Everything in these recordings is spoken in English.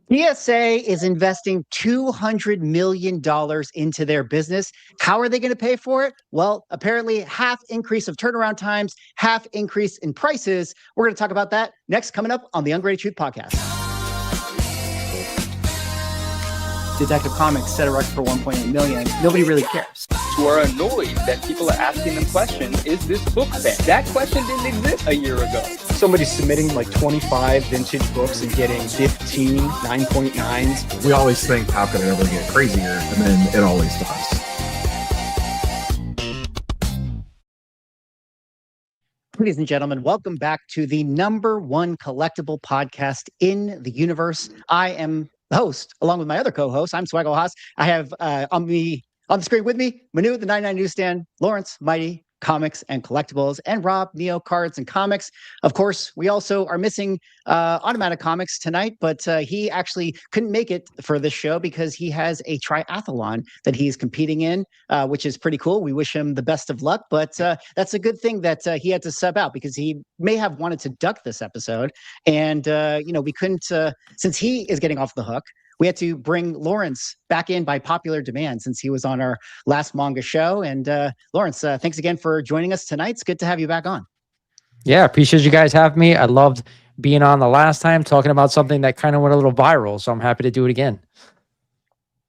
PSA is investing $200 million into their business. How are they going to pay for it? Well, apparently half increase of turnaround times, half increase in prices. We're going to talk about that next, coming up on the Ungraded Truth podcast. Detective Comics set a record for 1.8 million. Nobody really cares. Who are annoyed that people are asking them questions, is this book banned? That question didn't exist a year ago. Somebody's submitting like 25 vintage books and getting 15 9.9s. We always think, how can it ever get crazier? And then it always does. Ladies and gentlemen, welcome back to the #1 collectible podcast in the universe. I am the host, along with my other co-host. I'm Swaggle Haas. I have on the screen with me, Manu, the 99 Newsstand, Lawrence, Mighty Comics and Collectibles, and Rob, Neo Cards and Comics. Of course, we also are missing Automatic Comics tonight, but he actually couldn't make it for this show because he has a triathlon that he's competing in, which is pretty cool. We wish him the best of luck, but that's a good thing that he had to sub out because he may have wanted to duck this episode. And, we couldn't, since he is getting off the hook, we had to bring Lawrence back in by popular demand since he was on our last manga show. And Lawrence, thanks again for joining us tonight. It's good to have you back on. Yeah, appreciate you guys having me. I loved being on the last time, talking about something that kind of went a little viral. So I'm happy to do it again.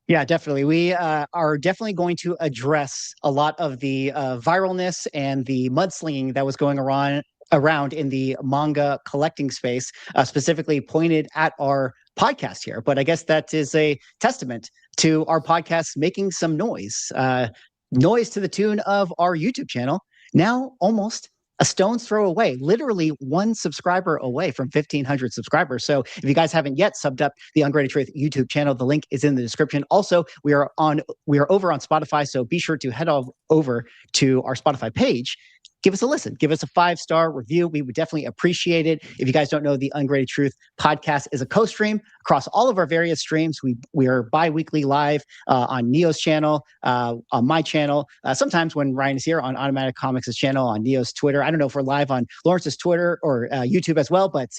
Yeah, definitely. We are definitely going to address a lot of the viralness and the mudslinging that was going around in the manga collecting space, specifically pointed at our podcast here. But I guess that is a testament to our podcast making some noise to the tune of our YouTube channel, now almost a stone's throw away, literally one subscriber away from 1,500 subscribers. So if you guys haven't yet subbed up the Ungraded Truth YouTube channel, the link is in the description. Also, we are over on Spotify, so be sure to head over to our Spotify page. Give us a listen. Give us a 5-star review. We would definitely appreciate it. If you guys don't know, the Ungraded Truth podcast is a co-stream across all of our various streams. We are bi-weekly live on Neo's channel, on my channel. Sometimes when Ryan is here on Automatic Comics' channel, on Neo's Twitter. I don't know if we're live on Lawrence's Twitter or YouTube as well, but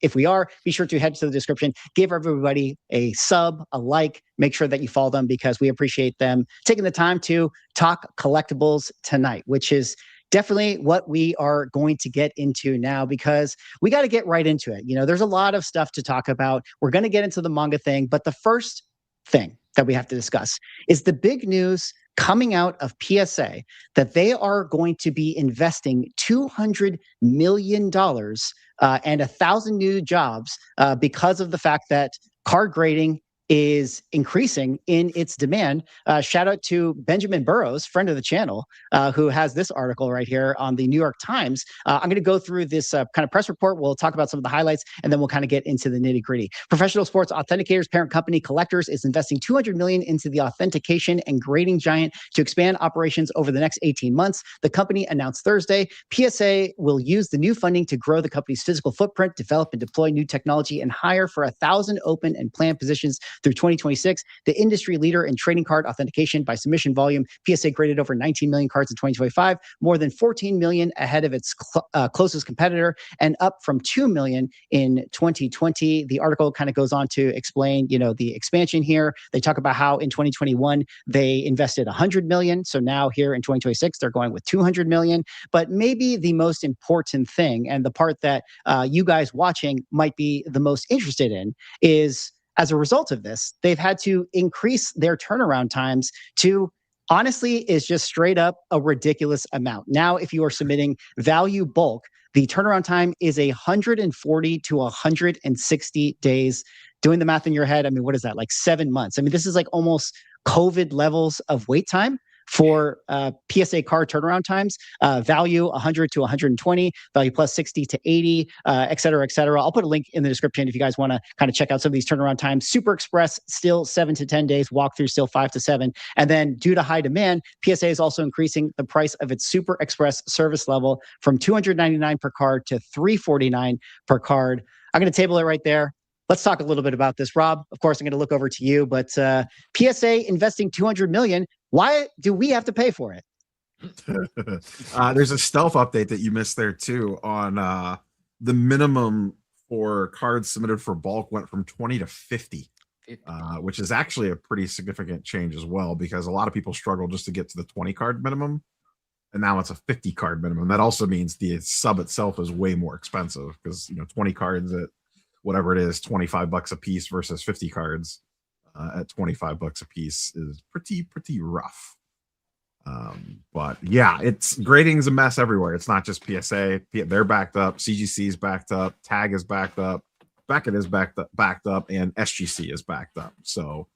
if we are, be sure to head to the description. Give everybody a sub, a like. Make sure that you follow them because we appreciate them taking the time to talk collectibles tonight, which is definitely what we are going to get into now because we got to get right into it. There's a lot of stuff to talk about. We're going to get into the manga thing, but the first thing that we have to discuss is the big news coming out of PSA that they are going to be investing $200 million and 1,000 new jobs because of the fact that card grading is increasing in its demand. Shout out to Benjamin Burrows, friend of the channel, who has this article right here on the New York Times. I'm going to go through this kind of press report. We'll talk about some of the highlights, and then we'll kind of get into the nitty gritty. Professional Sports Authenticators parent company Collectors is investing $200 million into the authentication and grading giant to expand operations over the next 18 months. The company announced Thursday, PSA will use the new funding to grow the company's physical footprint, develop and deploy new technology, and hire for 1,000 open and planned positions through 2026. The industry leader in trading card authentication by submission volume, PSA graded over 19 million cards in 2025, more than 14 million ahead of its closest competitor, and up from 2 million in 2020. The article kind of goes on to explain, the expansion here. They talk about how in 2021 they invested 100 million. So now here in 2026 they're going with 200 million. But maybe the most important thing, and the part that you guys watching might be the most interested in, is as a result of this, they've had to increase their turnaround times to, honestly, is just straight up a ridiculous amount. Now, if you are submitting value bulk, the turnaround time is 140 to 160 days. Doing the math in your head, what is that? Like 7 months. This is like almost COVID levels of wait time for PSA card turnaround times, value 100 to 120, value plus 60 to 80, et cetera, et cetera. I'll put a link in the description if you guys want to kind of check out some of these turnaround times. Super Express, still 7 to 10 days. Walkthrough, still 5 to 7. And then due to high demand, PSA is also increasing the price of its Super Express service level from $299 per card to $349 per card. I'm going to table it right there. Let's talk a little bit about this. Rob, of course, I'm going to look over to you, but PSA investing $200 million. Why do we have to pay for it? There's a stealth update that you missed there too on the minimum for cards submitted for bulk went from 20 to 50. Which is actually a pretty significant change as well, because a lot of people struggle just to get to the 20 card minimum, and now it's a 50 card minimum. That also means the sub itself is way more expensive, because 20 cards at whatever it is, $25 a piece versus 50 cards at $25 a piece is pretty rough. But yeah, it's grading's a mess everywhere. It's not just PSA. They're backed up, CGC is backed up, Tag is backed up, Beckett is backed up, and SGC is backed up. So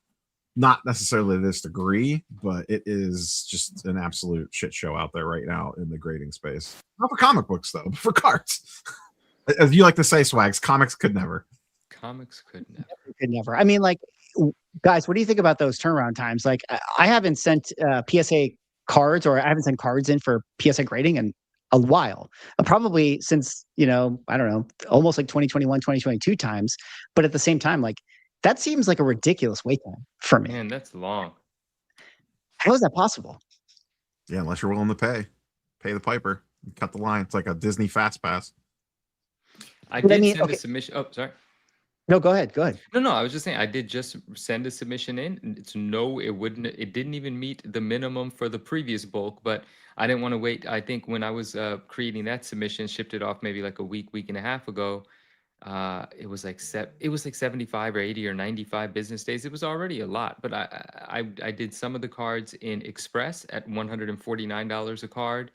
not necessarily to this degree, but it is just an absolute shit show out there right now in the grading space. Not for comic books though, but for cards. As you like to say, Swags, comics could never. Comics could never. Could never. I mean, like, guys, what do you think about those turnaround times? Like, I haven't sent PSA cards, or I haven't sent cards in for PSA grading in a while, probably since, I don't know, almost like 2021, 2022 times. But at the same time, like, that seems like a ridiculous wait time for me. Man, that's long. How is that possible? Yeah, unless you're willing to pay the piper, cut the line. It's like a Disney Fast Pass. I did send a submission. Oh, sorry. No, go ahead. No, I was just saying I did just send a submission in. It didn't even meet the minimum for the previous bulk, but I didn't want to wait. I think when I was creating that submission, shipped it off maybe like a week and a half ago. It was like 75 or 80 or 95 business days. It was already a lot, but I did some of the cards in Express at $149 a card,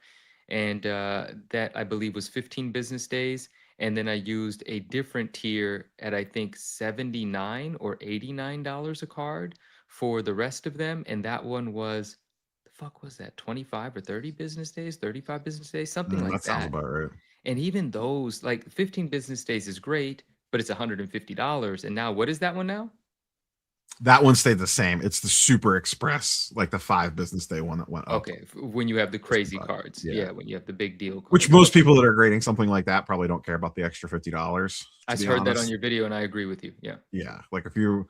and that I believe was 15 business days. And then I used a different tier at, I think, $79 or $89 a card for the rest of them. And that one was, the fuck was that? 25 or 30 business days, 35 business days, something like that. That sounds about right. And even those, like 15 business days is great, but it's $150. And now what is that one now? That one stayed the same. It's the Super Express, like the 5 business day one that went up. Okay, when you have the crazy cards. Yeah, when you have the big deal cards. Which most people that are grading something like that probably don't care about the extra $50. I heard that on your video, and I agree with you. Yeah. Yeah, like if you,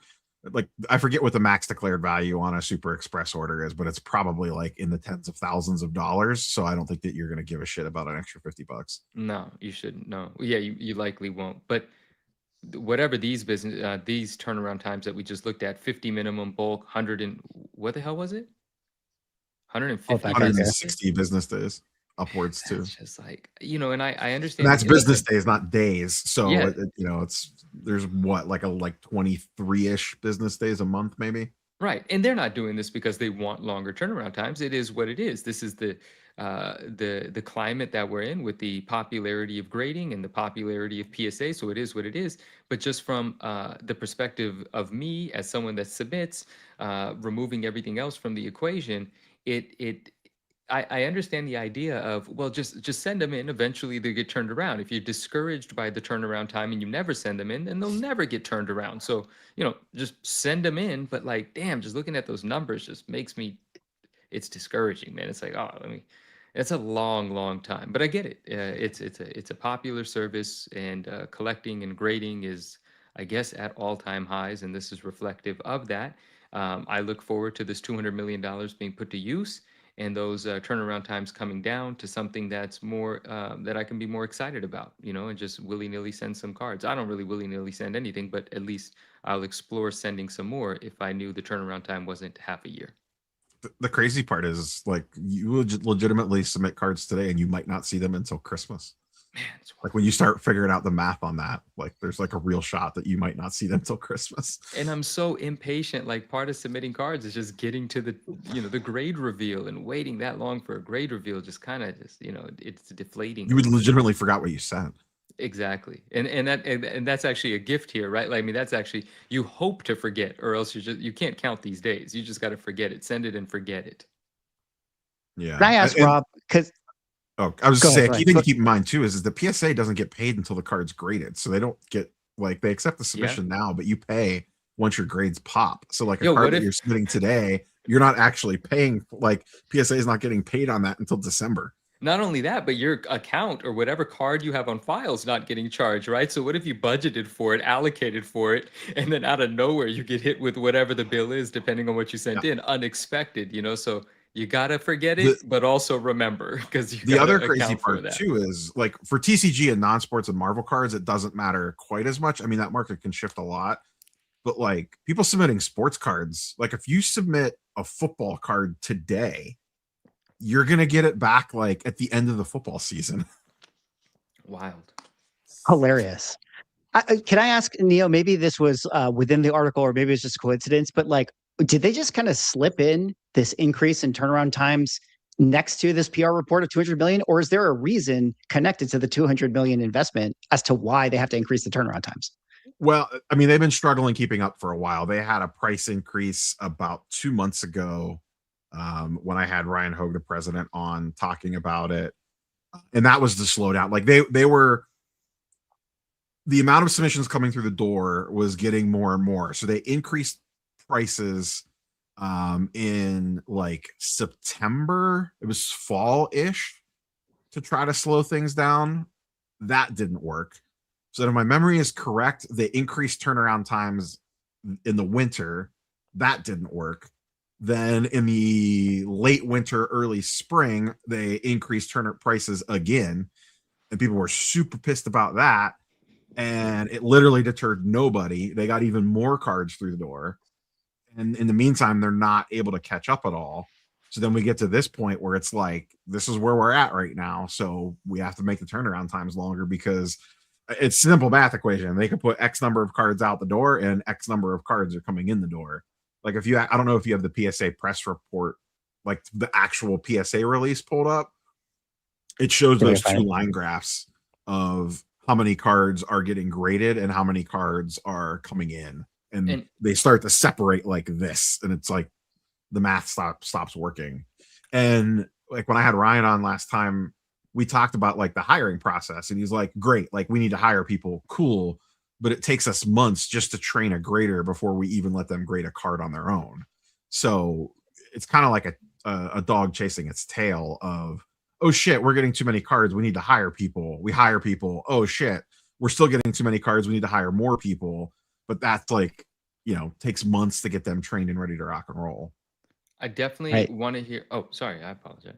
like, I forget what the max declared value on a Super Express order is, but it's probably like in the tens of thousands of dollars. So I don't think that you're going to give a shit about an extra $50. No, you shouldn't. No. Yeah, you likely won't. But whatever these turnaround times that we just looked at, 50 minimum bulk, 100 and what the hell was it? 150, 160 business days upwards too. It's just like, and I understand. And that's business days, not days. So yeah. There's what, like 23-ish business days a month, maybe. Right, and they're not doing this because they want longer turnaround times. It is what it is. This is the climate that we're in, with the popularity of grading and the popularity of PSA. So it is what it is. But just from the perspective of me as someone that submits, removing everything else from the equation, I understand the idea of, well, just send them in. Eventually they get turned around. If you're discouraged by the turnaround time and you never send them in, then they'll never get turned around. So, just send them in. But like, damn, just looking at those numbers just makes me, it's discouraging, man. It's like, it's a long time, but I get it. It's a popular service, and collecting and grading is, I guess, at all-time highs. And this is reflective of that. I look forward to this $200 million being put to use, and those turnaround times coming down to something that's more, that I can be more excited about, and just willy-nilly send some cards. I don't really willy-nilly send anything, but at least I'll explore sending some more if I knew the turnaround time wasn't half a year. The crazy part is, like, you would legitimately submit cards today and you might not see them until Christmas. Man, like when you start figuring out the math on that, like there's like a real shot that you might not see them till Christmas. And I'm so impatient. Like, part of submitting cards is just getting to the, the grade reveal, and waiting that long for a grade reveal just kind of just, it's deflating. You would legitimately forgot what you sent. Exactly. And that's actually a gift here, right? Like, I mean, that's actually, you hope to forget, or else you can't count these days. You just got to forget it. Send it and forget it. Yeah. Can I ask Rob, because I was just saying, key thing to keep in mind too is the PSA doesn't get paid until the card's graded. So they don't get, like, they accept the submission now, but you pay once your grades pop. So like a card that you're submitting today, you're not actually paying, like, PSA is not getting paid on that until December. Not only that, but your account or whatever card you have on file is not getting charged, right? So what if you budgeted for it, allocated for it, and then out of nowhere you get hit with whatever the bill is, depending on what you sent in, unexpected, So You gotta forget it, but also remember, because the other crazy part too is like for TCG and non-sports and Marvel cards, it doesn't matter quite as much. I mean, that market can shift a lot, but like people submitting sports cards, like if you submit a football card today, you're gonna get it back like at the end of the football season. Wild. Hilarious. Can I ask Neo? Maybe this was within the article, or maybe it's just coincidence. But like, did they just kind of slip in this increase in turnaround times next to this PR report of 200 million, or is there a reason connected to the 200 million investment as to why they have to increase the turnaround times? Well, I mean, they've been struggling keeping up for a while. They had a price increase about 2 months ago when I had Ryan Hogue, the president, on talking about it, and that was the slowdown. Like they were. The amount of submissions coming through the door was getting more and more. So they increased prices in like September. It was fall-ish to try to slow things down. That didn't work. So if my memory is correct, they increased turnaround times in the winter. That didn't work. Then in the late winter, early spring, they increased prices again. And people were super pissed about that. And it literally deterred nobody. They got even more cards through the door. And in the meantime, they're not able to catch up at all. So then we get to this point where it's like, this is where we're at right now. So we have to make the turnaround times longer because it's a simple math equation. They could put X number of cards out the door and X number of cards are coming in the door. Like if you, I don't know if you have the PSA press report, like the actual PSA release pulled up. It shows those two line graphs of how many cards are getting graded and how many cards are coming in, and they start to separate like this, and it's like the math stops working. And like when I had Ryan on last time, we talked about like the hiring process, and he's like, great, like we need to hire people, cool, but it takes us months just to train a grader before we even let them grade a card on their own. So it's kind of like a dog chasing its tail of, oh shit, we're getting too many cards, we need to hire people. We hire people. Oh shit, we're still getting too many cards, we need to hire more people. But that's like, you know, takes months to get them trained and ready to rock and roll. I definitely want to hear. Oh, sorry, I apologize.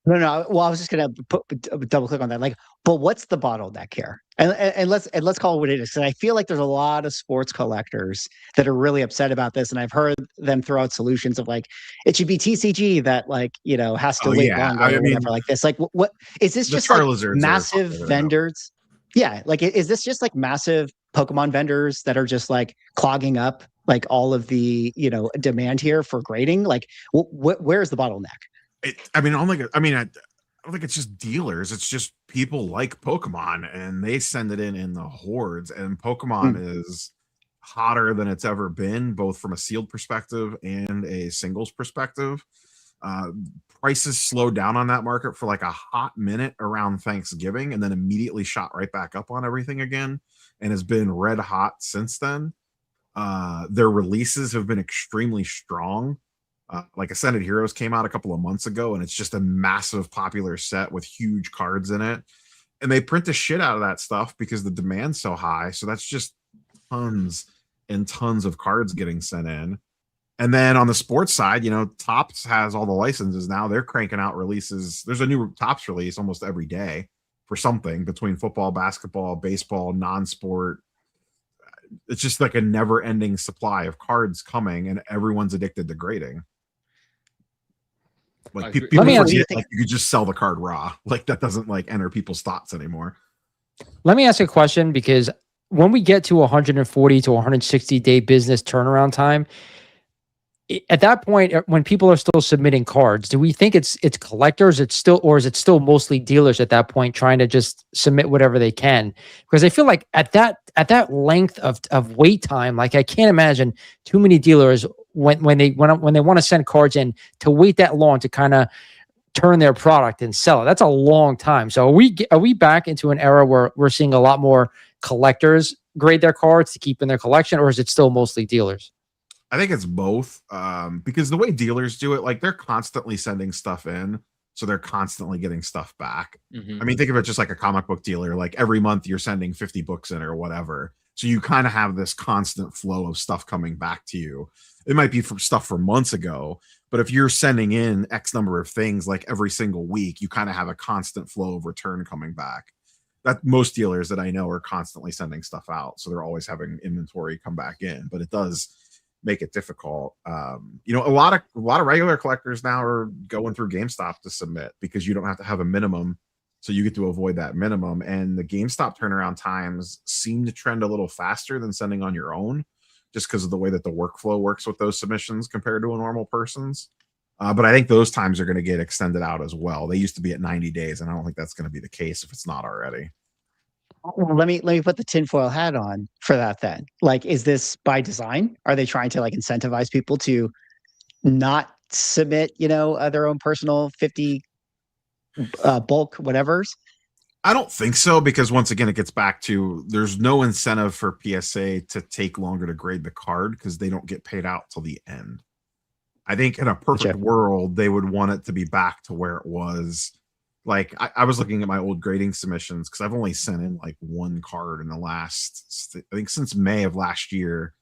No. Well, I was just gonna double click on that. Like, but what's the bottleneck here? And let's call it what it is. And I feel like there's a lot of sports collectors that are really upset about this, and I've heard them throw out solutions of like it should be TCG that like has to wait longer or whatever like this. Like, what is this just like massive vendors? Yeah, like is this just like massive Pokemon vendors that are just like clogging up like all of the demand here for grading? Like, where's the bottleneck? I don't think it's just dealers. It's just people like Pokemon, and they send it in the hordes. And Pokemon is hotter than it's ever been, both from a sealed perspective and a singles perspective. Prices slowed down on that market for like a hot minute around Thanksgiving, and then immediately shot right back up on everything again, and has been red hot since then. Their releases have been extremely strong. Like Ascended Heroes came out a couple of months ago, and it's just a massive popular set with huge cards in it. And they print the shit out of that stuff because the demand's so high. So that's just tons and tons of cards getting sent in. And then on the sports side, Topps has all the licenses now. They're cranking out releases. There's a new Topps release almost every day for something between football, basketball, baseball, non-sport. It's just like a never-ending supply of cards coming, and everyone's addicted to grading. Like people forget, like you could just sell the card raw. Like that doesn't like enter people's thoughts anymore. Let me ask a question, because when we get to 140 to 160 day business turnaround time, at that point, when people are still submitting cards, do we think it's collectors? Or is it still mostly dealers at that point trying to just submit whatever they can? Because I feel like at that length of wait time, like I can't imagine too many dealers when they want to send cards in to wait that long to kind of turn their product and sell it. That's a long time. So are we back into an era where we're seeing a lot more collectors grade their cards to keep in their collection, or is it still mostly dealers? I think it's both, because the way dealers do it, like they're constantly sending stuff in, so they're constantly getting stuff back. I mean, think of it just like a comic book dealer. Like every month you're sending 50 books in or whatever. So you kind of have this constant flow of stuff coming back to you. It might be from stuff from months ago, but if you're sending in X number of things like every single week, you kind of have a constant flow of return coming back. That most dealers that I know are constantly sending stuff out, so they're always having inventory come back in, but it does make it difficult. You know, a lot of regular collectors now are going through GameStop to submit because you don't have to have a minimum, so you get to avoid that minimum. And the GameStop turnaround times seem to trend a little faster than sending on your own, just because of the way that the workflow works with those submissions compared to a normal person's. But I think those times are going to get extended out as well. They used to be at 90 days, and I don't think that's going to be the case if it's not already. Well, let me put the tinfoil hat on for that then. Like, is this by design? Are they trying to like incentivize people to not submit, you know, their own personal 50 bulk whatevers? I don't think so, because once again, it gets back to there's no incentive for PSA to take longer to grade the card because they don't get paid out till the end. I think in a perfect world, they would want it to be back to where it was. Like I was looking at my old grading submissions because I've only sent in like one card in the last, I think since May of last year.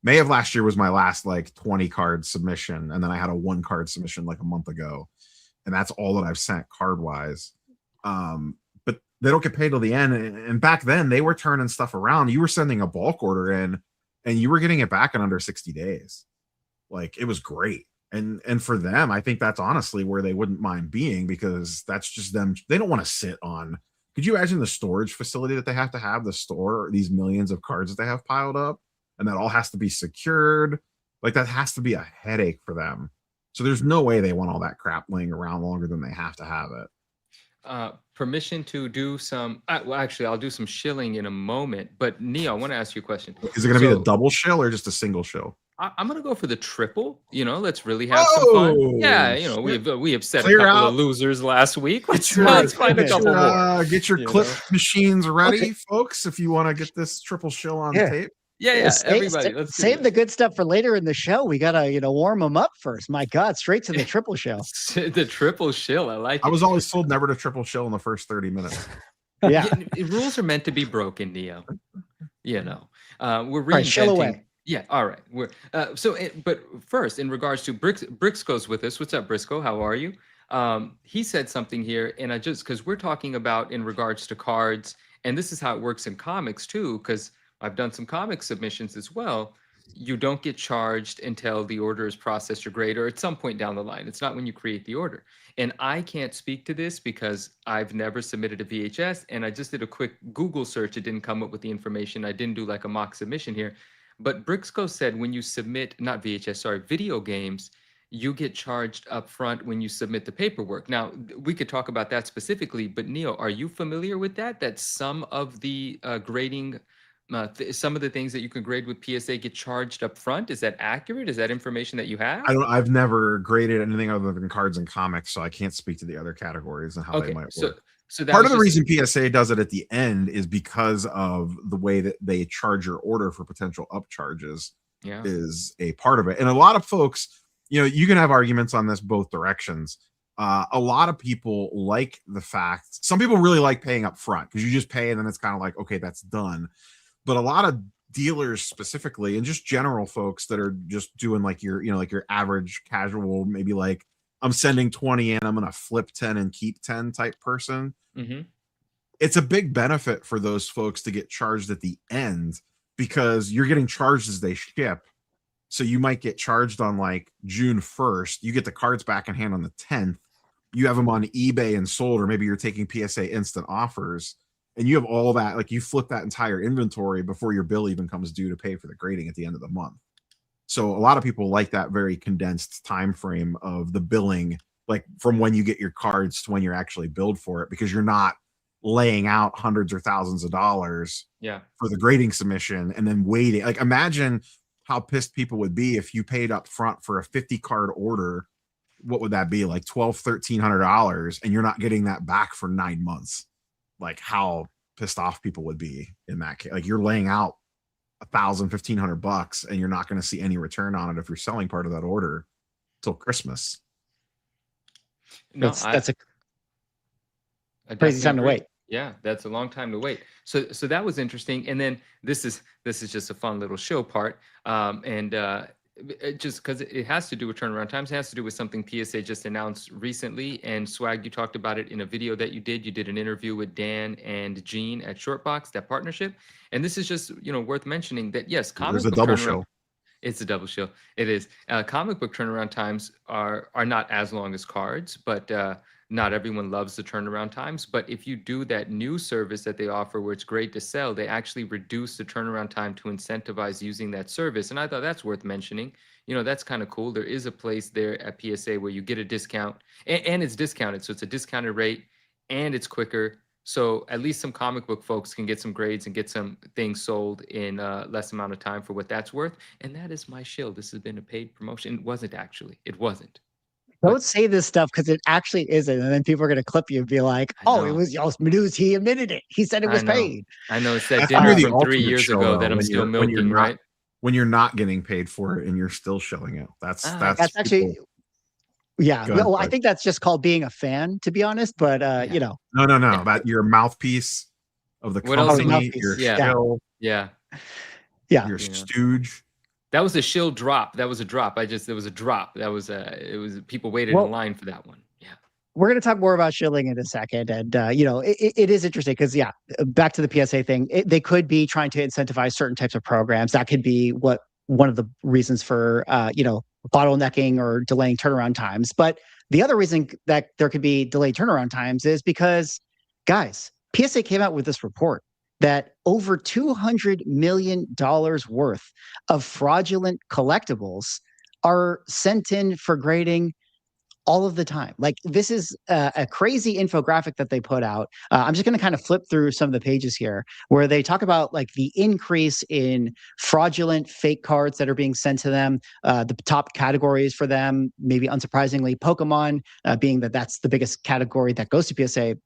May of last year was my last like 20 card submission. And then I had a 1 card submission like a month ago. And that's all that I've sent card wise. But they don't get paid till the end. And back then they were turning stuff around. You were sending a bulk order in and you were getting it back in under 60 days. Like it was great. And for them, I think that's honestly where they wouldn't mind being, because that's just them. They don't want to sit on. Could you imagine the storage facility that they have to store these millions of cards that they have piled up, and that all has to be secured? Like that has to be a headache for them. So there's no way they want all that crap laying around longer than they have to have it. Permission to do some, well, actually, I'll do some shilling in a moment. But Neo, I want to ask you a question. Is it going to be the double shill or just a single shill? I'm gonna go for the triple. You know, let's really have some fun. Yeah, you know, we have set a couple of losers last week. Let's find a couple more. Get your clip machines ready, folks, if you want to get this triple shill on tape. Yeah. Everybody, let's save the good stuff for later in the show. We gotta, warm them up first. My God, straight to the triple shill. The triple shill, I like it. I was always told never to triple shill in the first 30 minutes. Yeah, rules are meant to be broken, Neo. You know, we're reinventing. Shill away. Yeah, all right. We're but first, in regards to Briscoe's with us. What's up, Briscoe? How are you? He said something here, and I just, because we're talking about in regards to cards, and this is how it works in comics too, because I've done some comic submissions as well. You don't get charged until the order is processed or graded, or at some point down the line. It's not when you create the order. And I can't speak to this because I've never submitted a VHS, and I just did a quick Google search. It didn't come up with the information. I didn't do like a mock submission here. But Briscoe said when you submit, not VHS, sorry, video games, you get charged up front when you submit the paperwork. Now, we could talk about that specifically, but Neo, are you familiar with that? That some of the grading, some of the things that you can grade with PSA get charged up front? Is that accurate? Is that information that you have? I've never graded anything other than cards and comics, so I can't speak to the other categories and how they might work. So part of the reason PSA does it at the end is because of the way that they charge your order for potential upcharges. Yeah, is a part of it. And a lot of folks, you can have arguments on this both directions. A lot of people like the fact, some people really like paying up front because you just pay and then it's kind of like, okay, that's done. But a lot of dealers specifically, and just general folks that are just doing like your average casual, maybe like I'm sending 20 and I'm going to flip 10 and keep 10 type person. Mm-hmm. It's a big benefit for those folks to get charged at the end because you're getting charged as they ship. So you might get charged on like June 1st. You get the cards back in hand on the 10th. You have them on eBay and sold, or maybe you're taking PSA instant offers and you have all that. Like you flip that entire inventory before your bill even comes due to pay for the grading at the end of the month. So a lot of people like that very condensed time frame of the billing, like from when you get your cards to when you're actually billed for it, because you're not laying out hundreds or thousands of dollars for the grading submission and then waiting. Like imagine how pissed people would be if you paid up front for a 50 card order. What would that be? Like $1,200 and you're not getting that back for 9 months. Like how pissed off people would be in that case. Like you're laying out $1,500 and you're not going to see any return on it if you're selling part of that order till Christmas. No, that's a crazy time to wait. Yeah, that's a long time to wait. So that was interesting. And then this is just a fun little show part. Just because it has to do with turnaround times, it has to do with something PSA just announced recently. And Swag, you talked about it in a video that you did. You did an interview with Dan and Gene at Shortbox, that partnership. And this is just, worth mentioning that yes, There's a double show. It's a double show. It is. Comic book turnaround times are not as long as cards, but not everyone loves the turnaround times. But if you do that new service that they offer where it's great to sell, they actually reduce the turnaround time to incentivize using that service. And I thought that's worth mentioning. That's kind of cool. There is a place there at PSA where you get a discount and it's discounted. So it's a discounted rate and it's quicker. So at least some comic book folks can get some grades and get some things sold in less amount of time for what that's worth. And that is my shill. This has been a paid promotion. It wasn't actually. It wasn't. Don't say this stuff because it actually isn't. And then people are going to clip you and be like, oh, it was y'all's news. He admitted it. He said it was paid. I know. It's that dinner from 3 years ago that I'm still milking, right? When you're not getting paid for it and you're still showing it. That's actually, yeah. Well, I think that's just called being a fan, to be honest. But, No. That your mouthpiece of the company, your shill. Yeah. Your stooge. That was a shill drop. That was a drop. There was a drop. It was people waited in line for that one. Yeah. We're going to talk more about shilling in a second. And, it is interesting because, back to the PSA thing, they could be trying to incentivize certain types of programs. That could be one of the reasons for, bottlenecking or delaying turnaround times. But the other reason that there could be delayed turnaround times is because, guys, PSA came out with this report that over $200 million worth of fraudulent collectibles are sent in for grading all of the time. Like, this is a crazy infographic that they put out. I'm just going to kind of flip through some of the pages here where they talk about like the increase in fraudulent fake cards that are being sent to them. The top categories for them, maybe unsurprisingly, Pokemon being that's the biggest category that goes to PSA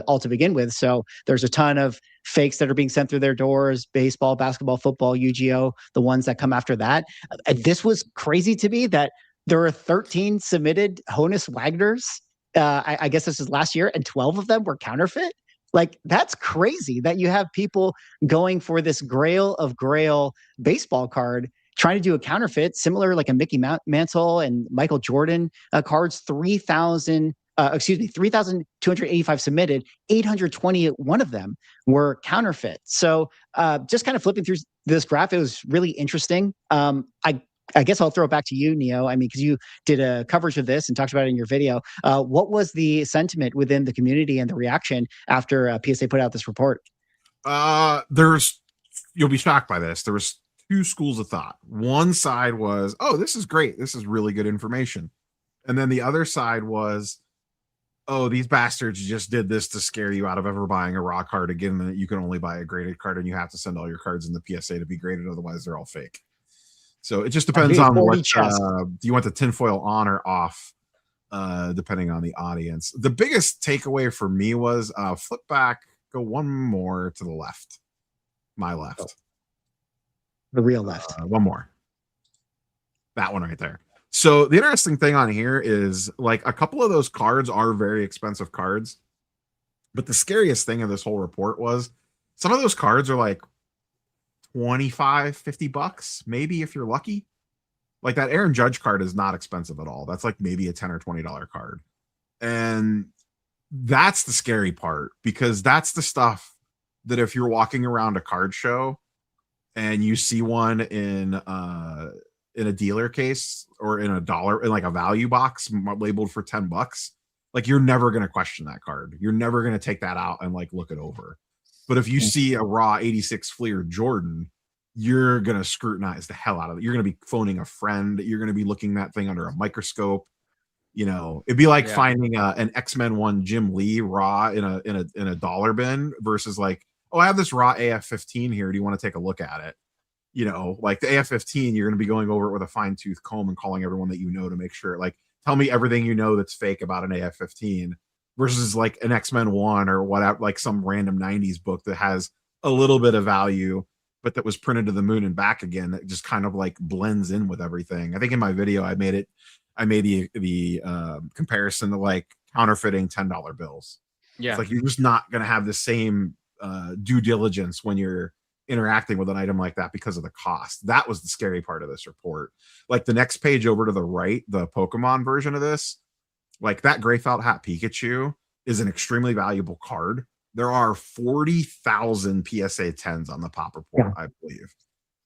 all to begin with. So there's a ton of fakes that are being sent through their doors: baseball, basketball, football, Yu-Gi-Oh, the ones that come after that. This was crazy to me that there were 13 submitted Honus Wagners. I guess this is last year, and 12 of them were counterfeit. Like, that's crazy that you have people going for this grail of grail baseball card, trying to do a counterfeit, similar like a Mickey Mantle and Michael Jordan cards. 3,285 submitted, 821 of them were counterfeit. So just kind of flipping through this graph, it was really interesting. I guess I'll throw it back to you, Neo. I mean, because you did a coverage of this and talked about it in your video. What was the sentiment within the community and the reaction after PSA put out this report? You'll be shocked by this. There was two schools of thought. One side was, oh, this is great. This is really good information. And then the other side was, oh, these bastards just did this to scare you out of ever buying a raw card again, that you can only buy a graded card and you have to send all your cards in the PSA to be graded. Otherwise, they're all fake. So it just depends on what, do you want the tinfoil on or off, depending on the audience. The biggest takeaway for me was flip back, go one more to the left. My left. The real left. One more. That one right there. So the interesting thing on here is, like, a couple of those cards are very expensive cards. But the scariest thing of this whole report was some of those cards are like 25, 50 bucks, maybe, if you're lucky. Like that Aaron Judge card is not expensive at all. That's like maybe a $10 or $20 card. And that's the scary part, because that's the stuff that if you're walking around a card show and you see one in a dealer case or in like a value box labeled for 10 bucks, like, you're never going to question that card. You're never going to take that out and like look it over. But if you see a raw 86 Fleer Jordan, you're going to scrutinize the hell out of it. You're going to be phoning a friend. You're going to be looking that thing under a microscope. You know, it'd be like finding an X-Men 1 Jim Lee raw in a dollar bin versus like, oh, I have this raw AF-15 here. Do you want to take a look at it? You know, like the AF-15, you're going to be going over it with a fine tooth comb and calling everyone that you know to make sure, like, tell me everything you know that's fake about an AF-15. Versus like an X-Men 1 or whatever, like some random 90s book that has a little bit of value, but that was printed to the moon and back again, that just kind of like blends in with everything. I think in my video, I made the comparison to like counterfeiting $10 bills. Yeah. It's like you're just not going to have the same due diligence when you're interacting with an item like that because of the cost. That was the scary part of this report. Like the next page over to the right, the Pokemon version of this, like that gray felt hat Pikachu is an extremely valuable card. There are 40,000 PSA 10s on the pop report, I believe.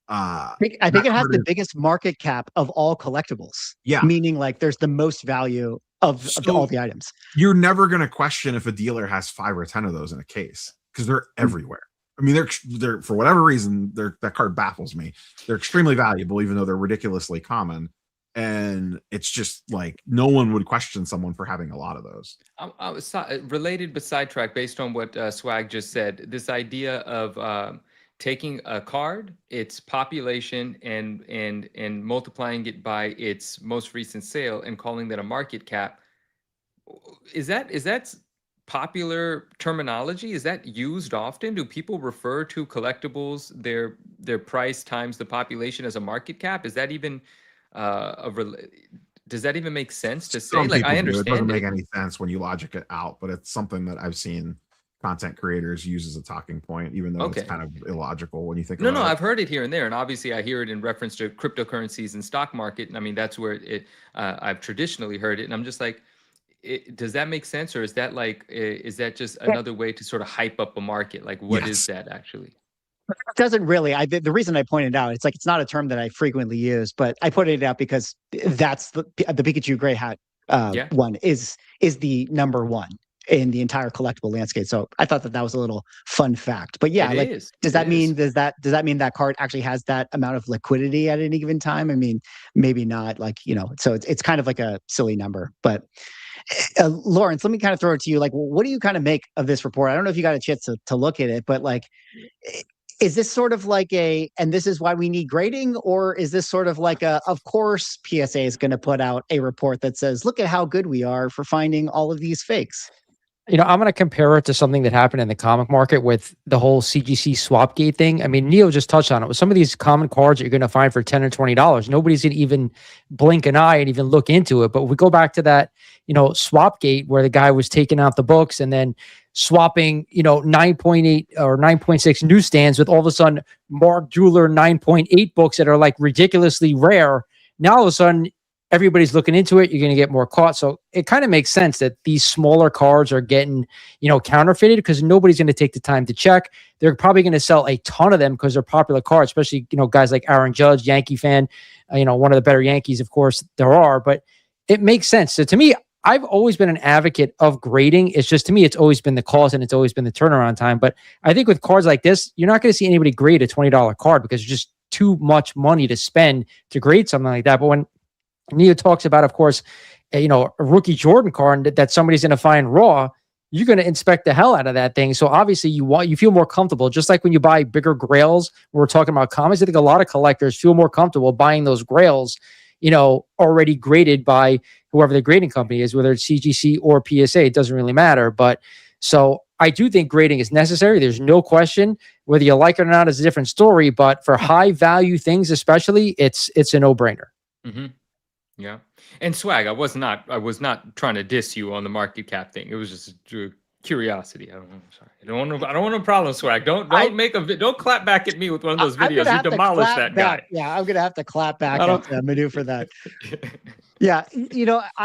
I think it has the biggest market cap of all collectibles. Yeah. Meaning like there's the most value of all the items. You're never going to question if a dealer has 5 or 10 of those in a case because they're everywhere. I mean, they're for whatever reason, that card baffles me. They're extremely valuable, even though they're ridiculously common. And it's just like no one would question someone for having a lot of those. I was related but sidetracked based on what Swag just said. This idea of taking a card, its population, and multiplying it by its most recent sale and calling that a market cap. Is that popular terminology? Is that used often? Do people refer to collectibles, their price times the population, as a market cap? Is that even does that even make sense to say? Like, I understand it doesn't make any sense when you logic it out, but it's something that I've seen content creators use as a talking point, even though it's kind of illogical when you think about it. No, I've heard it here and there, and obviously I hear it in reference to cryptocurrencies and stock market. And I mean, that's where I've traditionally heard it, and I'm just like, does that make sense, or is that like, is that just another way to sort of hype up a market? Like, what is that actually? It doesn't really. The reason I pointed out, it's like it's not a term that I frequently use, but I put it out because that's the Pikachu Gray Hat one is the number one in the entire collectible landscape. So I thought that was a little fun fact. But yeah, does that mean that card actually has that amount of liquidity at any given time? I mean, maybe not. Like, so it's kind of like a silly number, but. Lawrence, let me kind of throw it to you. Like, what do you kind of make of this report? I don't know if you got a chance to look at it, but like, is this sort of like and this is why we need grading, or is this sort of like of course PSA is going to put out a report that says, look at how good we are for finding all of these fakes? I'm going to compare it to something that happened in the comic market with the whole CGC Swapgate thing. I mean, Neil just touched on it. With some of these common cards that you're going to find for $10 or $20, nobody's going to even blink an eye and even look into it. But we go back to that, Swapgate, where the guy was taking out the books and then swapping, 9.8 or 9.6 newsstands with all of a sudden Mark Jeweler 9.8 books that are like ridiculously rare. Now all of a sudden, everybody's looking into it. You're going to get more caught. So it kind of makes sense that these smaller cards are getting, counterfeited because nobody's going to take the time to check. They're probably going to sell a ton of them because they're popular cards, especially, guys like Aaron Judge, Yankee fan, one of the better Yankees, of course, there are. But it makes sense. So to me, I've always been an advocate of grading. It's just, to me, it's always been the cost and it's always been the turnaround time. But I think with cards like this, you're not going to see anybody grade a $20 card because it's just too much money to spend to grade something like that. But when Neo talks about, of course, a rookie Jordan card that somebody's going to find raw, you're going to inspect the hell out of that thing. So obviously you feel more comfortable, just like when you buy bigger grails. We're talking about comics. I think a lot of collectors feel more comfortable buying those grails, already graded by whoever the grading company is, whether it's CGC or PSA, it doesn't really matter. But so I do think grading is necessary. There's no question. Whether you like it or not is a different story. But for high value things, especially, it's a no brainer. Mm-hmm. Yeah. And Swag, I was not trying to diss you on the market cap thing. It was just curiosity. I'm sorry. I don't want no problem, Swag. Don't clap back at me with one of those videos. You demolish that guy. Yeah, I'm gonna have to clap back at Manu for that. Yeah,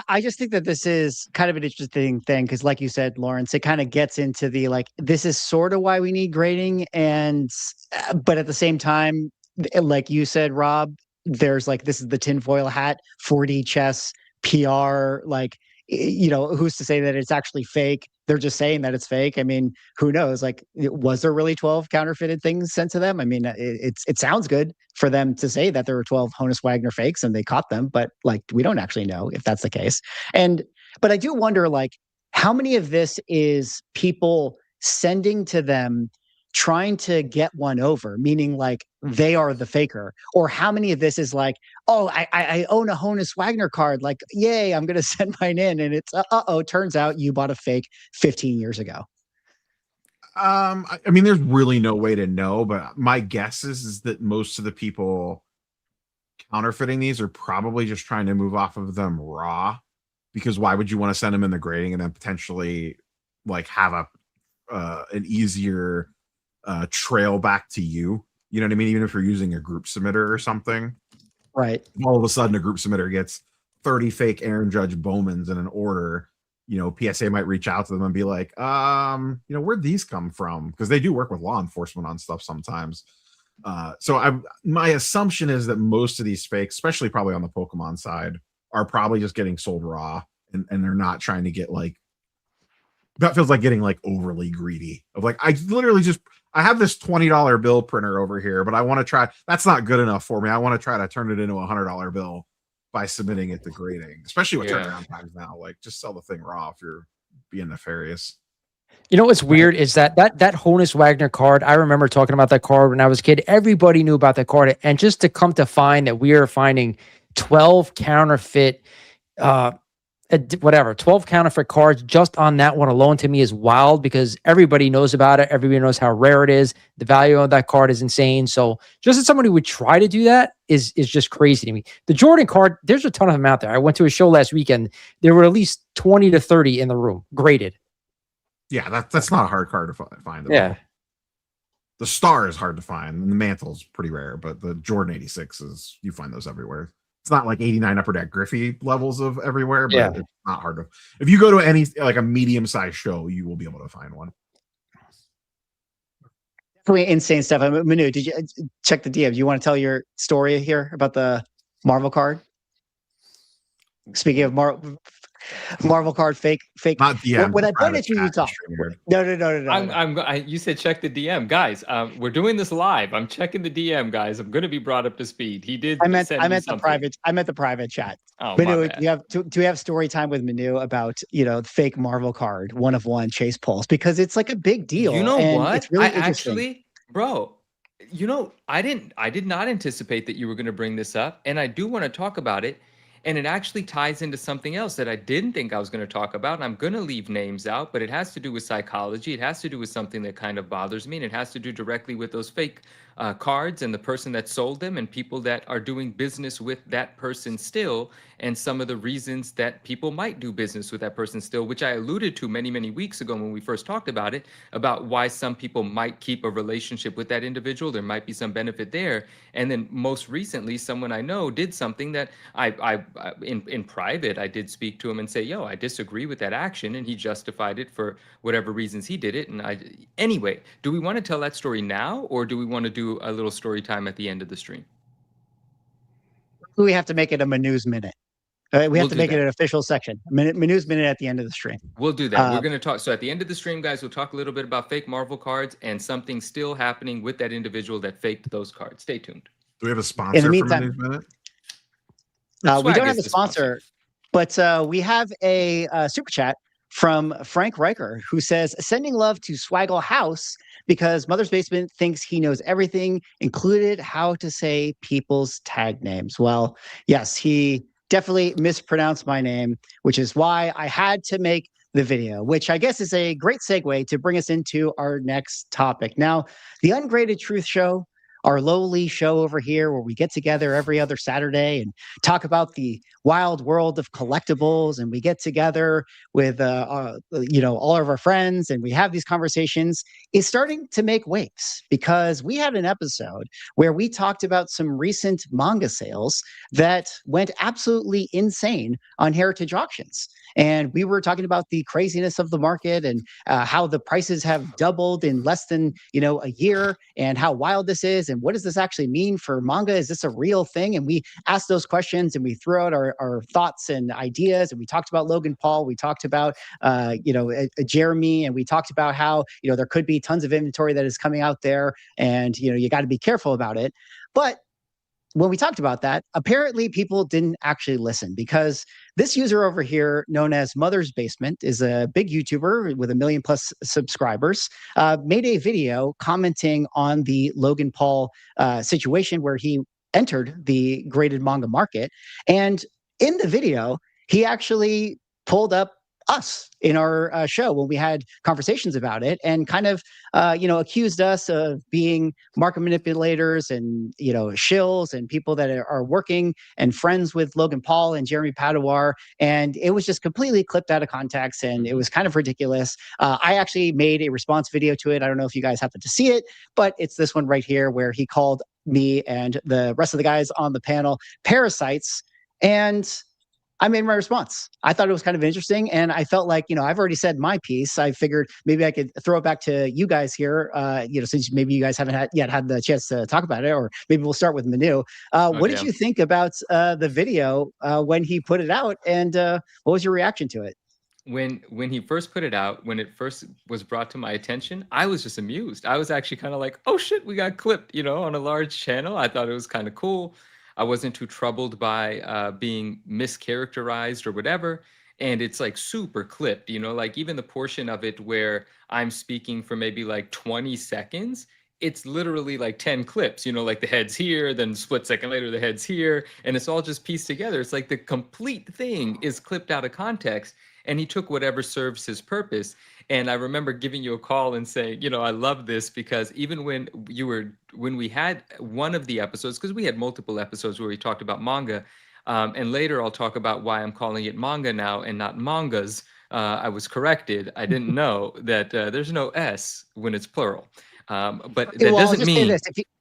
I just think that this is kind of an interesting thing because, like you said, Lawrence, it kind of gets into the this is sort of why we need grading, but at the same time, like you said, Rob, there's this is the tinfoil hat, 4D chess, PR, who's to say that it's actually fake? They're just saying that it's fake. I mean, who knows? Was there really 12 counterfeited things sent to them? I mean, it sounds good for them to say that there were 12 Honus Wagner fakes and they caught them, but we don't actually know if that's the case. But I do wonder, how many of this is people sending to them trying to get one over, meaning they are the faker, or how many of this is I own a Honus Wagner card, yay, I'm going to send mine in, and it's turns out you bought a fake 15 years ago. I mean, there's really no way to know, but my guess is that most of the people counterfeiting these are probably just trying to move off of them raw, because why would you want to send them in the grading and then potentially like have an easier trail back to you. You know what I mean? Even if you're using a group submitter or something, Right. all of a sudden a group submitter gets 30 fake Aaron Judge Bowmans in an order. You know, PSA might reach out to them and be like, where'd these come from? Because they do work with law enforcement on stuff sometimes. So my assumption is that most of these fakes, especially probably on the Pokemon side, are probably just getting sold raw, and they're not trying to get like, that feels like getting like overly greedy of like, I have this $20 bill printer over here, but I want to try, that's not good enough for me. I want to try to turn it into a $100 bill by submitting it to grading, especially with turnaround times now. Like, just sell the thing raw if you're being nefarious. You know what's weird is that Honus Wagner card, I remember talking about that card when I was a kid. Everybody knew about that card. And just to come to find that we are finding 12 counterfeit 12 counterfeit cards just on that one alone, to me, is wild, because everybody knows about it. Everybody knows how rare it is. The value of that card is insane. So just as somebody who would try to do that is just crazy to me. The Jordan card, there's a ton of them out there. I went to a show last weekend. There were at least 20 to 30 in the room, graded. Yeah, that's not a hard card to find. Yeah. The Star is hard to find, and the Mantle's pretty rare, but the Jordan 86 you find those everywhere. It's not like 89 Upper Deck Griffey levels of everywhere, but it's not hard to. If you go to any like a medium-sized show, you will be able to find one. Definitely insane stuff. Manu, did you check the DM? Do you want to tell your story here about the Marvel card? Speaking of Marvel card, fake. Not DM. When I pointed to you, talk. No. You said check the DM, guys. We're doing this live. I'm checking the DM, guys. I'm going to be brought up to speed. He did. I meant the private. I meant the private chat. Oh, Manu, do we have story time with Manu about fake Marvel card, 1/1 chase pulls, because it's like a big deal. You know what? It's really actually, bro. I did not anticipate that you were going to bring this up, and I do want to talk about it. And it actually ties into something else that I didn't think I was going to talk about. And I'm going to leave names out, but it has to do with psychology. It has to do with something that kind of bothers me. And it has to do directly with those fake cards and the person that sold them and people that are doing business with that person still, and some of the reasons that people might do business with that person still, which I alluded to many, many weeks ago when we first talked about it, about why some people might keep a relationship with that individual. There might be some benefit there. And then most recently, someone I know did something that I in private, I did speak to him and say, yo, I disagree with that action. And he justified it for whatever reasons he did it. And anyway, do we want to tell that story now, or do we want to do a little story time at the end of the stream? We have to make it a Manu's Minute. We have to make it an official section. Manu's Minute at the end of the stream. We'll do that. We're going to talk. So at the end of the stream, guys, we'll talk a little bit about fake Marvel cards and something still happening with that individual that faked those cards. Stay tuned. Do we have a sponsor? In the meantime, for Manu's Minute? We don't have a sponsor, but we have a super chat from Frank Riker, who says, sending love to Swaggle House because Mother's Basement thinks he knows everything, included how to say people's tag names. Well, yes, he definitely mispronounced my name, which is why I had to make the video, which I guess is a great segue to bring us into our next topic. Now, the Ungraded Truth Show, our lowly show over here where we get together every other Saturday and talk about the wild world of collectibles, and we get together with all of our friends and we have these conversations, is starting to make waves, because we had an episode where we talked about some recent manga sales that went absolutely insane on Heritage Auctions. And we were talking about the craziness of the market and how the prices have doubled in less than a year, and how wild this is, and what does this actually mean for manga? Is this a real thing? And we asked those questions, and we threw out our thoughts and ideas, and we talked about Logan Paul, we talked about Jeremy, and we talked about how there could be tons of inventory that is coming out there, and you got to be careful about it. But when we talked about that, apparently people didn't actually listen, because this user over here, known as Mother's Basement, is a big YouTuber with 1 million+ subscribers, made a video commenting on the Logan Paul situation where he entered the graded manga market. And in the video, he actually pulled up us in our show when we had conversations about it, and kind of accused us of being market manipulators and shills and people that are working and friends with Logan Paul and Jeremy Padawar. And it was just completely clipped out of context, and it was kind of ridiculous. I actually made a response video to it. I don't know if you guys happen to see it, but it's this one right here where he called me and the rest of the guys on the panel parasites, and I made my response. I thought it was kind of interesting, and I felt like, I've already said my piece. I figured maybe I could throw it back to you guys here, since maybe you guys haven't had the chance to talk about it, or maybe we'll start with Manu. What did you think about the video when he put it out, and what was your reaction to it? When he first put it out, when it first was brought to my attention, I was just amused. I was actually kind of like, oh shit, we got clipped, on a large channel. I thought it was kind of cool. I wasn't too troubled by being mischaracterized or whatever. And it's like super clipped, like even the portion of it where I'm speaking for maybe like 20 seconds, it's literally like 10 clips, like the head's here, then split second later, the head's here, and it's all just pieced together. It's like the complete thing is clipped out of context, and he took whatever serves his purpose. And I remember giving you a call and saying, I love this, because even when we had one of the episodes, because we had multiple episodes where we talked about manga, and later I'll talk about why I'm calling it manga now and not mangas. I was corrected. I didn't know that there's no S when it's plural. But that doesn't mean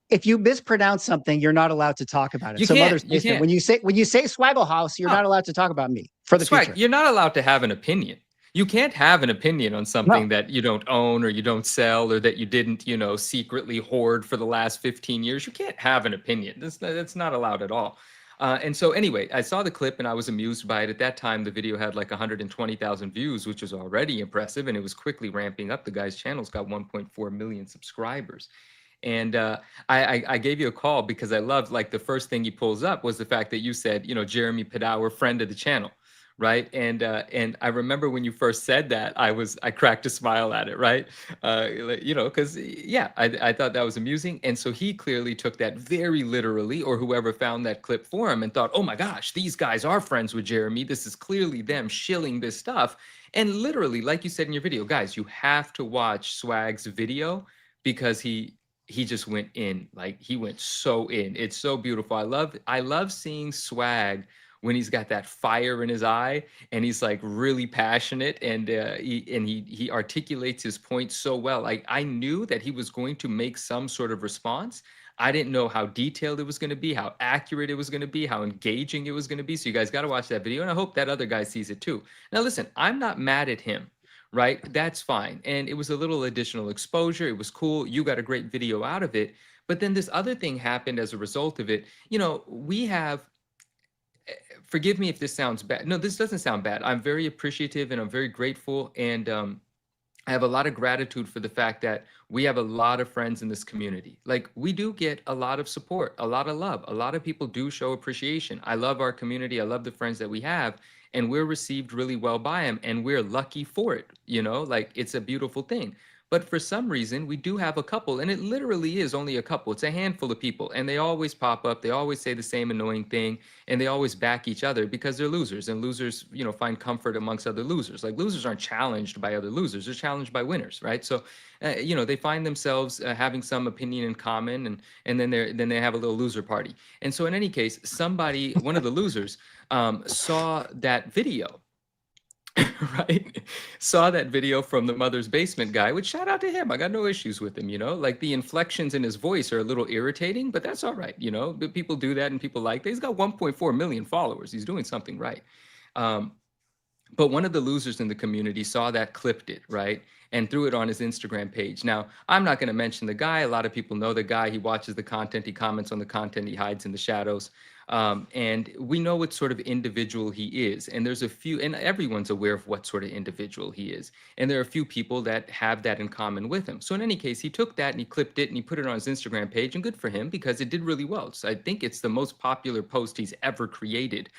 if you mispronounce something, you're not allowed to talk about it. When you say Swaggle House, you're not allowed to talk about me for the future. You're not allowed to have an opinion. You can't have an opinion on something that you don't own, or you don't sell, or that you didn't, secretly hoard for the last 15 years. You can't have an opinion. That's not allowed at all. And so anyway, I saw the clip and I was amused by it. At that time, the video had like 120,000 views, which was already impressive. And it was quickly ramping up. The guy's channel's got 1.4 million subscribers. And I gave you a call because I loved, like, the first thing he pulls up was the fact that you said, Jeremy Padawar, friend of the channel. Right. And I remember when you first said that, I cracked a smile at it. Right. Because, I thought that was amusing. And so he clearly took that very literally, or whoever found that clip for him, and thought, oh, my gosh, these guys are friends with Jeremy. This is clearly them shilling this stuff. And literally, like you said in your video, guys, you have to watch Swag's video, because he just went in. Like, he went so in. It's so beautiful. I love seeing Swag when he's got that fire in his eye and he's like really passionate, and he articulates his point so well. Like, I knew that he was going to make some sort of response. I didn't know how detailed it was going to be, how accurate it was going to be, how engaging it was going to be. So you guys got to watch that video, and I hope that other guy sees it too. Now, listen, I'm not mad at him, right? That's fine. And it was a little additional exposure. It was cool. You got a great video out of it. But then this other thing happened as a result of it. We have, forgive me if this sounds bad. No, this doesn't sound bad. I'm very appreciative and I'm very grateful. And I have a lot of gratitude for the fact that we have a lot of friends in this community. Like, we do get a lot of support, a lot of love. A lot of people do show appreciation. I love our community. I love the friends that we have, and we're received really well by them, and we're lucky for it. Like, it's a beautiful thing. But for some reason, we do have a couple, and it literally is only a couple. It's a handful of people, and they always pop up. They always say the same annoying thing, and they always back each other because they're losers, and losers, find comfort amongst other losers. Like, losers aren't challenged by other losers. They're challenged by winners, right? So, they find themselves having some opinion in common, and then they have a little loser party. And so in any case, one of the losers, saw that video. Right? Saw that video from the Mother's Basement guy, which, shout out to him. I got no issues with him, like the inflections in his voice are a little irritating, but that's all right. But people do that and people like that. He's got 1.4 million followers. He's doing something right. But one of the losers in the community saw that, clipped it, right, and threw it on his Instagram page. Now, I'm not going to mention the guy. A lot of people know the guy. He watches the content. He comments on the content. He hides in the shadows. And we know what sort of individual he is. And there's a few, and everyone's aware of what sort of individual he is. And there are a few people that have that in common with him. So in any case, he took that and he clipped it and he put it on his Instagram page, and good for him, because it did really well. So I think it's the most popular post he's ever created,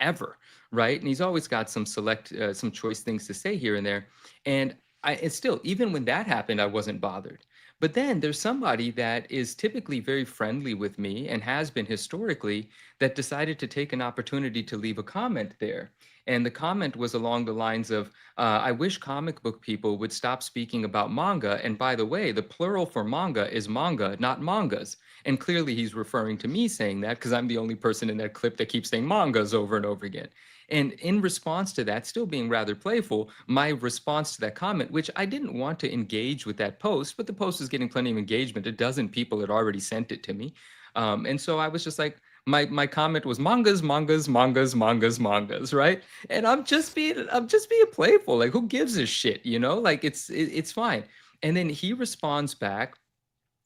ever, right? And he's always got some choice things to say here and there. And it's still, even when that happened, I wasn't bothered. But then there's somebody that is typically very friendly with me and has been historically, that decided to take an opportunity to leave a comment there. And the comment was along the lines of, I wish comic book people would stop speaking about manga. And by the way, the plural for manga is manga, not mangas. And clearly he's referring to me saying that because I'm the only person in that clip that keeps saying mangas over and over again. And in response to that, still being rather playful, my response to that comment, which I didn't want to engage with that post, but the post is getting plenty of engagement. A dozen people had already sent it to me. And so I was just like, my comment was mangas, mangas, mangas, mangas, mangas, right? And I'm just being playful. Like, who gives a shit, you know? Like, it's fine. And then he responds back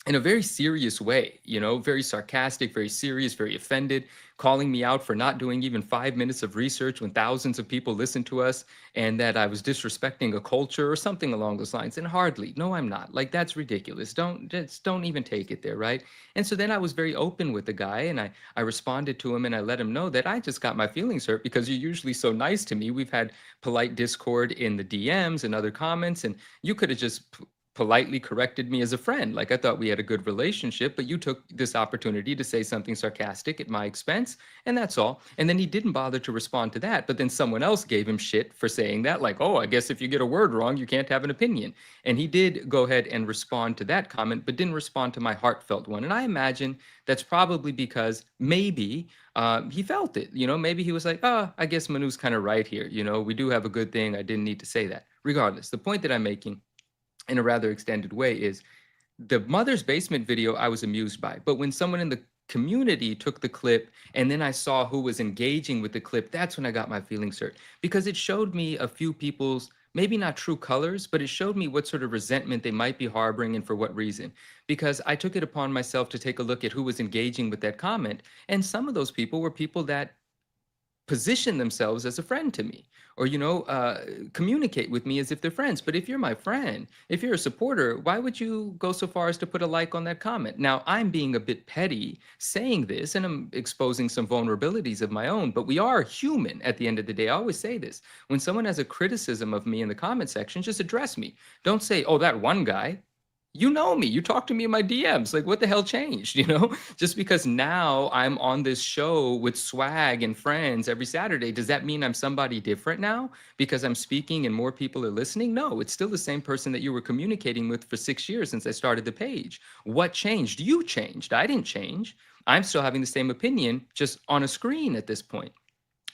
in a very serious way, you know, very sarcastic, very serious, very offended, calling me out for not doing even 5 minutes of research when thousands of people listen to us, and that I was disrespecting a culture or something along those lines. And hardly, no, I'm not. Like, that's ridiculous. Don't even take it there, right? And so then I was very open with the guy, and I responded to him, and I let him know that I just got my feelings hurt because you're usually so nice to me. We've had polite discord in the DMs and other comments, and you could have just politely corrected me as a friend. Like, I thought we had a good relationship, but you took this opportunity to say something sarcastic at my expense, and that's all. And then he didn't bother to respond to that, but then someone else gave him shit for saying that, like, oh, I guess if you get a word wrong, you can't have an opinion. And he did go ahead and respond to that comment, but didn't respond to my heartfelt one. And I imagine that's probably because maybe he felt it, you know, maybe he was like, oh, I guess Manu's kind of right here. You know, we do have a good thing. I didn't need to say that. Regardless, the point that I'm making in a rather extended way is the Mother's Basement video I was amused by. But when someone in the community took the clip and then I saw who was engaging with the clip, that's when I got my feelings hurt, because it showed me a few people's maybe not true colors, but it showed me what sort of resentment they might be harboring and for what reason. Because I took it upon myself to take a look at who was engaging with that comment. And some of those people were people that position themselves as a friend to me, or, you know, communicate with me as if they're friends. But if you're my friend, if you're a supporter, why would you go so far as to put a like on that comment? Now, I'm being a bit petty saying this, and I'm exposing some vulnerabilities of my own, but we are human at the end of the day. I always say this. When someone has a criticism of me in the comment section, just address me. Don't say, oh, that one guy. You know me, you talk to me in my DMs. Like, what the hell changed? You know, just because now I'm on this show with swag and friends every Saturday, does that mean I'm somebody different now because I'm speaking and more people are listening? No, it's still the same person that you were communicating with for 6 years since I started the page. What changed? You changed. I didn't change. I'm still having the same opinion, just on a screen at this point.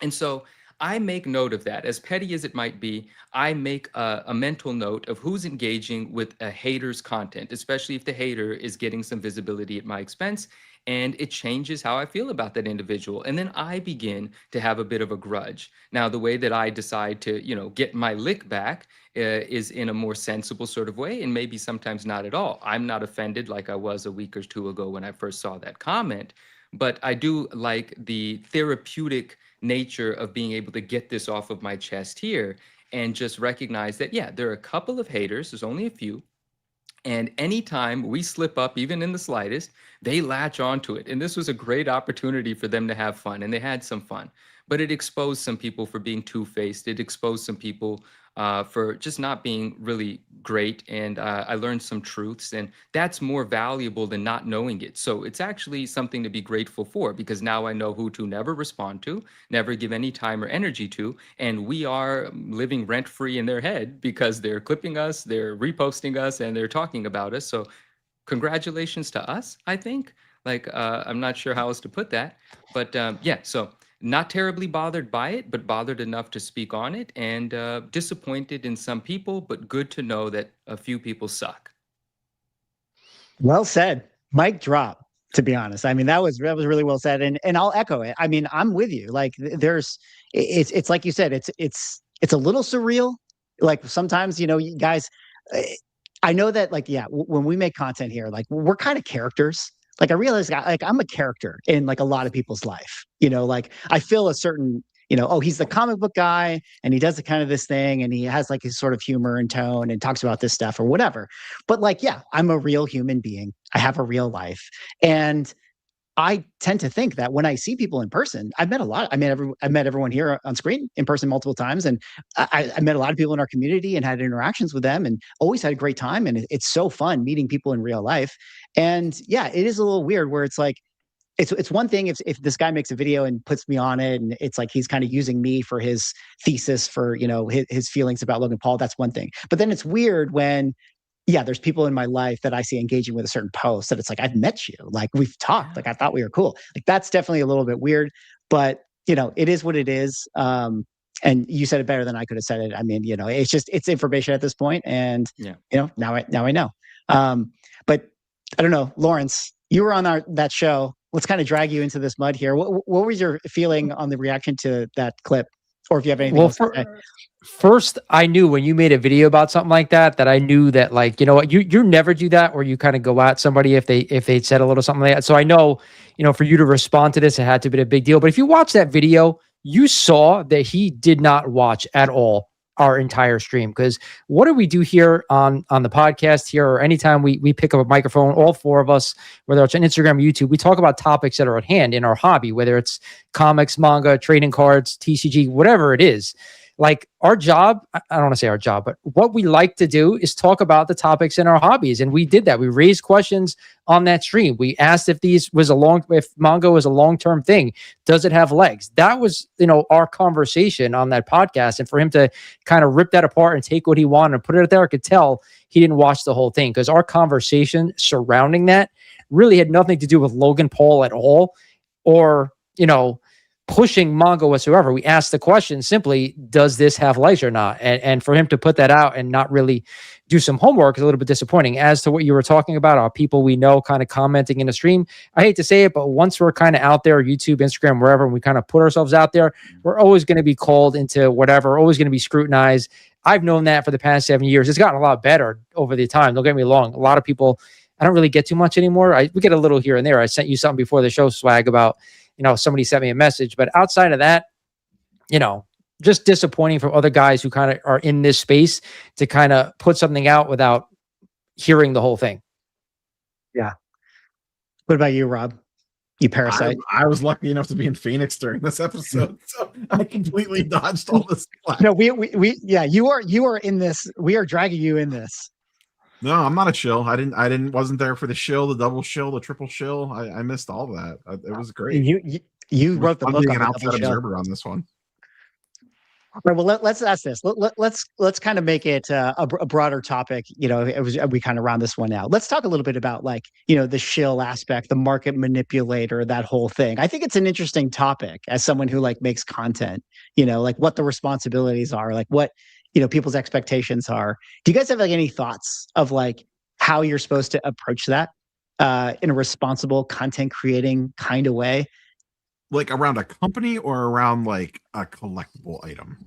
And so I make note of that. As petty as it might be, I make a mental note of who's engaging with a hater's content, especially if the hater is getting some visibility at my expense, and it changes how I feel about that individual. And then I begin to have a bit of a grudge. Now, the way that I decide to, you know, get my lick back is in a more sensible sort of way, and maybe sometimes not at all. I'm not offended like I was a week or two ago when I first saw that comment, but I do like the therapeutic nature of being able to get this off of my chest here and just recognize that, yeah, there are a couple of haters. There's only a few. And anytime we slip up, even in the slightest, they latch onto it. And this was a great opportunity for them to have fun, and they had some fun. But it exposed some people for being two-faced. It exposed some people for just not being really great. And I learned some truths, and that's more valuable than not knowing it. So it's actually something to be grateful for, because now I know who to never respond to, never give any time or energy to. And we are living rent-free in their head because they're clipping us, they're reposting us, and they're talking about us. So congratulations to us, I think. Like, I'm not sure how else to put that. But yeah, so not terribly bothered by it, but bothered enough to speak on it, and disappointed in some people, but good to know that a few people suck. Well said. Mic drop, to be honest. I mean, that was really well said. And I'll echo it. I mean, I'm with you. Like, it's like you said, it's a little surreal. Like, sometimes, you know, you guys, I know that, like, yeah, when we make content here, like, we're kind of characters. Like, I realize, like, I'm a character in, like, a lot of people's life, you know, like, I feel a certain, you know, oh, he's the comic book guy and he does the kind of this thing and he has like his sort of humor and tone and talks about this stuff or whatever. But, like, yeah, I'm a real human being. I have a real life. And I tend to think that when I see people in person, I've met a lot. I met everyone here on screen in person multiple times, and I met a lot of people in our community and had interactions with them, and always had a great time. And it's so fun meeting people in real life. And yeah, it is a little weird where it's like, it's one thing if this guy makes a video and puts me on it, and it's like he's kind of using me for his thesis for, you know, his feelings about Logan Paul. That's one thing. But then it's weird when, yeah, there's people in my life that I see engaging with a certain post that it's like, I've met you, like we've talked, like I thought we were cool. Like that's definitely a little bit weird, but you know, it is what it is. And you said it better than I could have said it. I mean, you know, it's just, it's information at this point, and you know, now I know. But I don't know, Lawrence, you were on that show. Let's kind of drag you into this mud here. What was your feeling on the reaction to that clip, or if you have anything else to say? First, I knew when you made a video about something like that, that I knew that, like, you know what, you never do that, where you kind of go at somebody if they said a little something like that. So I know, you know, for you to respond to this, it had to be a big deal. But if you watch that video, you saw that he did not watch at all our entire stream. Because what do we do here on the podcast here, or anytime we pick up a microphone, all four of us, whether it's on Instagram or YouTube, we talk about topics that are at hand in our hobby, whether it's comics, manga, trading cards, TCG, whatever it is. Like our job, I don't want to say our job, but what we like to do is talk about the topics in our hobbies. And we did that. We raised questions on that stream. We asked if if manga was a long-term thing, does it have legs? That was, you know, our conversation on that podcast. And for him to kind of rip that apart and take what he wanted and put it out there, I could tell he didn't watch the whole thing, because our conversation surrounding that really had nothing to do with Logan Paul at all, or, you know, pushing manga whatsoever. We asked the question simply, does this have legs or not? And for him to put that out and not really do some homework is a little bit disappointing. As to what you were talking about, our people we know kind of commenting in the stream, I hate to say it, but once we're kind of out there, YouTube, Instagram, wherever, and we kind of put ourselves out there, we're always going to be called into whatever, always going to be scrutinized. I've known that for the past 7 years. It's gotten a lot better over the time. Don't get me wrong. A lot of people, I don't really get too much anymore. We get a little here and there. I sent you something before the show, Swag, about, you know, somebody sent me a message, but outside of that, you know, just disappointing from other guys who kind of are in this space to kind of put something out without hearing the whole thing. Yeah. What about you, Rob? You parasite. I was lucky enough to be in Phoenix during this episode, so I completely dodged all this. No, yeah, you are in this. We are dragging you in this. No, I'm not a shill. Wasn't there for the shill, the double shill, the triple shill. I missed all that. It was great. You wrote the book being on an the outside double shill. observer on this one. All right, well, let's ask this. Let's kind of make it a broader topic. You know, we kind of round this one out. Let's talk a little bit about, like, you know, the shill aspect, the market manipulator, that whole thing. I think it's an interesting topic as someone who, like, makes content. You know, like what the responsibilities are, like what, you know, people's expectations are. Do you guys have, like, any thoughts of, like, how you're supposed to approach that in a responsible content creating kind of way? Like around a company or around like a collectible item?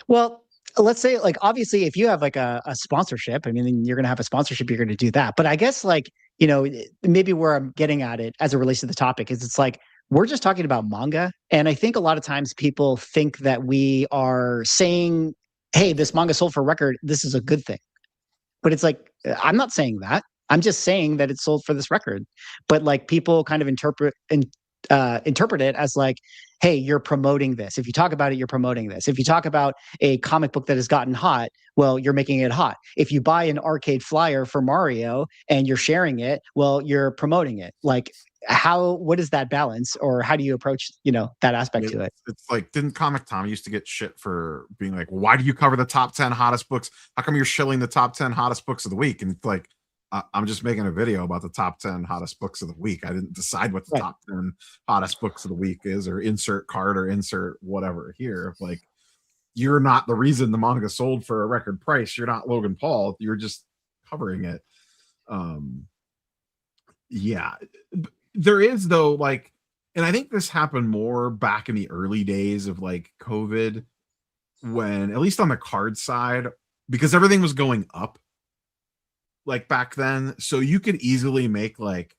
Well, let's say, like, obviously if you have like a sponsorship, I mean, you're going to have a sponsorship, you're going to do that. But I guess, like, you know, maybe where I'm getting at it as it relates to the topic is, it's like, we're just talking about manga. And I think a lot of times people think that we are saying, hey, this manga sold for record, this is a good thing. But it's like, I'm not saying that. I'm just saying that it's sold for this record. But, like, people kind of interpret it as like, hey, you're promoting this. If you talk about it, you're promoting this. If you talk about a comic book that has gotten hot, well, you're making it hot. If you buy an arcade flyer for Mario and you're sharing it, well, you're promoting it. Like, what is that balance, or how do you approach, you know, that aspect to it? It's like, didn't Comic Tom used to get shit for being like, why do you cover the top 10 hottest books? How come you're shilling the top 10 hottest books of the week? And it's like, I'm just making a video about the top 10 hottest books of the week. I didn't decide what the top 10 hottest books of the week is, or insert card or insert whatever here. Like, you're not the reason the manga sold for a record price. You're not Logan Paul. You're just covering it. Yeah. There is, though, like, and I think this happened more back in the early days of, like, COVID, when, at least on the card side, because everything was going up, like, back then. So you could easily make, like,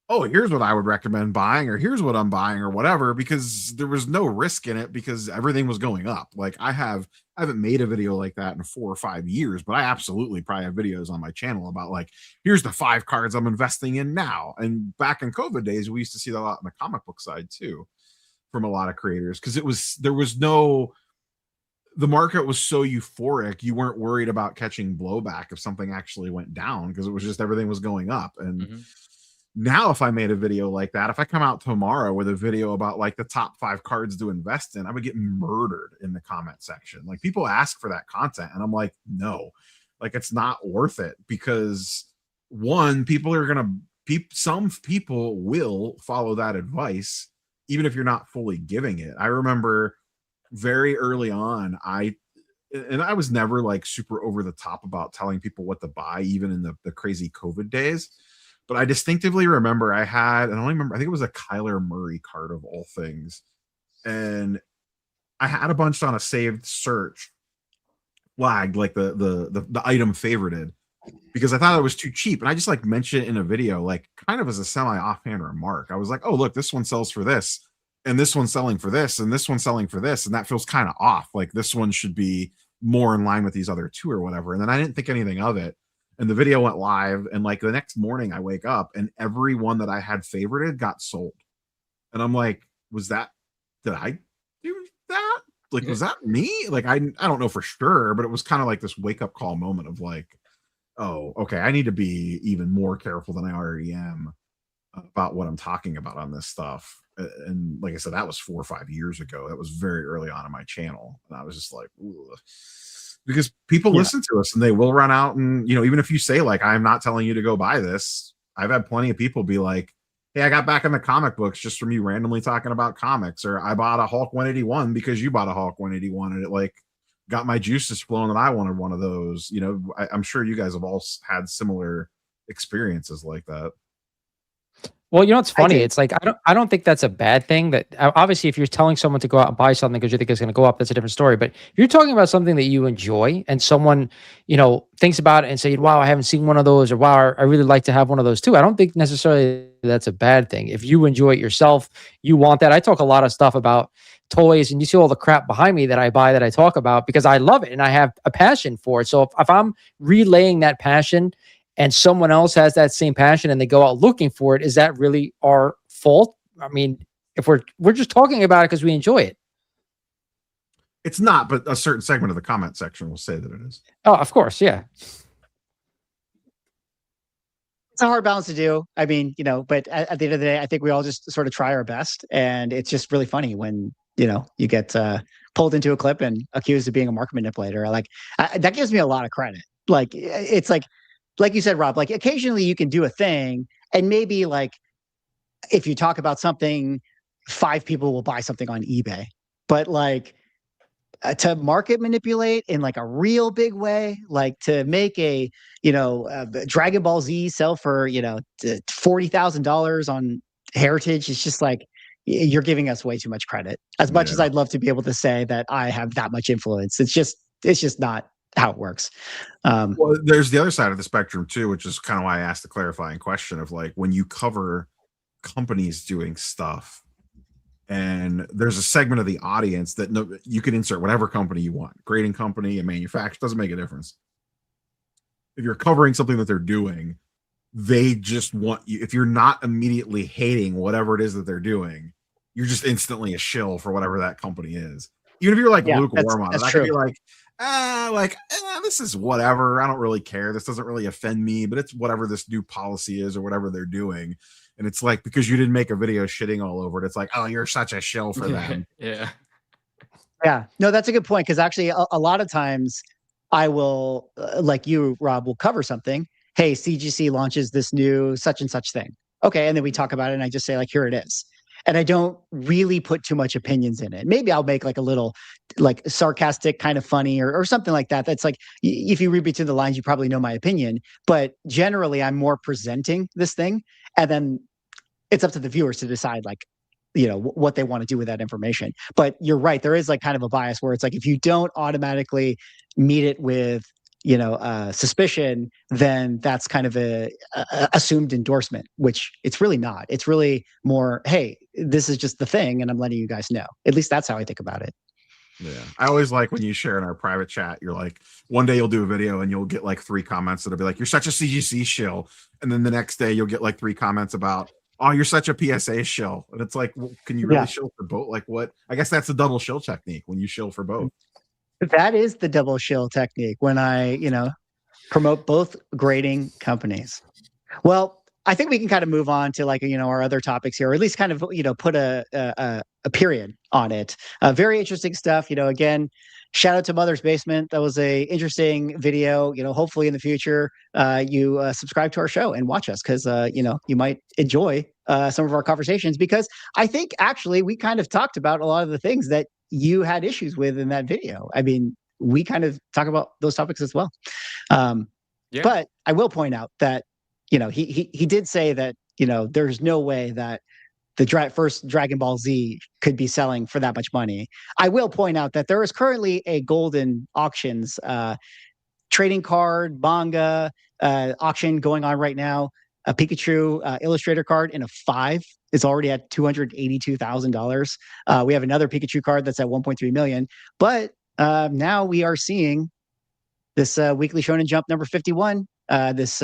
oh, here's what I would recommend buying, or here's what I'm buying, or whatever, because there was no risk in it because everything was going up. Like I haven't made a video like that in 4 or 5 years, but I absolutely probably have videos on my channel about like, here's the 5 cards I'm investing in now. And back in COVID days, we used to see that a lot in the comic book side too, from a lot of creators, because the market was so euphoric, you weren't worried about catching blowback if something actually went down, because it was just everything was going up. And now if I made a video like that, if I come out tomorrow with a video about like the top 5 cards to invest in, I would get murdered in the comment section. Like people ask for that content and I'm like, no, like it's not worth it, because one, some people will follow that advice even if you're not fully giving it. I remember very early on, I was never like super over the top about telling people what to buy, even in the crazy COVID days. But I distinctively remember I think it was a Kyler Murray card of all things. And I had a bunch on a saved search flagged, like the item favorited, because I thought it was too cheap. And I just like mentioned it in a video, like kind of as a semi offhand remark. I was like, oh, look, this one sells for this, and this one's selling for this, and this one's selling for this. And that feels kind of off. Like this one should be more in line with these other 2 or whatever. And then I didn't think anything of it. And the video went live, and like the next morning I wake up and every one that I had favorited got sold. And I'm like, did I do that? Like, was that me? Like, I don't know for sure, but it was kind of like this wake up call moment of like, oh, okay, I need to be even more careful than I already am about what I'm talking about on this stuff. And like I said, that was 4 or 5 years ago. That was very early on in my channel. And I was just like, ugh. Because people listen to us and they will run out, and even if you say like, I'm not telling you to go buy this, I've had plenty of people be like, hey, I got back in the comic books just from you randomly talking about comics, or I bought a Hulk 181 because you bought a Hulk 181 and it like got my juices flowing and I wanted one of those. I'm sure you guys have all had similar experiences like that. Well, it's funny. It's like I don't think that's a bad thing. That obviously, if you're telling someone to go out and buy something because you think it's going to go up, that's a different story. But if you're talking about something that you enjoy, and someone thinks about it and say, "Wow, I haven't seen one of those," or "Wow, I really like to have one of those too," I don't think necessarily that's a bad thing. If you enjoy it yourself, you want that. I talk a lot of stuff about toys, and you see all the crap behind me that I buy that I talk about because I love it and I have a passion for it. So if I'm relaying that passion, and someone else has that same passion and they go out looking for it, is that really our fault? I mean, if we're just talking about it because we enjoy it. It's not, but a certain segment of the comment section will say that it is. Oh, of course. Yeah. It's a hard balance to do. I mean, but at the end of the day, I think we all just sort of try our best. And it's just really funny when, you get pulled into a clip and accused of being a market manipulator. Like that gives me a lot of credit. Like, it's like you said, Rob, like occasionally you can do a thing and maybe like if you talk about something, 5 people will buy something on eBay. But like to market manipulate in like a real big way, like to make a Dragon Ball Z sell for $40,000 on Heritage, it's just like you're giving us way too much credit. As much as I'd love to be able to say that I have that much influence, it's just not how it works. Well, there's the other side of the spectrum too, which is kind of why I asked the clarifying question of like, when you cover companies doing stuff and there's a segment of the audience that you can insert whatever company you want, grading company and manufacturer, doesn't make a difference. If you're covering something that they're doing, they just want you, if you're not immediately hating whatever it is that they're doing, you're just instantly a shill for whatever that company is. Even if you're like lukewarm on it, I could be like, this is whatever. I don't really care. This doesn't really offend me, but it's whatever this new policy is or whatever they're doing. And it's like, because you didn't make a video shitting all over it, it's like, oh, you're such a shill for them. Yeah. No, that's a good point. Because actually, a lot of times I will, like you, Rob, will cover something. Hey, CGC launches this new such and such thing. Okay. And then we talk about it and I just say like, here it is. And I don't really put too much opinions in it. Maybe I'll make like a little like sarcastic, kind of funny or something like that. That's like, if you read between the lines, you probably know my opinion. But generally, I'm more presenting this thing. And then it's up to the viewers to decide like, what they want to do with that information. But you're right. There is like kind of a bias where it's like, if you don't automatically meet it with, suspicion, then that's kind of a assumed endorsement, which it's really not. It's really more, hey, this is just the thing, and I'm letting you guys know. At least that's how I think about it. Yeah, I always like when you share in our private chat, you're like, one day you'll do a video and you'll get like 3 comments that'll be like, you're such a CGC shill. And then the next day you'll get like 3 comments about, oh, you're such a PSA shill. And it's like, well, can you really shill for both? Like what? I guess that's the double shill technique when you shill for both. That is the double shill technique when I, promote both grading companies. Well, I think we can kind of move on to like, our other topics here, or at least kind of, put a period on it. Very interesting stuff. Again, shout out to Mother's Basement. That was a interesting video. Hopefully in the future, you subscribe to our show and watch us because, you might enjoy some of our conversations, because I think actually we kind of talked about a lot of the things that you had issues with in that video. I mean, we kind of talk about those topics as well. But I will point out that, he did say that, there's no way that the first Dragon Ball Z could be selling for that much money. I will point out that there is currently a Golden Auctions trading card manga auction going on right now. A Pikachu illustrator card in a 5 is already at $282,000. We have another Pikachu card that's at 1.3 million. But now we are seeing this Weekly Shonen Jump number 51, this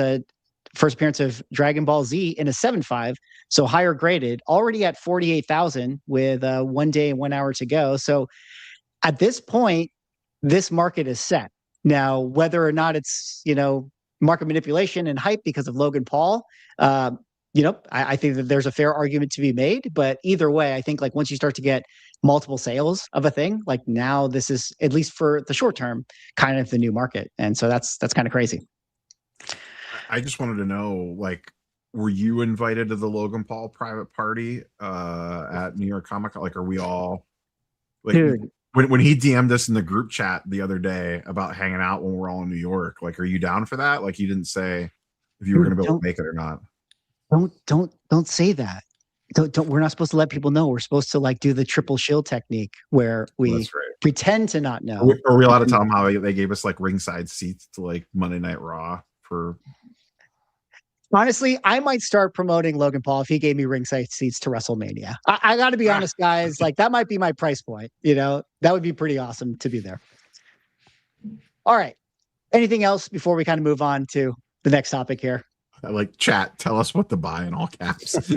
first appearance of Dragon Ball Z in a 7.5, so higher graded, already at 48,000 with 1 day and 1 hour to go. So at this point, this market is set. Now, whether or not it's, market manipulation and hype because of Logan Paul, I think that there's a fair argument to be made. But either way, I think like once you start to get multiple sales of a thing, like now this is, at least for the short term, kind of the new market. And so that's kind of crazy. I just wanted to know, like, were you invited to the Logan Paul private party at New York Comic Con? Like, are we all like, dude, when he DM'd us in the group chat the other day about hanging out when we're all in New York, like, are you down for that? Like, you didn't say if you were going to be able to make it or not. Don't say that. Don't. We're not supposed to let people know. We're supposed to like do the triple shield technique where we pretend to not know. Are we allowed to tell them how they gave us like ringside seats to like Monday Night Raw for? Honestly, I might start promoting Logan Paul if he gave me ringside seats to WrestleMania. I got to be honest, guys. Like that might be my price point. That would be pretty awesome to be there. All right. Anything else before we kind of move on to the next topic here? I like chat. Tell us what to buy in all caps.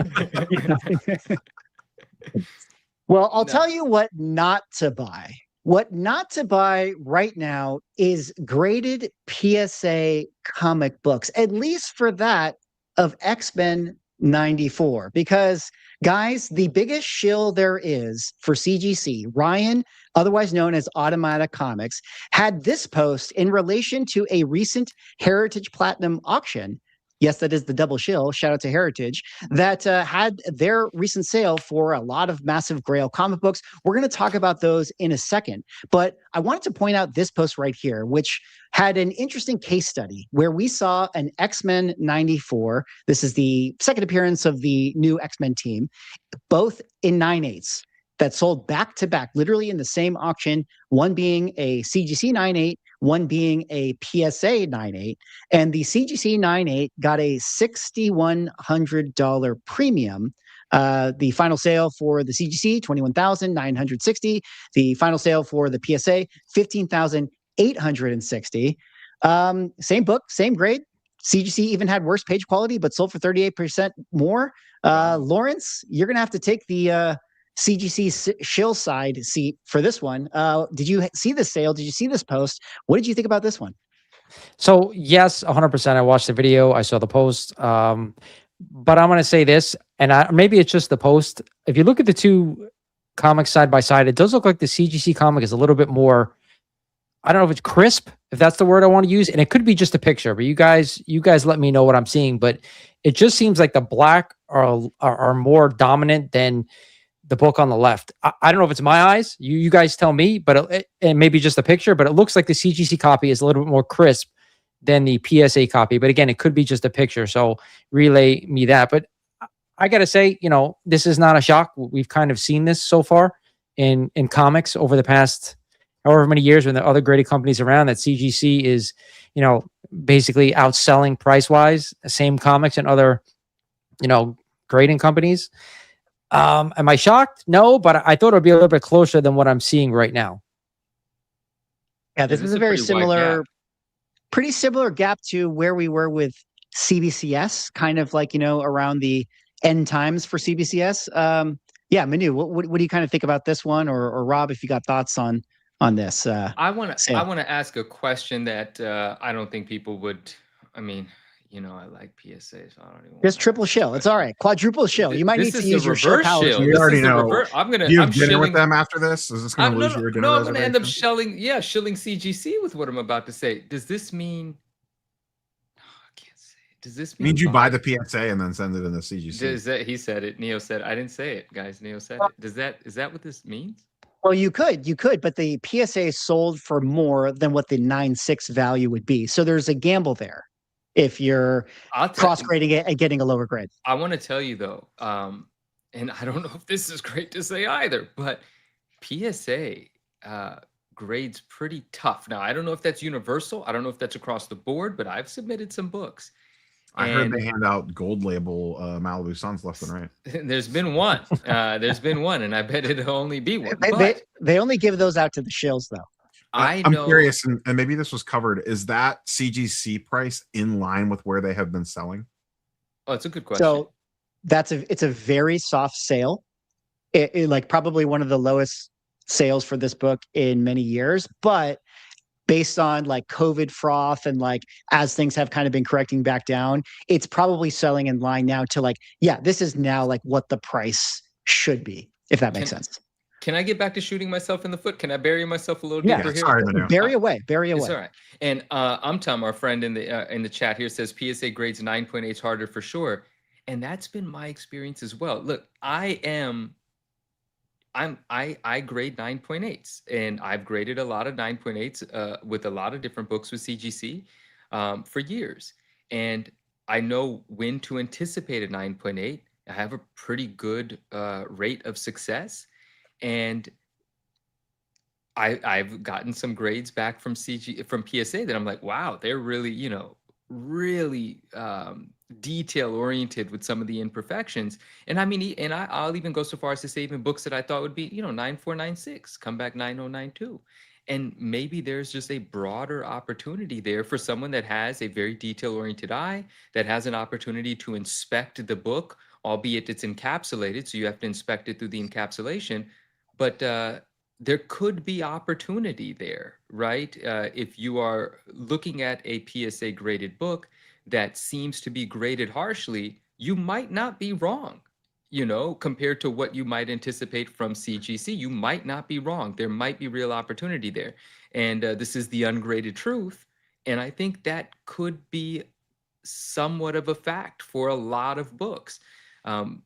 Well, I'll tell you what not to buy. What not to buy right now is graded PSA comic books, at least for that of X-Men 94. Because, guys, the biggest shill there is for CGC, Ryan, otherwise known as Automatic Comics, had this post in relation to a recent Heritage Platinum auction. Yes, that is the double shill. Shout out to Heritage that had their recent sale for a lot of massive Grail comic books. We're going to talk about those in a second. But I wanted to point out this post right here, which had an interesting case study where we saw an X-Men 94. This is the second appearance of the new X-Men team, both in 9/8 that sold back to back, literally in the same auction, one being a CGC 9/8, one being a PSA 9/8, and the CGC 9/8 got a $6,100 premium. The final sale for the CGC, $21,960. The final sale for the PSA, $15,860. Same book, same grade. CGC even had worse page quality, but sold for 38% more. Lawrence, you're going to have to take the CGC shill side seat for this one. Did you see this sale? Did you see this post? What did you think about this one? So yes, 100%. I watched the video. I saw the post. But I'm going to say this, and maybe it's just the post. If you look at the two comics side by side, it does look like the CGC comic is a little bit more, I don't know if it's crisp, if that's the word I want to use. And it could be just a picture, but you guys let me know what I'm seeing. But it just seems like the black are more dominant than the book on the left. I don't know if it's my eyes. You guys tell me, but and maybe just a picture, but it looks like the CGC copy is a little bit more crisp than the PSA copy. But again, it could be just a picture. So relay me that. But I got to say, this is not a shock. We've kind of seen this so far in comics over the past however many years when there are other graded companies around, that CGC is you know, basically outselling price wise, same comics and other, you know, grading companies. Am I shocked? No, but I thought it would be a little bit closer than what I'm seeing right now. Yeah, this This is is a a very pretty wide similar, gap. pretty similar gap to where we were with CBCS, kind of like, you know, around the end times for CBCS. Yeah, Manu, what do you kind of think about this one, or Rob, if you got thoughts on this? I want to sale? ask a question that I don't think people would. I mean, you know, I like PSA, so I don't even. Just wanna triple ask this shill. It's all question. right. Quadruple shill. You might need This to is the use your shill reverse powers. shill. We This already is the know. reverse. Do you I'm have dinner shilling. with them after this? Is this going to No, lose no, your dinner no. I'm going to end up reservation? shilling CGC with what I'm about to say. Does this mean? I can't say. Does this mean? Means you buy the PSA and then send it in the CGC. Does that? He said it. Neo said. I didn't say it, guys. Neo said it. Is that what this means? Well, you could, but the PSA sold for more than what the 9.6 value would be. So there's a gamble there if you're cross grading it and getting a lower grade. I want to tell you though, and I don't know if this is great to say either, but PSA grades pretty tough. Now, I don't know if that's universal. I don't know if that's across the board, but I've submitted some books. I heard they hand out gold label Malibu Suns left and right. There's been one. There's been one, and I bet it'll only be one. They only give those out to the shills, though. I'm curious, and maybe this was covered. Is that CGC price in line with where they have been selling? Oh, it's a good question. So it's a very soft sale. It like probably one of the lowest sales for this book in many years, but based on like COVID froth and like as things have kind of been correcting back down, it's probably selling in line now to like, yeah, this is now like what the price should be, if that makes sense. Can I get back to shooting myself in the foot? Can I bury myself a little deeper here? Sorry, bury away. It's all right. And Tom, our friend in the chat here, says PSA grades 9.8 is harder for sure, and that's been my experience as well. Look, I grade 9.8s, and I've graded a lot of 9.8s with a lot of different books with CGC for years, and I know when to anticipate a 9.8. I have a pretty good rate of success. And I've gotten some grades back from PSA that I'm like, wow, they're really, you know, really detail oriented with some of the imperfections. And I mean, and I'll even go so far as to say even books that I thought would be, you know, 9.496 come back 9.092. And maybe there's just a broader opportunity there for someone that has a very detail oriented eye, that has an opportunity to inspect the book, albeit it's encapsulated, so you have to inspect it through the encapsulation. But there could be opportunity there, right? If you are looking at a PSA graded book that seems to be graded harshly, you might not be wrong, you know, compared to what you might anticipate from CGC. You might not be wrong. There might be real opportunity there. And this is the ungraded truth. And I think that could be somewhat of a fact for a lot of books.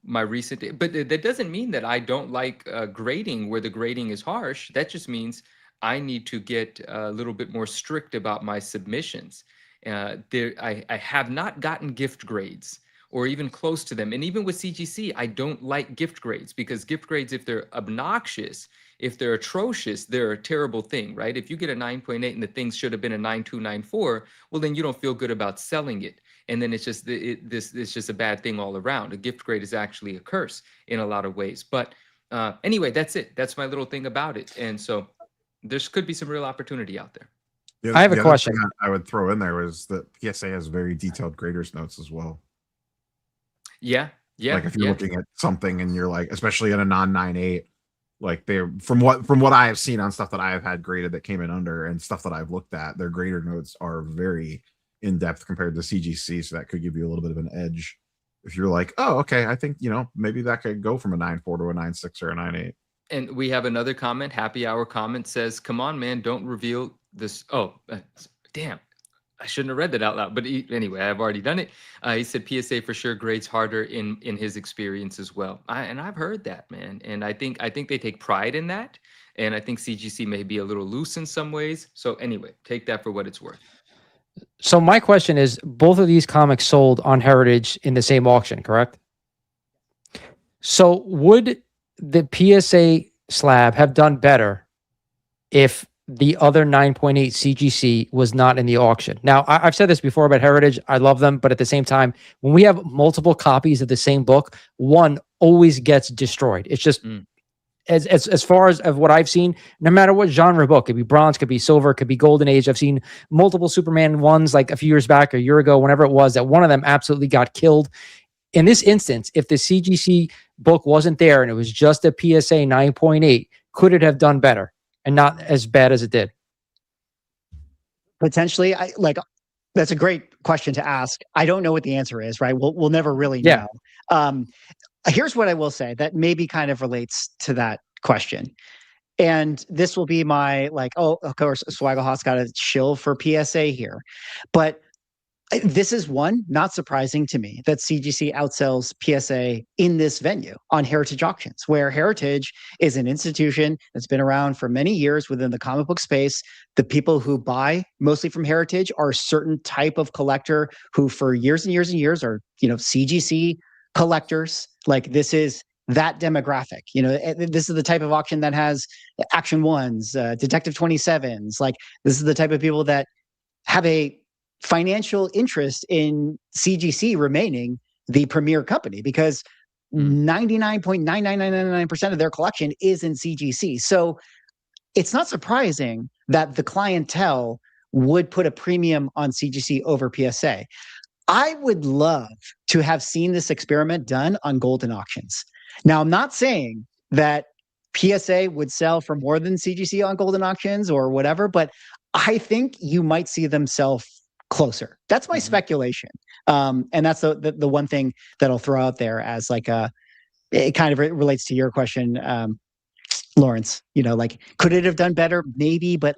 My recent, but that doesn't mean that I don't like grading where the grading is harsh. That just means I need to get a little bit more strict about my submissions. I have not gotten gift grades or even close to them. And even with CGC, I don't like gift grades, because gift grades, if they're obnoxious, if they're atrocious, they're a terrible thing, right? If you get a 9.8 and the thing should have been a 9.2, 9.4, well, then you don't feel good about selling it. And then it's just it's just a bad thing all around. A gift grade is actually a curse in a lot of ways. But anyway, that's it. That's my little thing about it. And so there could be some real opportunity out there. I have a question I would throw in there was that PSA has very detailed graders notes as well. Yeah. Like if you're looking at something and you're like, especially in a non-9.8, like they're from what I have seen on stuff that I have had graded that came in under and stuff that I've looked at, their grader notes are very in depth compared to CGC, so that could give you a little bit of an edge if you're like, oh, okay, I think, you know, maybe that could go from a 9.4 to a 9.6 or a 9.8. And we have another comment. Happy Hour comment says, "Come on, man, don't reveal this." Oh, damn. I shouldn't have read that out loud, but anyway, I've already done it. He said PSA for sure grades harder in his experience as well. And I've heard that, man. And I think they take pride in that. And I think CGC may be a little loose in some ways. So anyway, take that for what it's worth. So my question is, both of these comics sold on Heritage in the same auction, correct? So would the PSA slab have done better if the other 9.8 CGC was not in the auction. Now, I've said this before about Heritage. I love them, but at the same time, when we have multiple copies of the same book, one always gets destroyed. It's just as far as of what I've seen, no matter what genre book, could be bronze, could be silver, could be golden age. I've seen multiple Superman ones like a few years back, a year ago, whenever it was, that one of them absolutely got killed. In this instance, if the CGC book wasn't there and it was just a PSA 9.8, could it have done better and not as bad as it did? Potentially, that's a great question to ask. I don't know what the answer is, right? We'll never really Yeah. know. Here's what I will say that maybe kind of relates to that question. And this will be my of course, Swagglehouse got a chill for PSA here. But this is one, not surprising to me, that CGC outsells PSA in this venue on Heritage auctions, where Heritage is an institution that's been around for many years within the comic book space. The people who buy mostly from Heritage are a certain type of collector who for years and years and years are, CGC collectors. Like, this is that demographic. This is the type of auction that has Action Ones, Detective 27s. Like, this is the type of people that have a financial interest in CGC remaining the premier company, because 99.99999% of their collection is in CGC. So it's not surprising that the clientele would put a premium on CGC over PSA. I would love to have seen this experiment done on golden auctions. Now, I'm not saying that PSA would sell for more than CGC on golden auctions or whatever, but I think you might see them sell closer. That's my speculation. And that's the one thing that I'll throw out there as it kind of relates to your question, Lawrence. Could it have done better? Maybe, but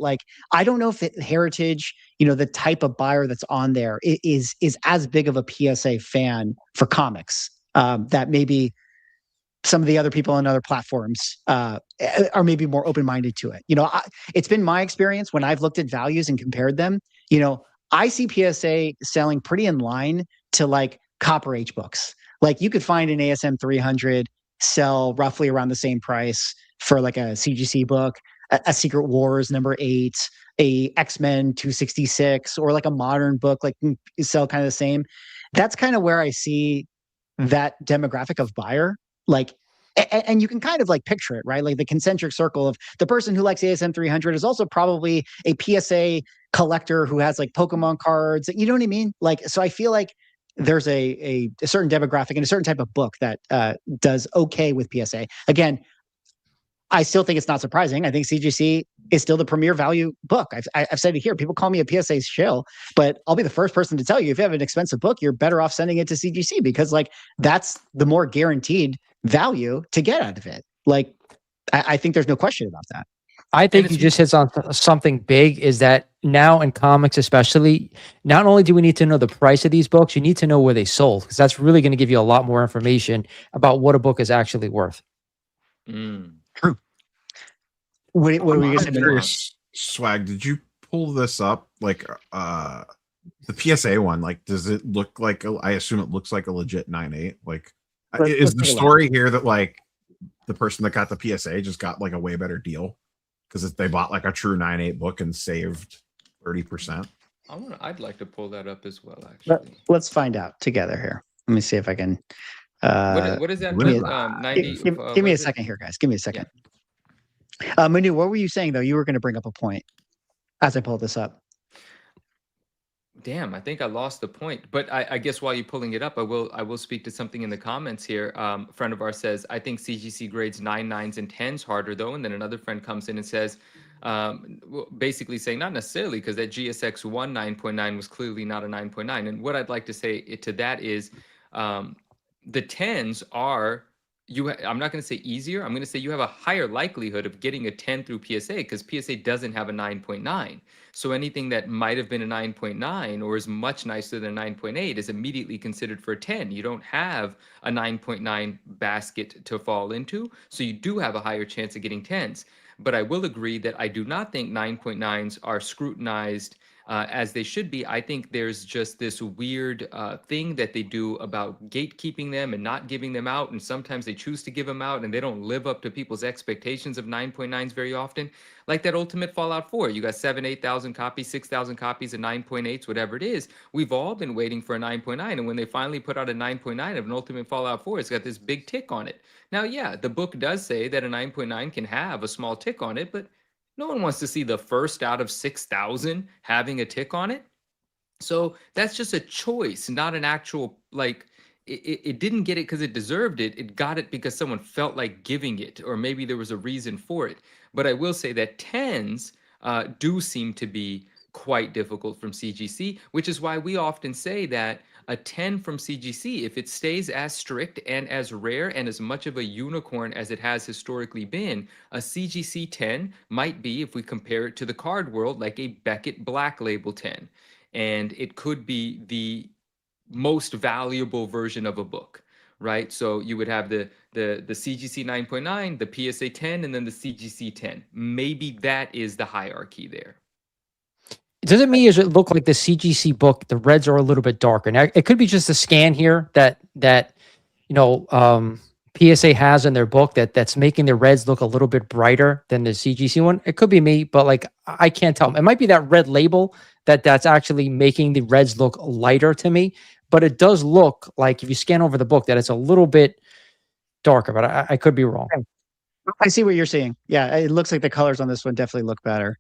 I don't know if Heritage, the type of buyer that's on there is as big of a PSA fan for comics that maybe some of the other people on other platforms are maybe more open-minded to it. It's been my experience when I've looked at values and compared them, I see PSA selling pretty in line to Copper Age books. You could find an ASM 300 sell roughly around the same price for a CGC book, a Secret Wars #8, a X-Men 266, or a modern book sell kind of the same. That's kind of where I see that demographic of buyer. And you can kind of picture it, right? The concentric circle of the person who likes ASM 300 is also probably a PSA collector who has Pokemon cards. You know what I mean? So I feel like there's a certain demographic and a certain type of book that does okay with PSA. Again, I still think it's not surprising. I think CGC is still the premier value book. I've said it here. People call me a PSA shill, but I'll be the first person to tell you, if you have an expensive book, you're better off sending it to CGC, because that's the more guaranteed value to get out of it. I think there's no question about that. I think you just hit on something big, is that now in comics especially, not only do we need to know the price of these books, you need to know where they sold, because that's really going to give you a lot more information about what a book is actually worth. True. What were you going to say? Swag, did you pull this up? The PSA one, does it look like, I assume it looks like a legit 9.8? Is the story here that the person that got the PSA just got a way better deal because they bought a true 9.8 book and saved 30%? I'd like to pull that up as well, actually. Let's find out together here. Let me see if I can. What is that? 90, give me a second here, guys. Give me a second. Yeah. Manu, what were you saying, though? You were going to bring up a point as I pull this up. Damn, I think I lost the point. But I guess while you're pulling it up, I will speak to something in the comments here. A friend of ours says, I think CGC grades 9, 9s, and 10s harder, though. And then another friend comes in and says, basically saying not necessarily, because that GSX 1 9.9 was clearly not a 9.9. And what I'd like to say to that is the 10s are, I'm not going to say easier. I'm going to say you have a higher likelihood of getting a 10 through PSA, because PSA doesn't have a 9.9. So anything that might have been a 9.9 or is much nicer than a 9.8 is immediately considered for a 10. You don't have a 9.9 basket to fall into, so you do have a higher chance of getting 10s. But I will agree that I do not think 9.9s are scrutinized as they should be. I think there's just this weird thing that they do about gatekeeping them and not giving them out. And sometimes they choose to give them out and they don't live up to people's expectations of 9.9s very often. Like that Ultimate Fallout 4, you got 8,000 copies, 6,000 copies of 9.8s, whatever it is. We've all been waiting for a 9.9. And when they finally put out a 9.9 of an Ultimate Fallout 4, it's got this big tick on it. Now, yeah, the book does say that a 9.9 can have a small tick on it, but no one wants to see the first out of 6,000 having a tick on it. So that's just a choice, not an actual, like, it didn't get it because it deserved it. It got it because someone felt like giving it, or maybe there was a reason for it. But I will say that 10s do seem to be quite difficult from CGC, which is why we often say that a 10 from CGC, if it stays as strict and as rare and as much of a unicorn as it has historically been, a CGC 10 might be, if we compare it to the card world, like a Beckett Black Label 10. And it could be the most valuable version of a book, right? So you would have the CGC 9.9, the PSA 10, and then the CGC 10. Maybe that is the hierarchy there. Does it mean, does it look like the CGC book, the reds are a little bit darker? Now, it could be just a scan here that you know, PSA has in their book that's making the reds look a little bit brighter than the CGC one. It could be me, but like I can't tell. It might be that red label that's actually making the reds look lighter to me. But it does look like, if you scan over the book, that it's a little bit darker. But I could be wrong. I see what you're saying. Yeah, it looks like the colors on this one definitely look better.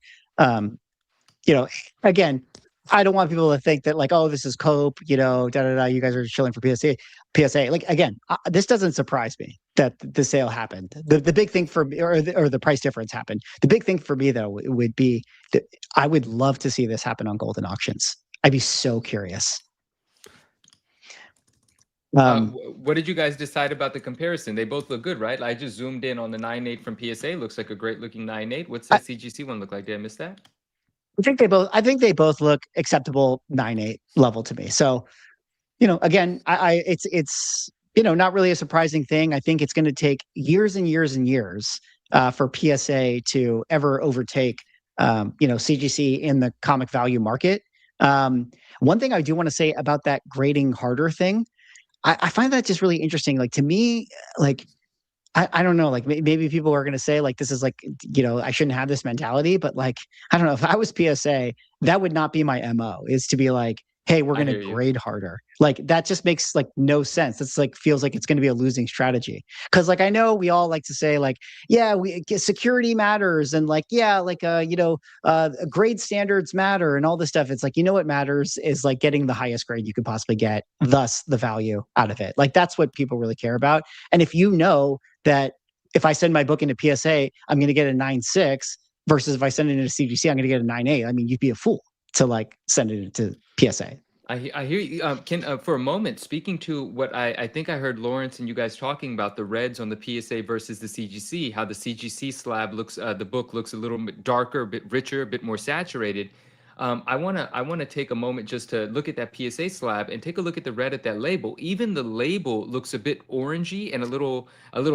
You know, again, I don't want people to think that like, oh, this is cope, you know, you guys are chilling for PSA. Like, again, this doesn't surprise me that the sale happened. The big thing for me, or the price difference happened. The big thing for me, though, would be that I would love to see this happen on Golden Auctions. I'd be so curious. What did you guys decide about the comparison? They both look good, right? I just zoomed in on the 9.8 from PSA. Looks like a great looking 9.8. What's that CGC one look like? Did I miss that? I think they both look acceptable 9.8 level to me. So, you know, again, it's you know, not really a surprising thing. I think it's going to take years and years and years for PSA to ever overtake you know, CGC in the comic value market. One thing I do want to say about that grading harder thing, I find that just really interesting. Like, to me, like, I don't know, like maybe people are going to say like, this is like, you know, I shouldn't have this mentality, but like, I don't know, if I was PSA, that would not be my MO, is to be like, hey, we're going to grade harder. Like, that just makes like no sense. It's like, feels like it's going to be a losing strategy. Cause like, I know we all like to say like, yeah, security matters. And like, yeah, like, you know, grade standards matter and all this stuff. It's like, you know, what matters is like getting the highest grade you could possibly get, thus the value out of it. Like, that's what people really care about. And if you know that if I send my book into PSA, I'm going to get a 9.6 versus if I send it into CGC, I'm going to get a 9.8. I mean, you'd be a fool to like send it into PSA. I hear you. Ken, for a moment, speaking to what I think I heard Lawrence and you guys talking about the reds on the PSA versus the CGC, how the CGC slab looks, the book looks a little bit darker, a bit richer, a bit more saturated. I wanna take a moment just to look at that PSA slab and take a look at the red at that label. Even the label looks a bit orangey and a little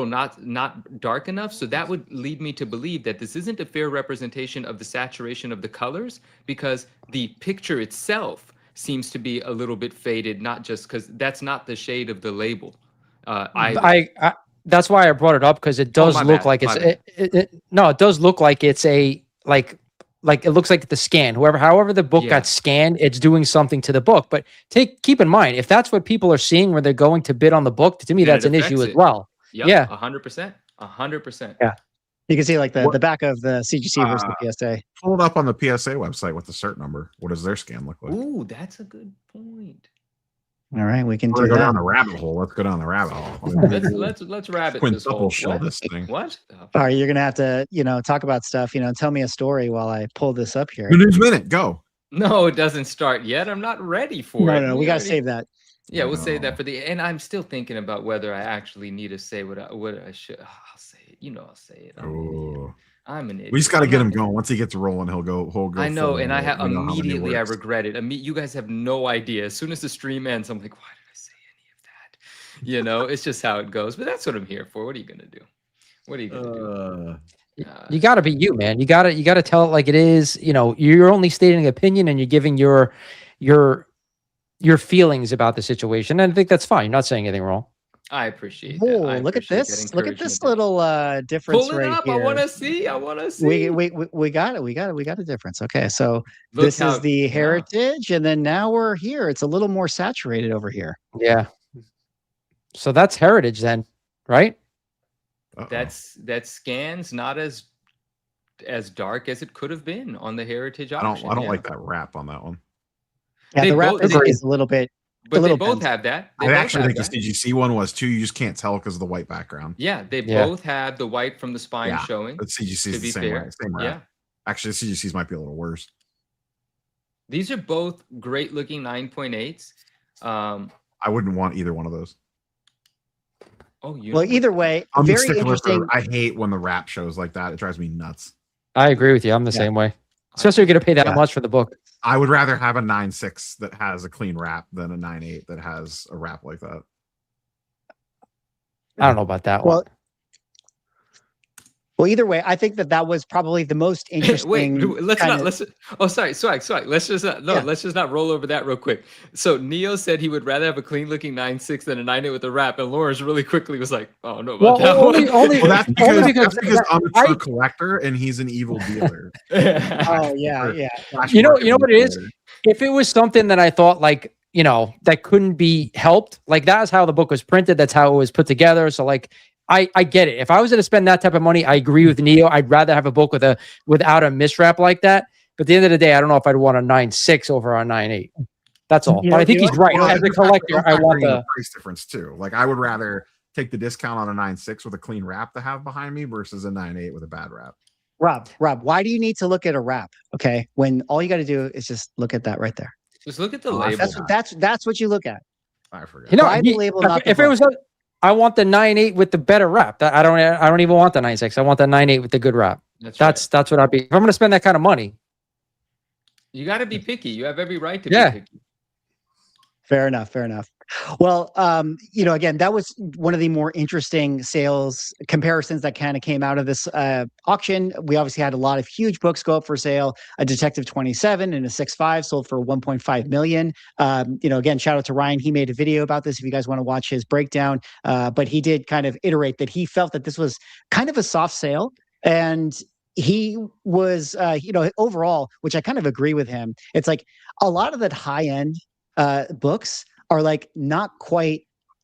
not dark enough. So that would lead me to believe that this isn't a fair representation of the saturation of the colors, because the picture itself seems to be a little bit faded, not just because that's not the shade of the label. That's why I brought it up, because it does look like it's it does look like it's a like it looks like the scan. However the book got scanned, it's doing something to the book. But keep in mind, if that's what people are seeing when they're going to bid on the book, to me that's an issue as well. Yep, yeah, 100%, 100%. Yeah. You can see like the back of the CGC versus the PSA. Pull it up on the PSA website with the cert number. What does their scan look like? Ooh, that's a good point. All right, we can do go that. down the rabbit hole. Let's go down the rabbit hole. let's rabbit this hole. Show this thing. What? All right, you're gonna have to, you know, talk about stuff. You know, tell me a story while I pull this up here. The news minute, go. No, it doesn't start yet. I'm not ready for it. No, we gotta save that. Yeah, we'll save that for the. And I'm still thinking about whether I actually need to say what I should. I'll say it. You know, I'll say it. I'm an idiot. We just got to get him going. Once he gets rolling, he'll go. I know, and I immediately I regret it. I mean, you guys have no idea. As soon as the stream ends, I'm like, why did I say any of that? You know, it's just how it goes. But that's what I'm here for. What are you gonna do? What are you gonna do? You got to be you, man. You got to tell it like it is. You know, you're only stating an opinion and you're giving your feelings about the situation. And I think that's fine. You're not saying anything wrong. I appreciate Oh, that. I look at appreciate that this! Look at this encouragement. little difference Pull it right up. here. I want to see. I want to see. We got it. We got a difference. Okay, so Look this how- is the heritage, and then now we're here. It's a little more saturated over here. Yeah. So that's heritage then, right? Uh-oh. That scans not as dark as it could have been on the heritage I auction. don't yeah. like that wrap on that one. Yeah, They the wrap both- is a little bit. But a they little both bent. have that. They I both actually have think the that. CGC one was too. You just can't tell because of the white background. Yeah, they Yeah. both have the white from the spine Yeah, showing. But CGC To is be the same fair, way. Same wrap. yeah. Actually, the CGCs might be a little worse. These are both great looking 9.8s. I wouldn't want either one of those. Oh, you Well, know either what? way, I'm very sticking with the- interesting. I hate when the wrap shows like that. It drives me nuts. I agree with you. I'm the Yeah. same way. Especially you're going to pay that Yeah. much for the book. I would rather have a 9.6 that has a clean wrap than a 9.8 that has a wrap like that. I don't know about that Well, one. Well, either way, I think that was probably the most interesting. Wait, let's kinda- not. Let's. Oh, sorry. Let's just not. No, Yeah. let's just not roll over that real quick. So Neo said he would rather have a clean looking 9.6 than a 9.8 with a wrap, and Lawrence really quickly was like, "Oh no, Well, about that only, one." only, Well, that's because, only because I'm a true I- collector and he's an evil dealer. Oh yeah, yeah. You know what it is? If it was something that I thought like, you know, that couldn't be helped, like that's how the book was printed. That's how it was put together. So like, I get it. If I was going to spend that type of money, I agree with Neo. I'd rather have a book without a miswrap like that. But at the end of the day, I don't know if I'd want a 9.6 over a 9.8. That's all. You But know- I think you he's know- right. Well, As a I'm collector, I want factoring in the. price difference too. Like I would rather take the discount on a 9.6 with a clean wrap to have behind me versus a 9.8 with a bad wrap. Rob, why do you need to look at a wrap? Okay, when all you got to do is just look at that right there. Just look at the Oh, I label. That's what you look at. I forgot. You know, Buy the label, not the if it was, I want the 9.8 with the better wrap. I don't even want the 9.6. I want the 9.8 with the good wrap. That's right. That's what I'd be. If I'm going to spend that kind of money, You got to be picky. You have every right to Yeah. be picky. Fair enough. Well, again, that was one of the more interesting sales comparisons that kind of came out of this auction. We obviously had a lot of huge books go up for sale. A Detective 27 and a 6.5 sold for 1.5 million. Again, shout out to Ryan. He made a video about this if you guys want to watch his breakdown. But he did kind of iterate that he felt that this was kind of a soft sale. And he was, overall, which I kind of agree with him. It's like a lot of that high end books are like not quite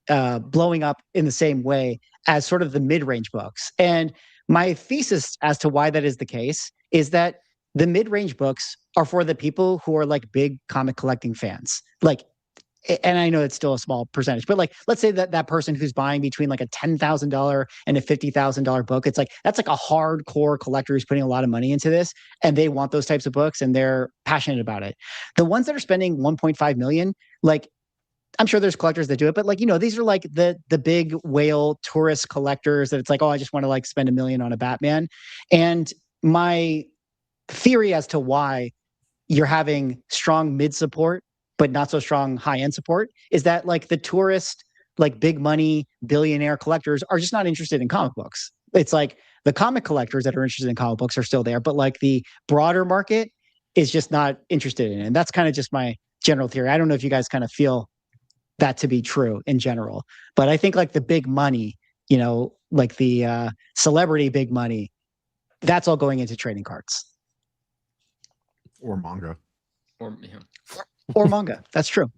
blowing up in the same way as sort of the mid-range books. And my thesis as to why that is the case is that the mid-range books are for the people who are like big comic collecting fans. Like, and I know it's still a small percentage, but like, let's say that person who's buying between like a $10,000 and a $50,000 book, it's like, that's like a hardcore collector who's putting a lot of money into this and they want those types of books and they're passionate about it. The ones that are spending 1.5 million, like, I'm sure there's collectors that do it, but like, these are like the big whale tourist collectors that it's like, oh, I just want to like spend $1 million on a Batman. And my theory as to why you're having strong mid support but not so strong high-end support is that like the tourist, like big money billionaire collectors are just not interested in comic books. It's like the comic collectors that are interested in comic books are still there, but like the broader market is just not interested in it. And that's kind of just my general theory. I don't know if you guys kind of feel that to be true in general, but I think like the big money, like the celebrity big money, that's all going into trading cards. Or manga. Or Or manga. That's true.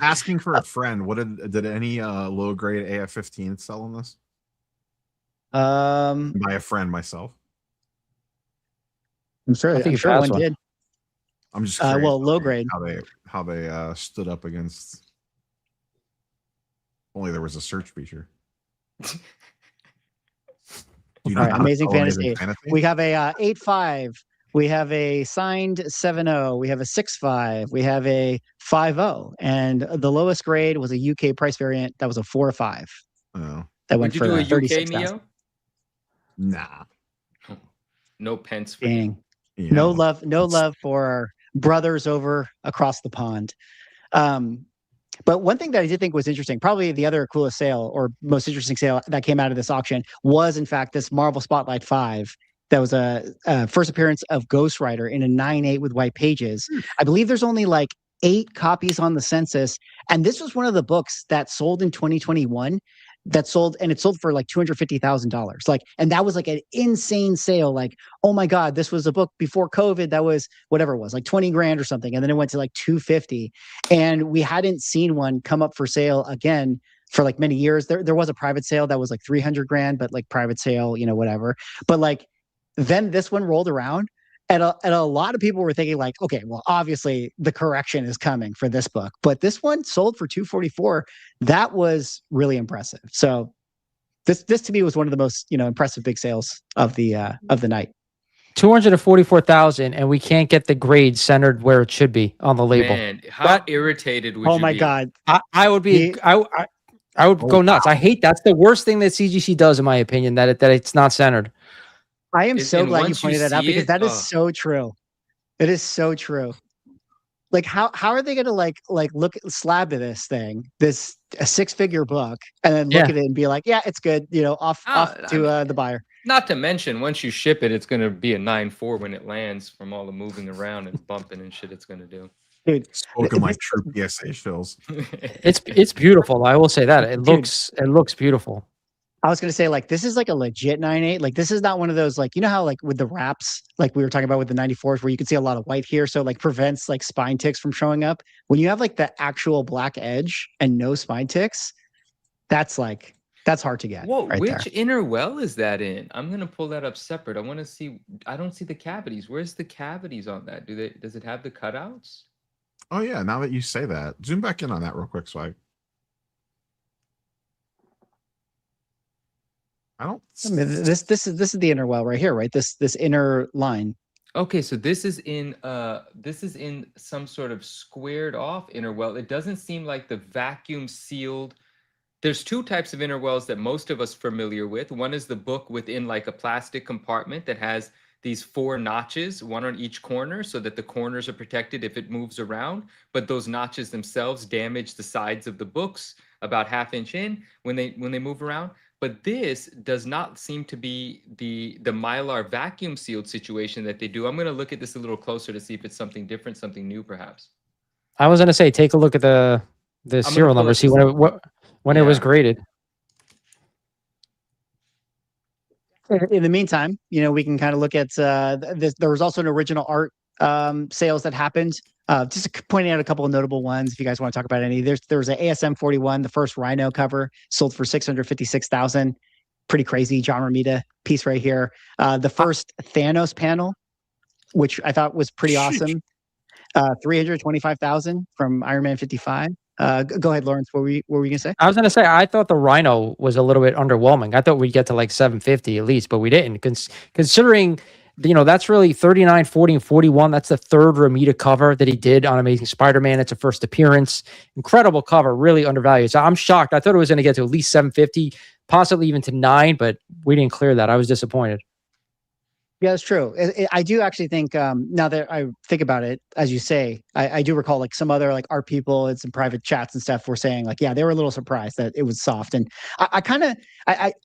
Asking for a friend. What did any low grade AF-15 sell on this? By a friend myself. I'm sure. I think I'm it sure passed one one. did. I'm just curious low grade. how they stood up against. Only there was a search feature. Do you All right, how to Amazing spell Fantasy. We have a 8.5. We have a signed 7.0. We have a 6.5. We have a 5.0. And the lowest grade was a UK price variant that was a 4.5. Oh, That would went you for do a UK 36,000. Neo? nah. No pence for you. Dang. You No know, love for our brothers over across the pond. But one thing that I did think was interesting, probably the other coolest sale or most interesting sale that came out of this auction was, in fact, this Marvel Spotlight 5 That was a first appearance of Ghost Rider in a 9.8 with white pages. I believe there's only like 8 copies on the census, and this was one of the books that sold in 2021. That sold, and it sold for like $250,000. Like, and that was like an insane sale. Like, oh my God, this was a book before COVID that was whatever it was, like 20 grand or something, and then it went to like 250. And we hadn't seen one come up for sale again for like many years. There was a private sale that was like 300 grand, but like private sale, you know, whatever. But like then this one rolled around. And a lot of people were thinking like, okay, well, obviously the correction is coming for this book, but this one sold for 244. That was really impressive. So this to me was one of the most, you know, impressive big sales of the night. 244,000, and we can't get the grade centered where it should be on the label. Man, how irritated would you be? Oh my God. I would be, I would go nuts. I hate, that's the worst thing that CGC does, in my opinion, that it's not centered. I am so glad you once you pointed that out, see because it, that is so true. It is so true. Like how are they gonna like look slab to this thing, this a 6-figure book, and then look at it and be like, yeah, it's good, you know, off to the buyer. Not to mention, once you ship it, it's going to be a 9.4 when it lands from all the moving around and bumping and shit it's going to do. Dude, Spoken like true PSA shills. It's beautiful. I will say that it looks beautiful. I was gonna say, like, this is like a legit 9.8. Like, this is not one of those, like, you know how like with the wraps, like we were talking about with the 94s, where you can see a lot of white here, so like prevents like spine ticks from showing up. When you have like the actual black edge and no spine ticks, that's hard to get. Whoa, right which there. inner well is that in? I'm gonna pull that up separate. I want to see. I don't see the cavities. Where's the cavities on that? Does it have the cutouts? Oh yeah, now that you say that, zoom back in on that real quick, Swag. I mean, this is the inner well right here, right? This inner line. Okay, so this is in some sort of squared off inner well. It doesn't seem like the vacuum sealed. There's 2 types of inner wells that most of us familiar with. One is the book within like a plastic compartment that has these 4 notches, one on each corner, so that the corners are protected if it moves around. But those notches themselves damage the sides of the books about 1/2 inch in when they move around. But this does not seem to be the Mylar vacuum sealed situation that they do. I'm going to look at this a little closer to see if it's something different, something new, perhaps. I was going to say, take a look at the serial number, see when it was graded. In the meantime, you know, we can kind of look at this. There was also an original art sales that happened. Just pointing out a couple of notable ones, if you guys want to talk about any. There was an ASM 41, the first Rhino cover, sold for $656,000. Pretty crazy. John Romita piece right here. The first Thanos panel, which I thought was pretty awesome. $325,000 from Iron Man 55. Go ahead, Lawrence. What were you gonna say? I was gonna say, I thought the Rhino was a little bit underwhelming. I thought we'd get to like 750 at least, but we didn't. Considering, you know, that's really 39, 40, and 41. That's the 3rd Romita cover that he did on Amazing Spider-Man. It's a first appearance. Incredible cover, really undervalued. So I'm shocked. I thought it was going to get to at least 750, possibly even to 9, but we didn't clear that. I was disappointed. Yeah, that's true. I do actually think, now that I think about it, as you say, I do recall like some other like art people and some private chats and stuff were saying like, yeah, they were a little surprised that it was soft. And I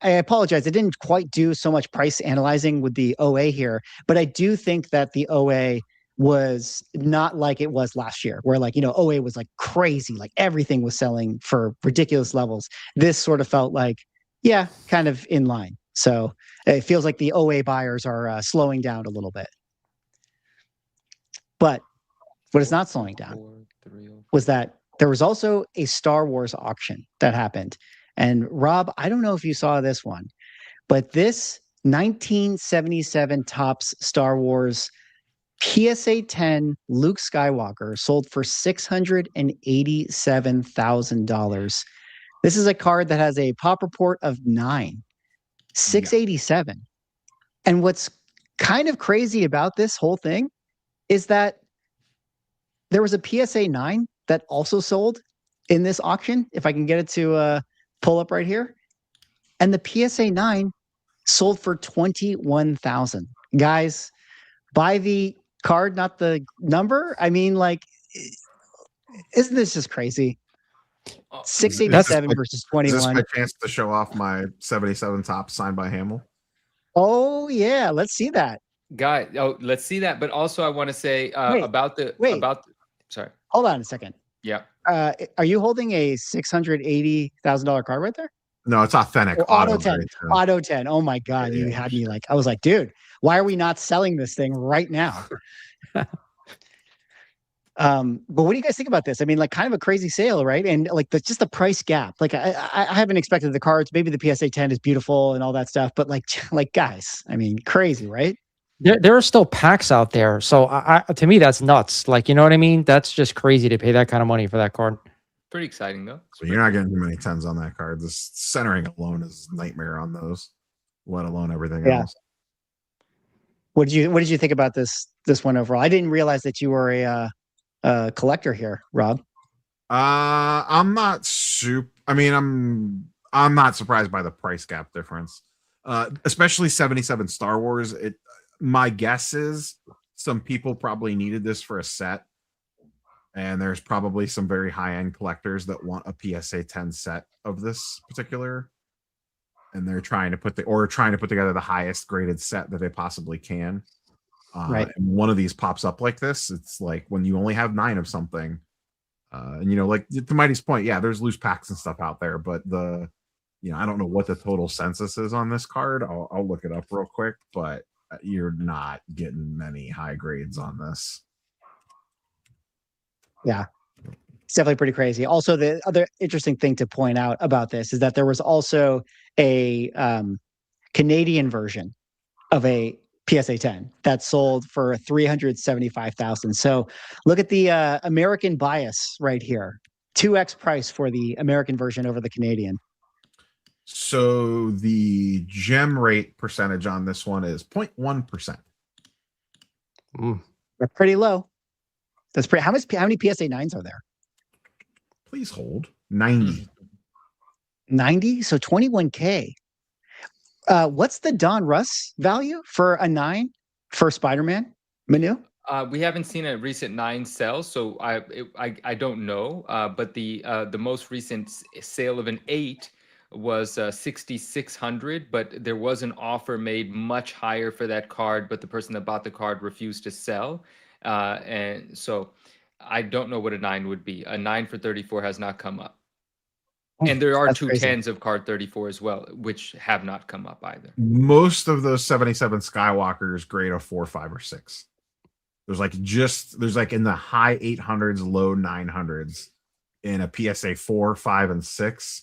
apologize. I didn't quite do so much price analyzing with the OA here, but I do think that the OA was not like it was last year, where like, you know, OA was like crazy, like everything was selling for ridiculous levels. This sort of felt like, yeah, kind of in line. So it feels like the OA buyers are slowing down a little bit. But what is not slowing down was that there was also a Star Wars auction that happened. And Rob, I don't know if you saw this one, but this 1977 Topps Star Wars PSA 10 Luke Skywalker sold for $687,000. This is a card that has a pop report of 9. 687. And what's kind of crazy about this whole thing is that there was a PSA 9 that also sold in this auction, if I can get it to pull up right here. And the PSA 9 sold for $21,000. Guys, buy the card, not the number. I mean, like, isn't this just crazy? 687 versus 21. Is this my chance to show off my 77 Topps signed by Hamill? Oh yeah, let's see that. Guy, oh, let's see that. But also, I want to say Wait, wait. Sorry. Hold on a second. Yeah. Are you holding a $680,000 card right there? No, it's authentic. Or Auto 10. grade, too. Auto 10. Oh my God. Yeah, You yeah. had me like, I was like, dude, why are we not selling this thing right now? But what do you guys think about this? I mean, like kind of a crazy sale, right? And like just the price gap. Like I haven't expected the cards. Maybe the PSA 10 is beautiful and all that stuff, but like guys, I mean, crazy, right? There are still packs out there. So to me, that's nuts. Like, you know what I mean? That's just crazy to pay that kind of money for that card. Pretty exciting though. So you're not getting too many 10s on that card. This centering alone is a nightmare on those, let alone everything else. What did you think about this one overall? I didn't realize that you were a collector here, Rob. I'm not I mean, I'm not surprised by the price gap difference. Especially 77 Star Wars. My guess is some people probably needed this for a set, and there's probably some very high-end collectors that want a PSA 10 set of this particular, and they're trying to put together the highest graded set that they possibly can. Right. And one of these pops up like this. It's like when you only have 9 of something, and like to Mighty's point, yeah, there's loose packs and stuff out there, but I don't know what the total census is on this card. I'll look it up real quick, but you're not getting many high grades on this. Yeah, it's definitely pretty crazy. Also, the other interesting thing to point out about this is that there was also a Canadian version of a PSA 10 that sold for $375,000. So look at the American bias right here. 2x price for the American version over the Canadian. So the gem rate percentage on this one is 0.1%. That's pretty low. That's pretty. How many PSA 9s are there? Please hold. 90. 90? So 21K. What's the Don Russ value for a 9 for Spider-Man? Manu? We haven't seen a recent 9 sell, so I don't know. But the most recent sale of an 8 was 6,600, but there was an offer made much higher for that card, but the person that bought the card refused to sell. And so I don't know what a 9 would be. A 9 for 34 has not come up. And there are 2 10s of card 34 as well, which have not come up either. Most of those 77 Skywalkers grade a 4, 5, or 6. There's like in the high 800s, low 900s in a PSA 4, 5, and 6.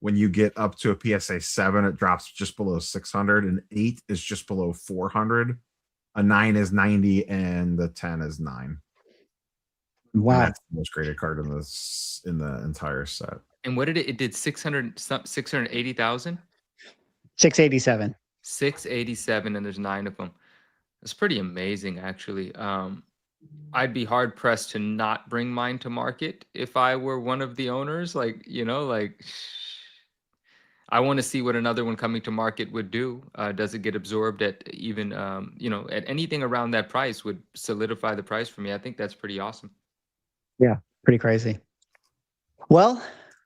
When you get up to a PSA 7, it drops just below 600. An 8 is just below 400. A 9 is 90, and the 10 is 9. Wow, and that's the most graded card in the entire set. And what did it did 680,000? 687. 687, and there's 9 of them. That's pretty amazing, actually. I'd be hard pressed to not bring mine to market if I were one of the owners. I want to see what another one coming to market would do. Does it get absorbed at even, at anything around that price would solidify the price for me. I think that's pretty awesome. Yeah, pretty crazy. Well,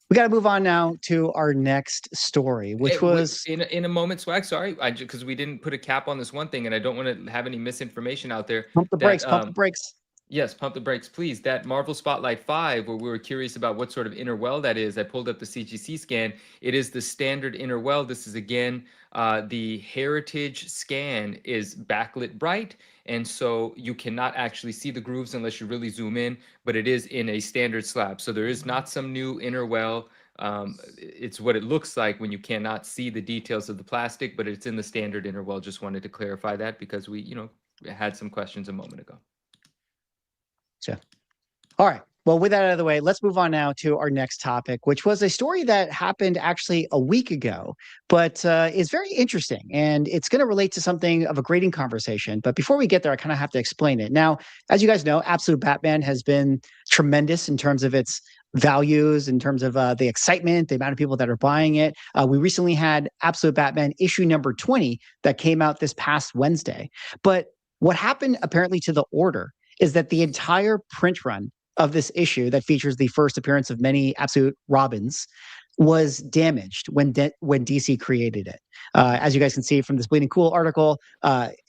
we got to move on now to our next story, which was in a moment. Swag, sorry, because we didn't put a cap on this one thing, and I don't want to have any misinformation out there. Pump the brakes. Pump the brakes. Yes, pump the brakes, please. That Marvel Spotlight 5, where we were curious about what sort of inner well that is, I pulled up the CGC scan. It is the standard inner well. This is, again, the Heritage scan is backlit bright, and so you cannot actually see the grooves unless you really zoom in, but it is in a standard slab. So there is not some new inner well. It's what it looks like when you cannot see the details of the plastic, but it's in the standard inner well. Just wanted to clarify that because we, had some questions a moment ago. Sure. All right. Well, with that out of the way, let's move on now to our next topic, which was a story that happened actually a week ago, but is very interesting. And it's going to relate to something of a grading conversation. But before we get there, I kind of have to explain it. Now, as you guys know, Absolute Batman has been tremendous in terms of its values, in terms of the excitement, the amount of people that are buying it. We recently had Absolute Batman issue number 20 that came out this past Wednesday. But what happened apparently to the order is that the entire print run of this issue that features the first appearance of many Absolute Robins was damaged when DC created it. As you guys can see from this Bleeding Cool article,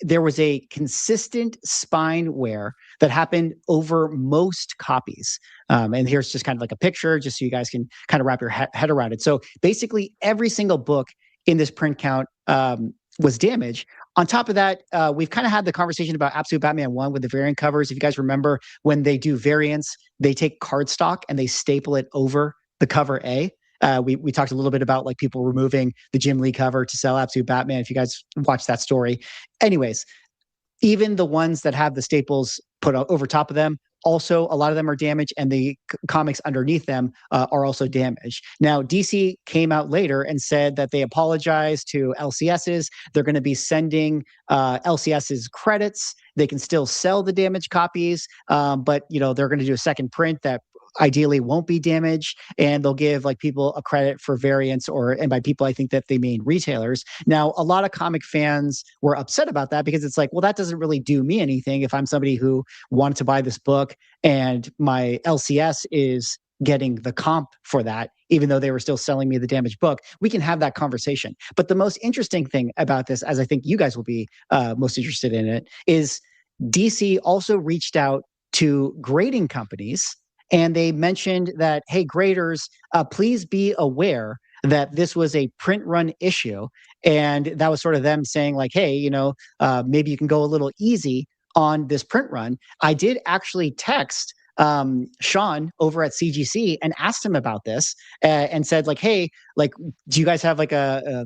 there was a consistent spine wear that happened over most copies. And here's just kind of like a picture, just so you guys can kind of wrap your head around it. So basically, every single book in this print count was damaged. On top of that, we've kind of had the conversation about Absolute Batman 1 with the variant covers. If you guys remember, when they do variants, they take cardstock and they staple it over the cover A. We talked a little bit about like people removing the Jim Lee cover to sell Absolute Batman. If you guys watched that story. Anyways, even the ones that have the staples put over top of them, also a lot of them are damaged, and the comics underneath them are also damaged. Now, DC came out later and said that they apologized to LCSs. They're going to be sending LCSs credits. They can still sell the damaged copies, but they're going to do a second print that ideally won't be damaged, and they'll give like people a credit for variants, and by people I think that they mean retailers. Now, a lot of comic fans were upset about that because it's like, well, that doesn't really do me anything if I'm somebody who wanted to buy this book and my LCS is getting the comp for that, even though they were still selling me the damaged book. We can have that conversation. But the most interesting thing about this, as I think you guys will be most interested in it, is DC also reached out to grading companies. And they mentioned that, hey, graders, please be aware that this was a print run issue. And that was sort of them saying like, hey, maybe you can go a little easy on this print run. I did actually text Sean over at CGC and asked him about this and said like, hey, like, do you guys have like a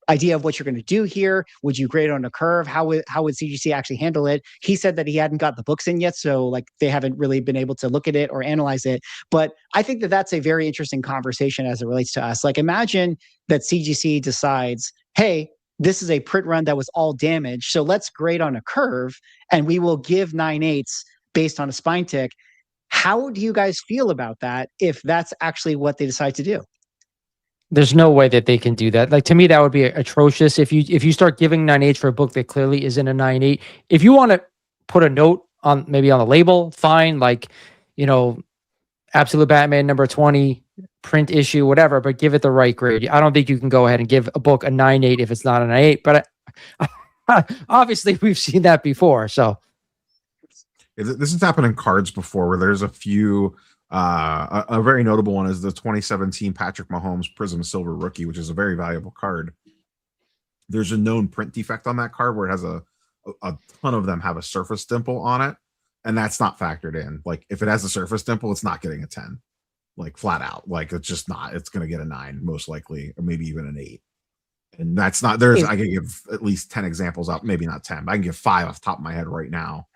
idea of what you're going to do here? Would you grade on a curve? How would CGC actually handle it? He said that he hadn't got the books in yet, so like they haven't really been able to look at it or analyze it. But I think that that's a very interesting conversation as it relates to us. Like, imagine that CGC decides, hey, this is a print run that was all damaged, so let's grade on a curve, and we will give 9/8 based on a spine tick. How do you guys feel about that if that's actually what they decide to do? There's no way that they can do that. Like, to me, that would be atrocious. If you start giving 9/8 for a book that clearly isn't a 9/8, if you want to put a note on maybe on the label, fine. Like, Absolute Batman number 20 print issue, whatever, but give it the right grade. I don't think you can go ahead and give a book a 9/8 if it's not a 9/8. But obviously, we've seen that before. So this has happened in cards before, where there's a few. A very notable one is the 2017 Patrick Mahomes Prism Silver Rookie, which is a very valuable card. There's a known print defect on that card where it has a ton of them have a surface dimple on it, and that's not factored in. Like, if it has a surface dimple, it's not getting a 10, like flat out. Like, it's just not. It's going to get a 9 most likely, or maybe even an 8. And that's not. I can give at least 10 examples out, maybe not 10, but I can give 5 off the top of my head right now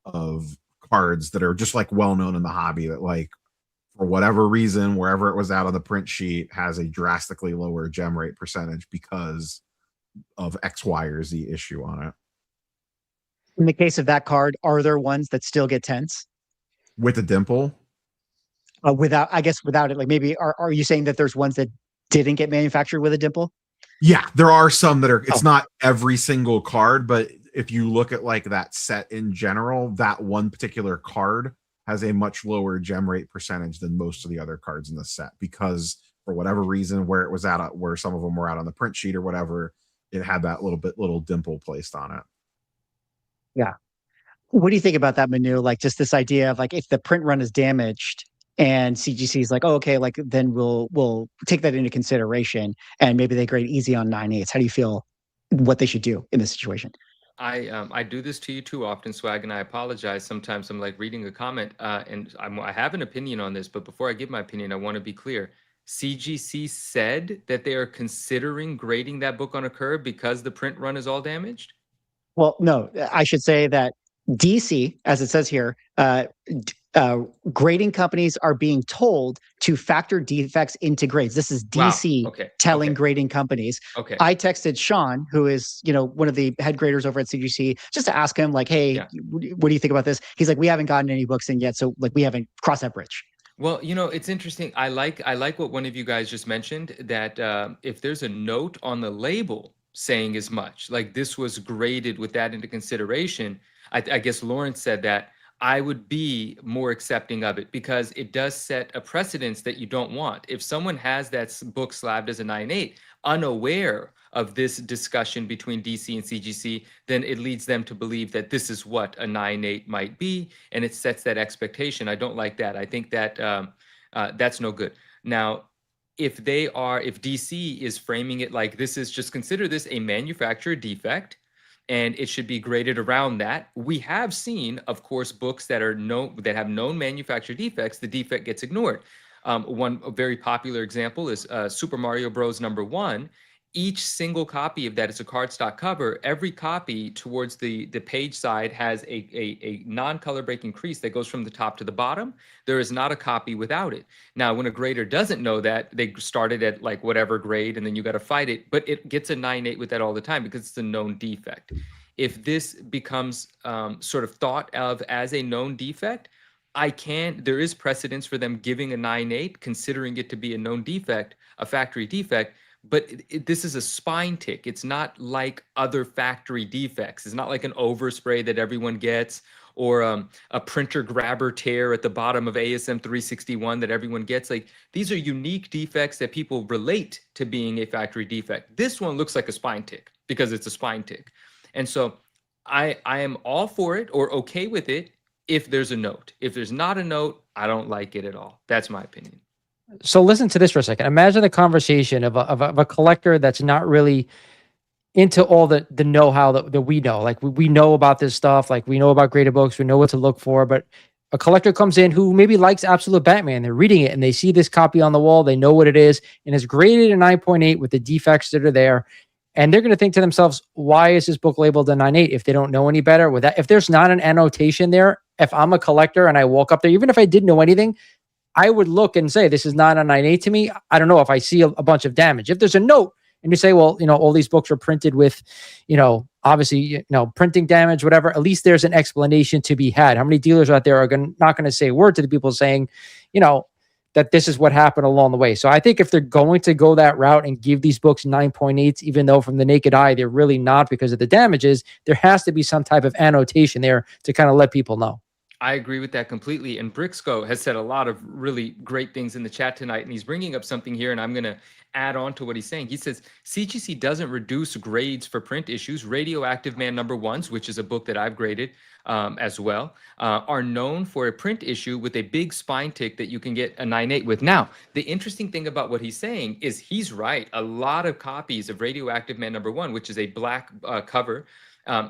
of cards that are just like well known in the hobby that, like, for whatever reason, wherever it was out on the print sheet, has a drastically lower gem rate percentage because of X, Y, or Z issue on it. In the case of that card, are there ones that still get 10s? With a dimple? Without it, like maybe, are you saying that there's ones that didn't get manufactured with a dimple? Yeah, there are some that are, it's not every single card, but if you look at like that set in general, that one particular card has a much lower gem rate percentage than most of the other cards in the set, because for whatever reason, where it was out, where some of them were out on the print sheet or whatever, it had that little dimple placed on it. Yeah. What do you think about that, Manu? Like, just this idea of like, if the print run is damaged and CGC is like, oh, okay, like then we'll take that into consideration, and maybe they grade easy on 9/8. How do you feel what they should do in this situation? I do this to you too often, Swag, and I apologize. Sometimes I'm like reading a comment, and I have an opinion on this, but before I give my opinion, I want to be clear. CGC said that they are considering grading that book on a curve because the print run is all damaged? Well, no, I should say that DC, as it says here, grading companies are being told to factor defects into grades. This is DC telling grading companies. Okay. I texted Sean, who is, one of the head graders over at CGC, just to ask him like, hey, what do you think about this? He's like, we haven't gotten any books in yet, so like we haven't crossed that bridge. Well, it's interesting. I like what one of you guys just mentioned, that if there's a note on the label saying as much, like this was graded with that into consideration. I guess Lawrence said that. I would be more accepting of it, because it does set a precedence that you don't want. If someone has that book slabbed as a 9.8, unaware of this discussion between DC and CGC, then it leads them to believe that this is what a 9.8 might be, and it sets that expectation. I don't like that. I think that that's no good. Now, if DC is framing it like this is just, consider this a manufacturer defect, and it should be graded around that. We have seen, of course, books that have known manufacturer defects, the defect gets ignored. One very popular example is Super Mario Bros. #1. Each single copy of that is a cardstock cover. Every copy towards the page side has a non-color breaking crease that goes from the top to the bottom. There is not a copy without it. Now, when a grader doesn't know that, they started at like whatever grade, and then you got to fight it, but it gets a 9.8 with that all the time because it's a known defect. If this becomes sort of thought of as a known defect, there is precedence for them giving a 9.8, considering it to be a known defect, a factory defect. But this is a spine tick. It's not like other factory defects. It's not like an overspray that everyone gets, or a printer grabber tear at the bottom of ASM 361 that everyone gets. Like, these are unique defects that people relate to being a factory defect. This one looks like a spine tick because it's a spine tick. And so I am all for it, or okay with it, if there's a note. If there's not a note, I don't like it at all. That's my opinion. So listen to this for a second. Imagine the conversation of a collector that's not really into all the know-how that we know. Like, we know about this stuff. Like, we know about graded books. We know what to look for. But a collector comes in who maybe likes Absolute Batman. They're reading it and they see this copy on the wall. They know what it is, and it's graded a 9.8 with the defects that are there. And they're going to think to themselves, why is this book labeled a 9.8 if they don't know any better? With that, if there's not an annotation there, if I'm a collector and I walk up there, even if I didn't know anything, I would look and say, this is not a 9.8 to me. I don't know if I see a bunch of damage. If there's a note and you say, well, all these books are printed with, obviously, printing damage, whatever, at least there's an explanation to be had. How many dealers out there are not going to say a word to the people saying, that this is what happened along the way? So I think if they're going to go that route and give these books 9.8s, even though from the naked eye, they're really not because of the damages, there has to be some type of annotation there to kind of let people know. I agree with that completely. And Brixco has said a lot of really great things in the chat tonight, and he's bringing up something here, and I'm going to add on to what he's saying. He says, CGC doesn't reduce grades for print issues. Radioactive Man #1s, which is a book that I've graded as well, are known for a print issue with a big spine tick that you can get a 9.8 with. Now, the interesting thing about what he's saying is he's right. A lot of copies of Radioactive Man #1, which is a black cover,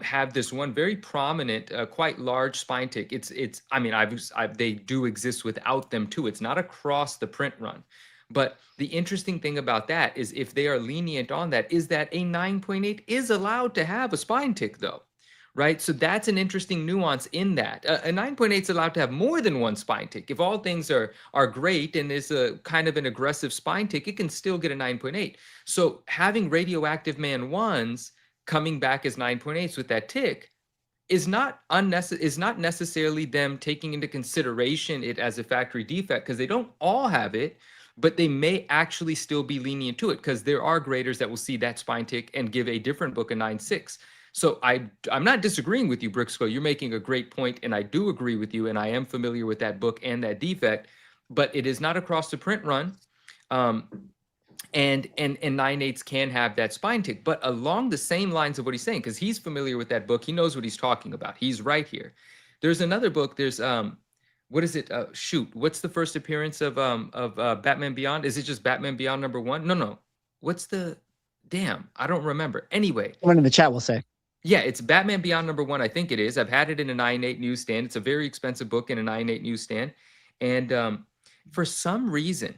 have this one very prominent, quite large spine tick. They do exist without them too. It's not across the print run. But the interesting thing about that is, if they are lenient on that, is that a 9.8 is allowed to have a spine tick though, right? So that's an interesting nuance in that. A 9.8 is allowed to have more than one spine tick. If all things are great and is a kind of an aggressive spine tick, it can still get a 9.8. So having Radioactive Man 1s coming back as 9.8s with that tick is not necessarily them taking into consideration it as a factory defect, because they don't all have it, but they may actually still be lenient to it, because there are graders that will see that spine tick and give a different book a 9.6. So I'm not disagreeing with you, Brixco. You're making a great point, and I do agree with you, and I am familiar with that book and that defect, but it is not across the print run. And 9.8s can have that spine tick, but along the same lines of what he's saying, because he's familiar with that book, he knows what he's talking about. He's right here. There's another book. There's what is it? What's the first appearance of Batman Beyond? Is it just Batman Beyond #1? No. What's the damn? I don't remember. Anyway, Someone in the chat will say. Yeah, it's Batman Beyond #1. I think it is. I've had it in a 9.8 newsstand. It's a very expensive book in a 9.8 newsstand, and for some reason,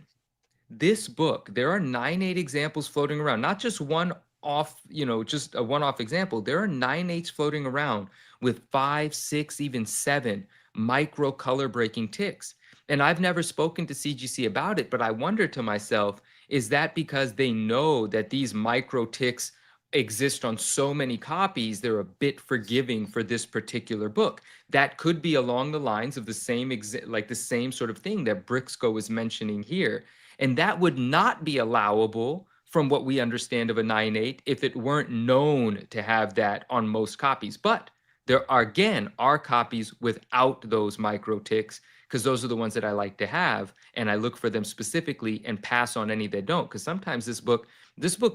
this book, there are 9.8 examples floating around, not just one off, just a one-off example. There are 9.8s floating around with 5, 6, even 7 micro color breaking ticks. And I've never spoken to CGC about it, but I wonder to myself, is that because they know that these micro ticks exist on so many copies, they're a bit forgiving for this particular book? That could be along the lines of the same the same sort of thing that Brixco is mentioning here. And that would not be allowable from what we understand of a 9.8 if it weren't known to have that on most copies. But There are, again, are copies without those micro ticks, because those are the ones that I like to have, and I look for them specifically and pass on any that don't. Because sometimes this book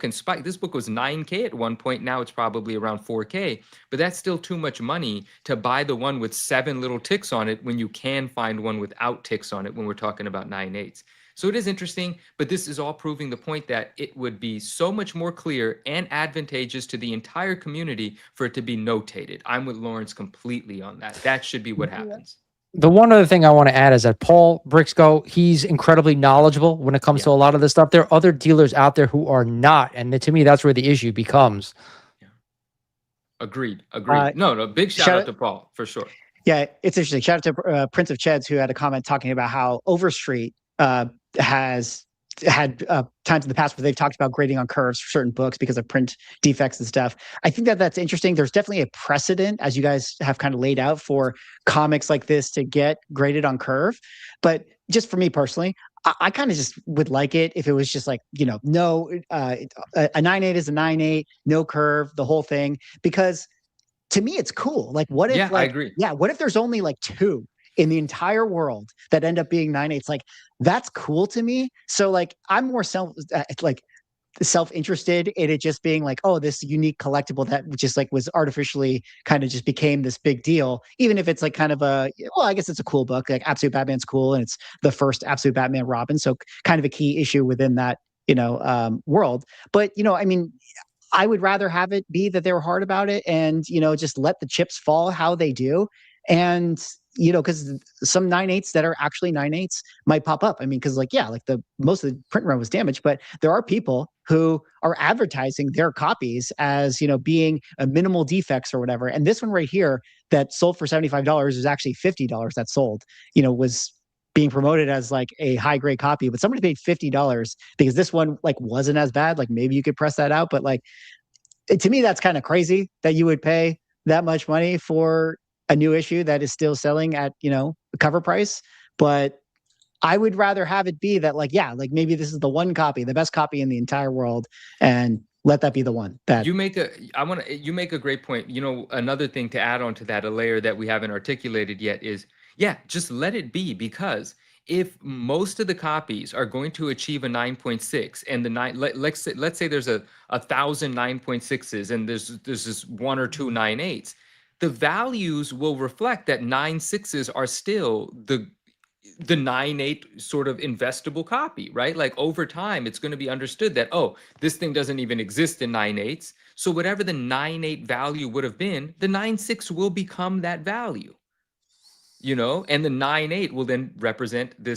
can spike. This book was 9K at one point. Now it's probably around 4K, but that's still too much money to buy the one with 7 little ticks on it when you can find one without ticks on it when we're talking about 9/8. So it is interesting, but this is all proving the point that it would be so much more clear and advantageous to the entire community for it to be notated. I'm with Lawrence completely on that. That should be what happens. The one other thing I want to add is that Paul Brixco, he's incredibly knowledgeable when it comes to a lot of this stuff. There are other dealers out there who are not. And to me, that's where the issue becomes. Yeah. Agreed. No, big shout out to Paul, for sure. Yeah, it's interesting. Shout out to Prince of Cheds, who had a comment talking about how Overstreet has had times in the past where they've talked about grading on curves for certain books because of print defects and stuff. I think that that's interesting. There's definitely a precedent, as you guys have kind of laid out, for comics like this to get graded on curve. But just for me personally, I kind of just would like it if it was just like, no, a 9/8 is a 9/8, no curve, the whole thing. Because to me, it's cool. Like, what if, I agree. Yeah, what if there's only like 2 in the entire world that end up being 9/8? Like, that's cool to me. So like, I'm more self-interested in it just being like, oh, this unique collectible that just like was artificially kind of just became this big deal, even if it's like kind of I guess it's a cool book. Like Absolute Batman's cool, and it's the first Absolute Batman Robin, so kind of a key issue within that world. But I mean, I would rather have it be that they were hard about it and just let the chips fall how they do. And because some 9/8s that are actually 9/8s might pop up. I mean, because the most of the print run was damaged, but there are people who are advertising their copies as being a minimal defects or whatever. And this one right here that sold for $75 is actually $50 that sold. Was being promoted as like a high grade copy, but somebody paid $50 because this one like wasn't as bad. Like maybe you could press that out, but like to me that's kind of crazy that you would pay that much money for a new issue that is still selling at a cover price. But I would rather have it be that like maybe this is the one copy, the best copy in the entire world, and let that be the one that you make a great point. Another thing to add on to that, a layer that we haven't articulated yet, is just let it be. Because if most of the copies are going to achieve a 9.6 and let's say there's 1,000 9.6s and there's this 1 or 2 9/8s, the values will reflect that 9/6s are still the 9/8 sort of investable copy, right? Like over time, it's going to be understood that, oh, this thing doesn't even exist in 9/8s. So whatever the 9/8 value would have been, the 9/6 will become that value, and the 9/8 will then represent the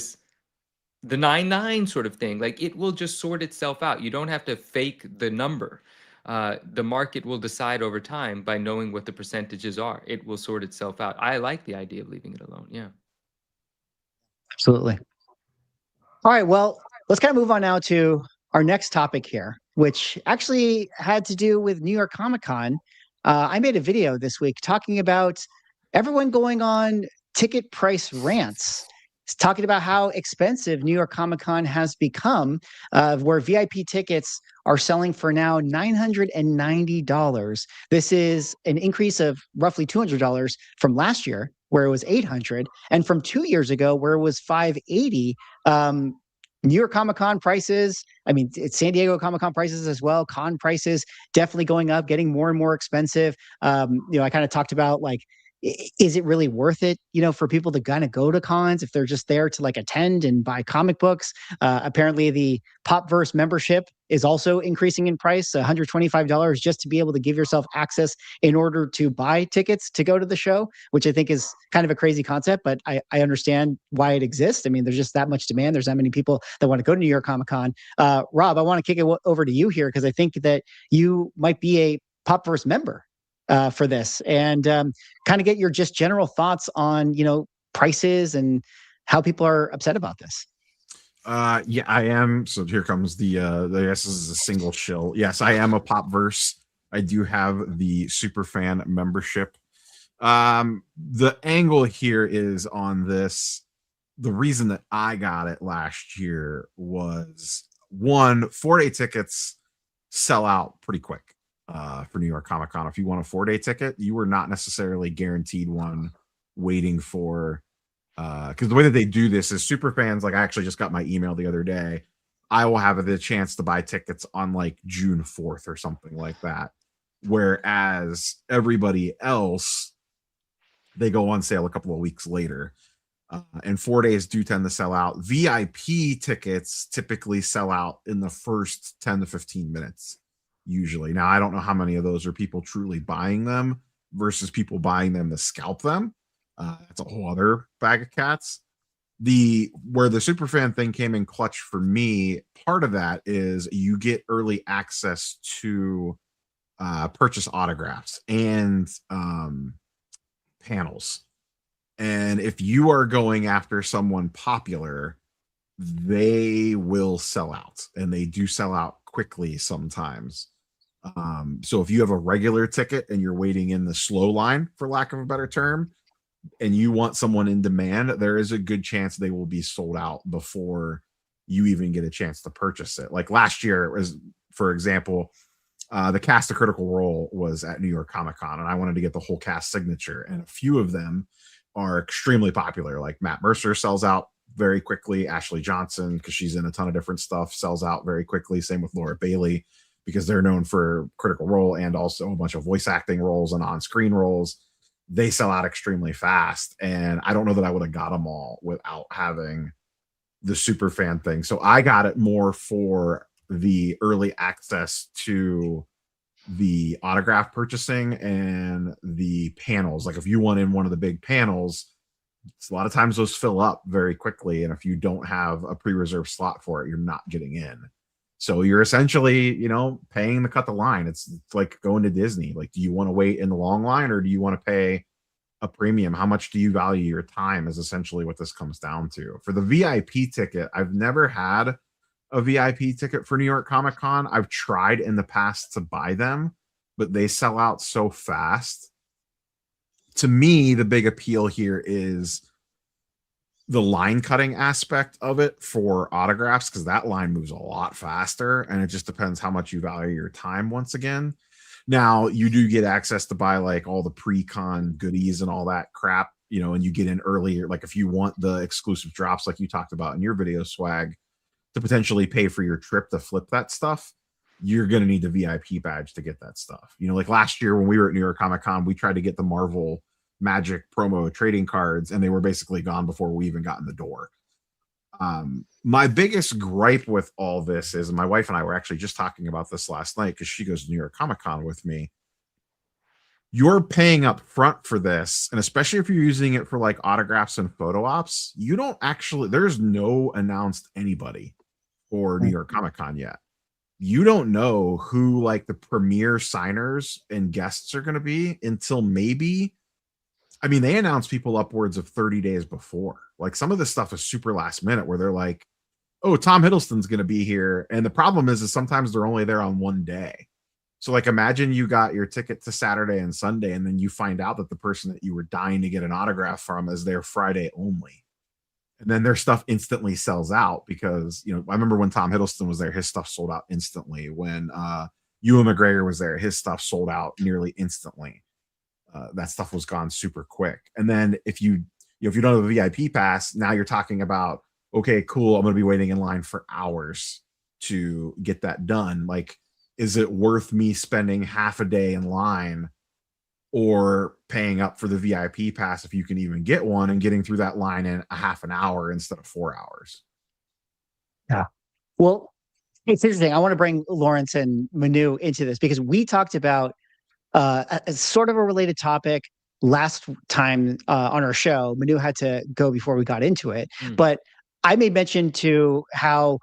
9/9 sort of thing. Like it will just sort itself out. You don't have to fake the number. The market will decide over time by knowing what the percentages are. It will sort itself out. I like the idea of leaving it alone. Yeah. Absolutely. All right. Well, let's kind of move on now to our next topic here, which actually had to do with New York Comic Con. I made a video this week talking about everyone going on ticket price rants, talking about how expensive New York Comic Con has become, where VIP tickets are selling for now $990. This is an increase of roughly $200 from last year, where it was $800, and from 2 years ago, where it was $580. New York Comic Con prices, I mean, it's San Diego Comic Con prices as well. Con prices definitely going up, getting more and more expensive. I kind of talked about like, is it really worth it, for people to kind of go to cons if they're just there to like attend and buy comic books? Apparently the Popverse membership is also increasing in price, $125 just to be able to give yourself access in order to buy tickets to go to the show, which I think is kind of a crazy concept, but I understand why it exists. I mean, there's just that much demand. There's that many people that want to go to New York Comic Con. Rob, I want to kick it over to you here because I think that you might be a Popverse member for this, and kind of get your just general thoughts on prices and how people are upset about this. Yeah, I am. So here comes the I guess this is a single shill. Yes, I am a Popverse. I do have the Superfan membership. The angle here is on this. The reason that I got it last year was 1, 4-day tickets sell out pretty quick. for New York Comic Con. If you want a 4-day ticket, you were not necessarily guaranteed one waiting for, because the way that they do this is super fans. Like I actually just got my email the other day. I will have the chance to buy tickets on like June 4th or something like that. Whereas everybody else, they go on sale a couple of weeks later. And 4 days do tend to sell out. VIP tickets typically sell out in the first 10 to 15 minutes, usually. Now, I don't know how many of those are people truly buying them versus people buying them to scalp them. That's a whole other bag of cats. Where the superfan thing came in clutch for me, part of that is you get early access to purchase autographs and panels. And if you are going after someone popular, they will sell out, and they do sell out quickly sometimes. So if you have a regular ticket and you're waiting in the slow line, for lack of a better term, and you want someone in demand, there is a good chance they will be sold out before you even get a chance to purchase it. Like last year, was, for example, the cast of Critical Role was at New York Comic Con, and I wanted to get the whole cast signature, and a few of them are extremely popular. Like Matt Mercer sells out very quickly. Ashley Johnson, because she's in a ton of different stuff, sells out very quickly. Same with Laura Bailey, because they're known for Critical Role and also a bunch of voice acting roles and on-screen roles. They sell out extremely fast, and I don't know that I would have got them all without having the super fan thing. So I got it more for the early access to the autograph purchasing and the panels. Like if you want in one of the big panels, a lot of times those fill up very quickly, and if you don't have a pre-reserved slot for it, you're not getting in. So you're essentially, paying to cut the line. It's like going to Disney. Like, do you want to wait in the long line, or do you want to pay a premium? How much do you value your time is essentially what this comes down to. For the VIP ticket, I've never had a VIP ticket for New York Comic Con. I've tried in the past to buy them, but they sell out so fast. To me, the big appeal here is the line cutting aspect of it for autographs, because that line moves a lot faster, and it just depends how much you value your time once again. Now, you do get access to buy like all the pre-con goodies and all that crap, and you get in earlier. Like if you want the exclusive drops like you talked about in your video, Swag, to potentially pay for your trip to flip that stuff, you're going to need the VIP badge to get that stuff. Like last year when we were at New York Comic Con, we tried to get the Marvel Magic promo trading cards, and they were basically gone before we even got in the door. My biggest gripe with all this is, and my wife and I were actually just talking about this last night because she goes to New York Comic Con with me. You're paying up front for this, and especially if you're using it for like autographs and photo ops, you don't actually, there's no announced anybody for New York Comic Con yet. You don't know who like the premier signers and guests are going to be until maybe, they announce people upwards of 30 days before. Like some of this stuff is super last minute where they're like, oh, Tom Hiddleston's going to be here. And the problem is sometimes they're only there on one day. So like imagine you got your ticket to Saturday and Sunday, and then you find out that the person that you were dying to get an autograph from is there Friday only. And then their stuff instantly sells out because, I remember when Tom Hiddleston was there, his stuff sold out instantly. When Ewan McGregor was there, his stuff sold out nearly instantly. That stuff was gone super quick. And then if you don't have a VIP pass, now you're talking about, okay, cool, I'm going to be waiting in line for hours to get that done. Like, is it worth me spending half a day in line or paying up for the VIP pass if you can even get one, and getting through that line in a half an hour instead of 4 hours? Yeah. Well, it's interesting. I want to bring Lawrence and Manu into this because we talked about a sort of a related topic last time on our show. Manu had to go before we got into it, but I made mention to how,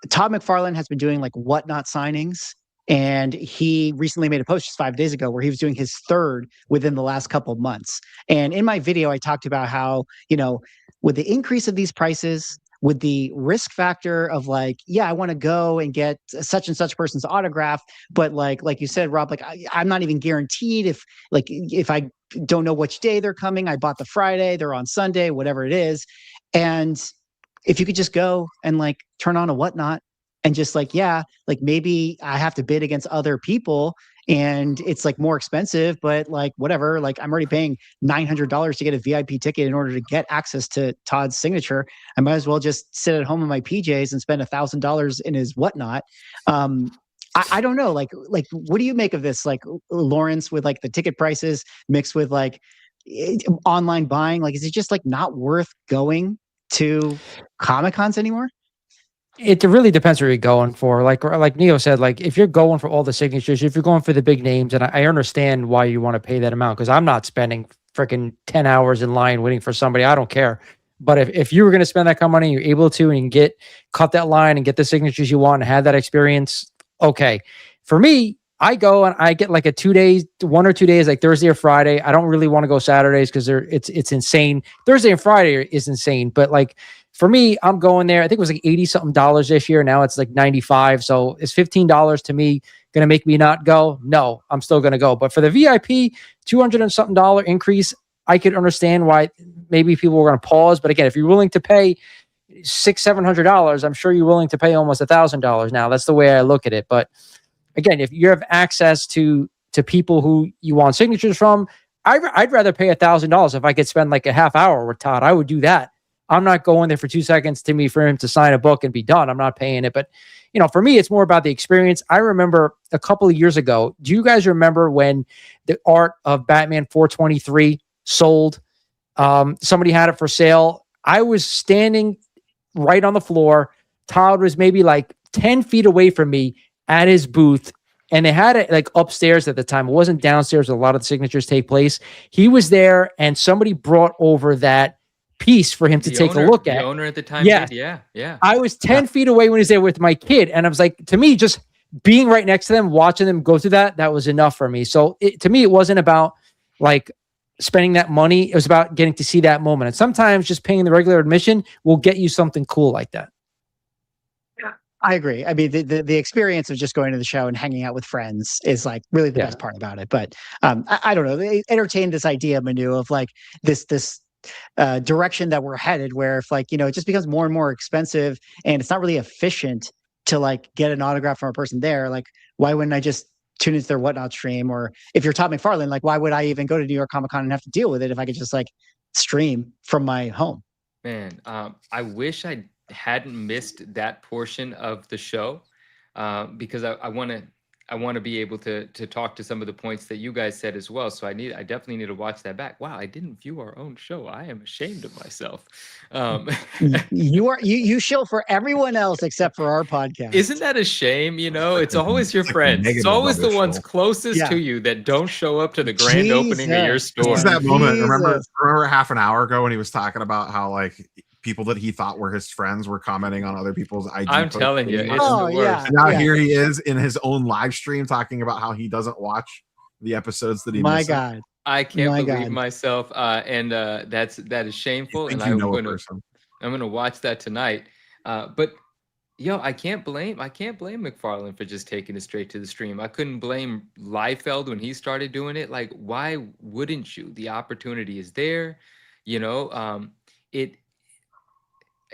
Todd McFarlane has been doing like whatnot signings. And he recently made a post just 5 days ago where he was doing his third within the last couple of months. And in my video, I talked about how, with the increase of these prices, with the risk factor of like, yeah, I want to go and get such and such person's autograph, but like you said, Rob, like I'm not even guaranteed if I don't know which day they're coming. I bought the Friday, they're on Sunday, whatever it is. And if you could just go and like turn on a whatnot and just like, yeah, like maybe I have to bid against other people and it's like more expensive, but like whatever, like I'm already paying $900 to get a VIP ticket in order to get access to Todd's signature. I might as well just sit at home in my PJs and spend $1,000 in his whatnot. I don't know, like what do you make of this, like Lawrence, with like the ticket prices mixed with like online buying? Like, is it just like not worth going to Comic Cons anymore? It really depends what you're going for. Like Neo said, like if you're going for all the signatures, if you're going for the big names, and I understand why you want to pay that amount, because I'm not spending freaking 10 hours in line waiting for somebody. I don't care. But if you were going to spend that kind of money, you're able to, and you can cut that line and get the signatures you want and have that experience. Okay. For me, I go and I get like a 2 days, 1 or 2 days, like Thursday or Friday. I don't really want to go Saturdays because it's insane. Thursday and Friday is insane. But like for me, I'm going there. I think it was like $80 something this year. Now it's like 95. So is $15 to me going to make me not go? No, I'm still going to go. But for the VIP, $200 and something increase, I could understand why maybe people were going to pause. But again, if you're willing to pay $600-700, I'm sure you're willing to pay almost $1,000 now. That's the way I look at it. But again, if you have access to people who you want signatures from, I'd rather pay $1,000 if I could spend like a half hour with Todd. I would do that. I'm not going there for 2 seconds for him to sign a book and be done. I'm not paying it. But, for me, it's more about the experience. I remember a couple of years ago, do you guys remember when the art of Batman 423 sold? Somebody had it for sale. I was standing right on the floor. Todd was maybe like 10 feet away from me at his booth, and they had it like upstairs at the time. It wasn't downstairs where a lot of the signatures take place. He was there, and somebody brought over that piece for him to take a look at. The owner at the time, yeah. Yeah. I was 10 feet away when he was there with my kid, and I was like, to me, just being right next to them, watching them go through that was enough for me. So to me, it wasn't about like spending that money. It was about getting to see that moment. And sometimes just paying the regular admission will get you something cool like that. I agree. I mean, the experience of just going to the show and hanging out with friends is like really the best part about it. But I don't know. They entertained this idea, Manu, of like this direction that we're headed, where if like, it just becomes more and more expensive and it's not really efficient to like get an autograph from a person there. Like, why wouldn't I just tune into their Whatnot stream? Or if you're Todd McFarlane, like, why would I even go to New York Comic Con and have to deal with it if I could just like stream from my home? Man, I wish I hadn't missed that portion of the show, because I want to be able to talk to some of the points that you guys said as well. So I definitely need to watch that back. Wow, I didn't view our own show. I am ashamed of myself. You shill for everyone else except for our podcast. Isn't that a shame? It's always your friends. It's always the ones closest to you that don't show up to the grand opening of your store. What's that moment? Remember half an hour ago when he was talking about how like people that he thought were his friends were commenting on other people's IG I'm posts. telling you, it's the worst. Yeah. And now here he is in his own live stream talking about how he doesn't watch the episodes that he My misses. God. I can't believe myself. And that is shameful. And I'm going to watch that tonight. But I can't blame McFarlane for just taking it straight to the stream. I couldn't blame Liefeld when he started doing it. Like, why wouldn't you? The opportunity is there.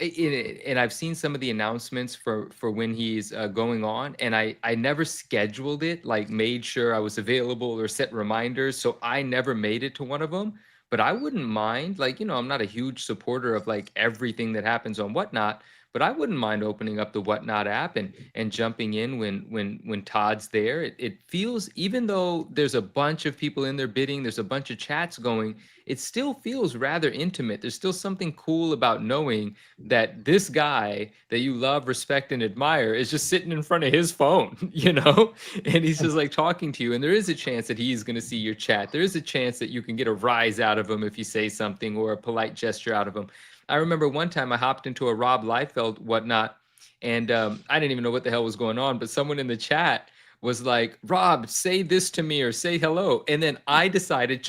And I've seen some of the announcements for when he's going on, and I never scheduled it, like made sure I was available or set reminders. So I never made it to one of them, but I wouldn't mind, like, I'm not a huge supporter of like everything that happens on Whatnot, but I wouldn't mind opening up the Whatnot app and jumping in when Todd's there. It feels, even though there's a bunch of people in there bidding, there's a bunch of chats going, it still feels rather intimate. There's still something cool about knowing that this guy that you love, respect, and admire is just sitting in front of his phone, and he's just like talking to you. And there is a chance that he's going to see your chat. There is a chance that you can get a rise out of him if you say something, or a polite gesture out of him. I remember one time I hopped into a Rob Liefeld Whatnot, and I didn't even know what the hell was going on, but someone in the chat was like, Rob, say this to me or say hello. And then I decided,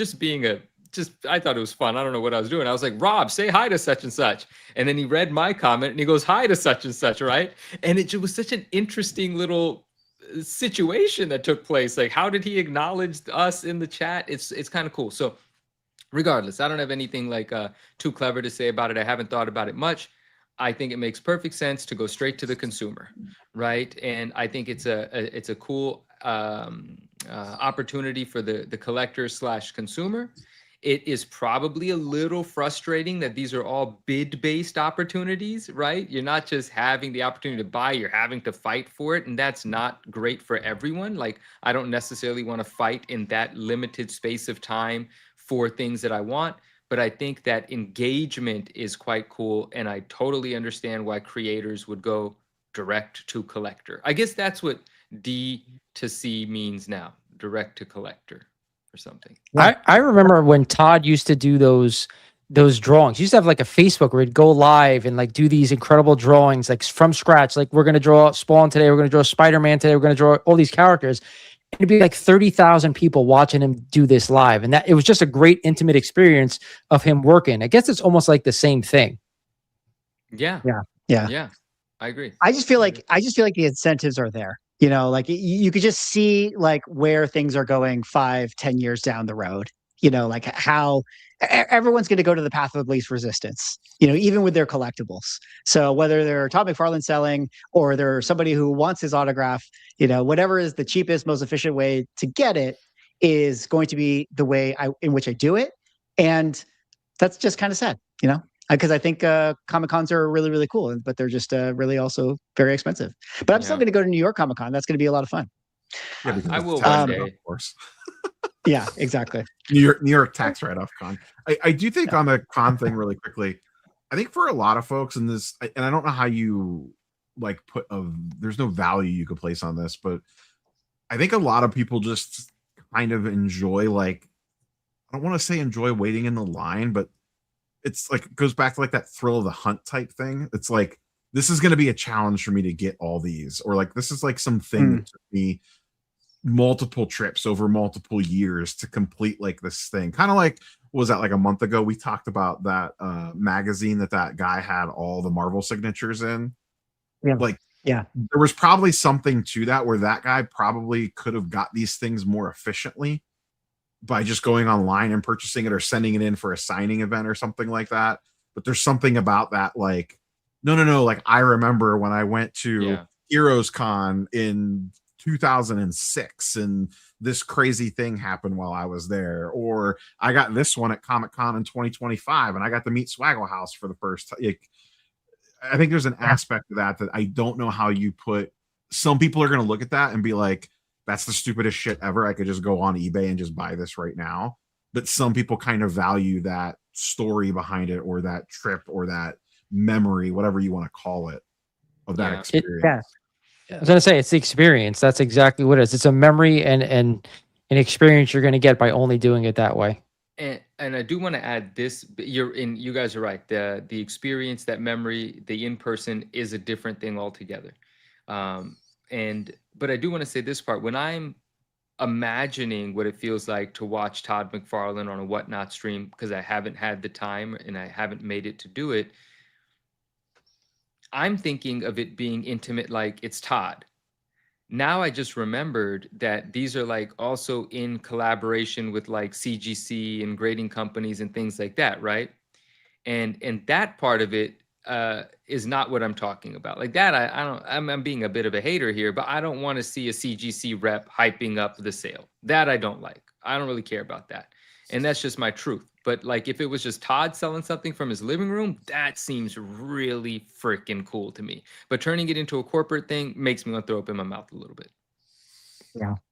I thought it was fun. I don't know what I was doing. I was like, Rob, say hi to such and such. And then he read my comment and he goes, hi to such and such, right? And it was such an interesting little situation that took place. Like, how did he acknowledge us in the chat? It's kind of cool. So regardless, I don't have anything like too clever to say about it. I haven't thought about it much. I think it makes perfect sense to go straight to the consumer, right? And I think it's a cool opportunity for the collector slash consumer. It is probably a little frustrating that these are all bid-based opportunities, right? You're not just having the opportunity to buy, you're having to fight for it. And that's not great for everyone. Like, I don't necessarily want to fight in that limited space of time for things that I want. But I think that engagement is quite cool. And I totally understand why creators would go direct to collector. I guess that's what D to C means now, direct to collector or something. I remember when Todd used to do those drawings. He used to have like a Facebook where he'd go live and like do these incredible drawings, like from scratch. Like, we're gonna draw Spawn today, we're gonna draw Spider-Man today, we're gonna draw all these characters. It'd be like 30,000 people watching him do this live, and that it was just a great intimate experience of him working. I guess it's almost like the same thing. Yeah. I agree. I just feel like the incentives are there. You know, like you could just see like where things are going 5-10 years down the road. You know, like how everyone's going to go to the path of least resistance, you know, even with their collectibles. So whether they're Todd McFarlane selling or they're somebody who wants his autograph, you know, whatever is the cheapest, most efficient way to get it is going to be the way in which I do it. And that's just kind of sad, you know, because I think Comic-Cons are really, really cool, but they're just really also very expensive. But I'm still going to go to New York Comic-Con. That's going to be a lot of fun. Yeah, I will tax one day. write-off, of course. Yeah, exactly. New York tax write-off con. I do think on the con thing really quickly, I think for a lot of folks in this, and I don't know how you like there's no value you could place on this, but I think a lot of people just kind of enjoy, like, I don't want to say enjoy waiting in the line, but it's like, it goes back to like that thrill of the hunt type thing. It's like, this is going to be a challenge for me to get all these, or like, this is like something that took me multiple trips over multiple years to complete like this thing. Kind of like, what was that, like a month ago we talked about that magazine that guy had all the Marvel signatures in. There was probably something to that where that guy probably could have got these things more efficiently by just going online and purchasing it or sending it in for a signing event or something like that. But there's something about that, like, no, like, I remember when I went to Heroes Con in 2006 and this crazy thing happened while I was there, or I got this one at Comic-Con in 2025 and I got to meet Swaggle House for the first time. Like, I think there's an aspect of that I don't know how you put. Some people are going to look at that and be like, that's the stupidest shit ever. I could just go on eBay and just buy this right now. But some people kind of value that story behind it, or that trip, or that memory, whatever you want to call it, of that experience. I was gonna say, it's the experience. That's exactly what it is. It's a memory and an experience you're gonna get by only doing it that way. And I do want to add this. You guys are right. The experience, that memory, the in-person is a different thing altogether. But I do want to say this part. When I'm imagining what it feels like to watch Todd McFarlane on a Whatnot stream, because I haven't had the time and I haven't made it to do it, I'm thinking of it being intimate, like it's Todd. Now I just remembered that these are like also in collaboration with like CGC and grading companies and things like that, right? And that part of it is not what I'm talking about. Like that, I'm being a bit of a hater here, but I don't want to see a CGC rep hyping up the sale. That I don't like. I don't really care about that. And that's just my truth. But like, if it was just Todd selling something from his living room, that seems really freaking cool to me. But turning it into a corporate thing makes me want to throw up in my mouth a little bit.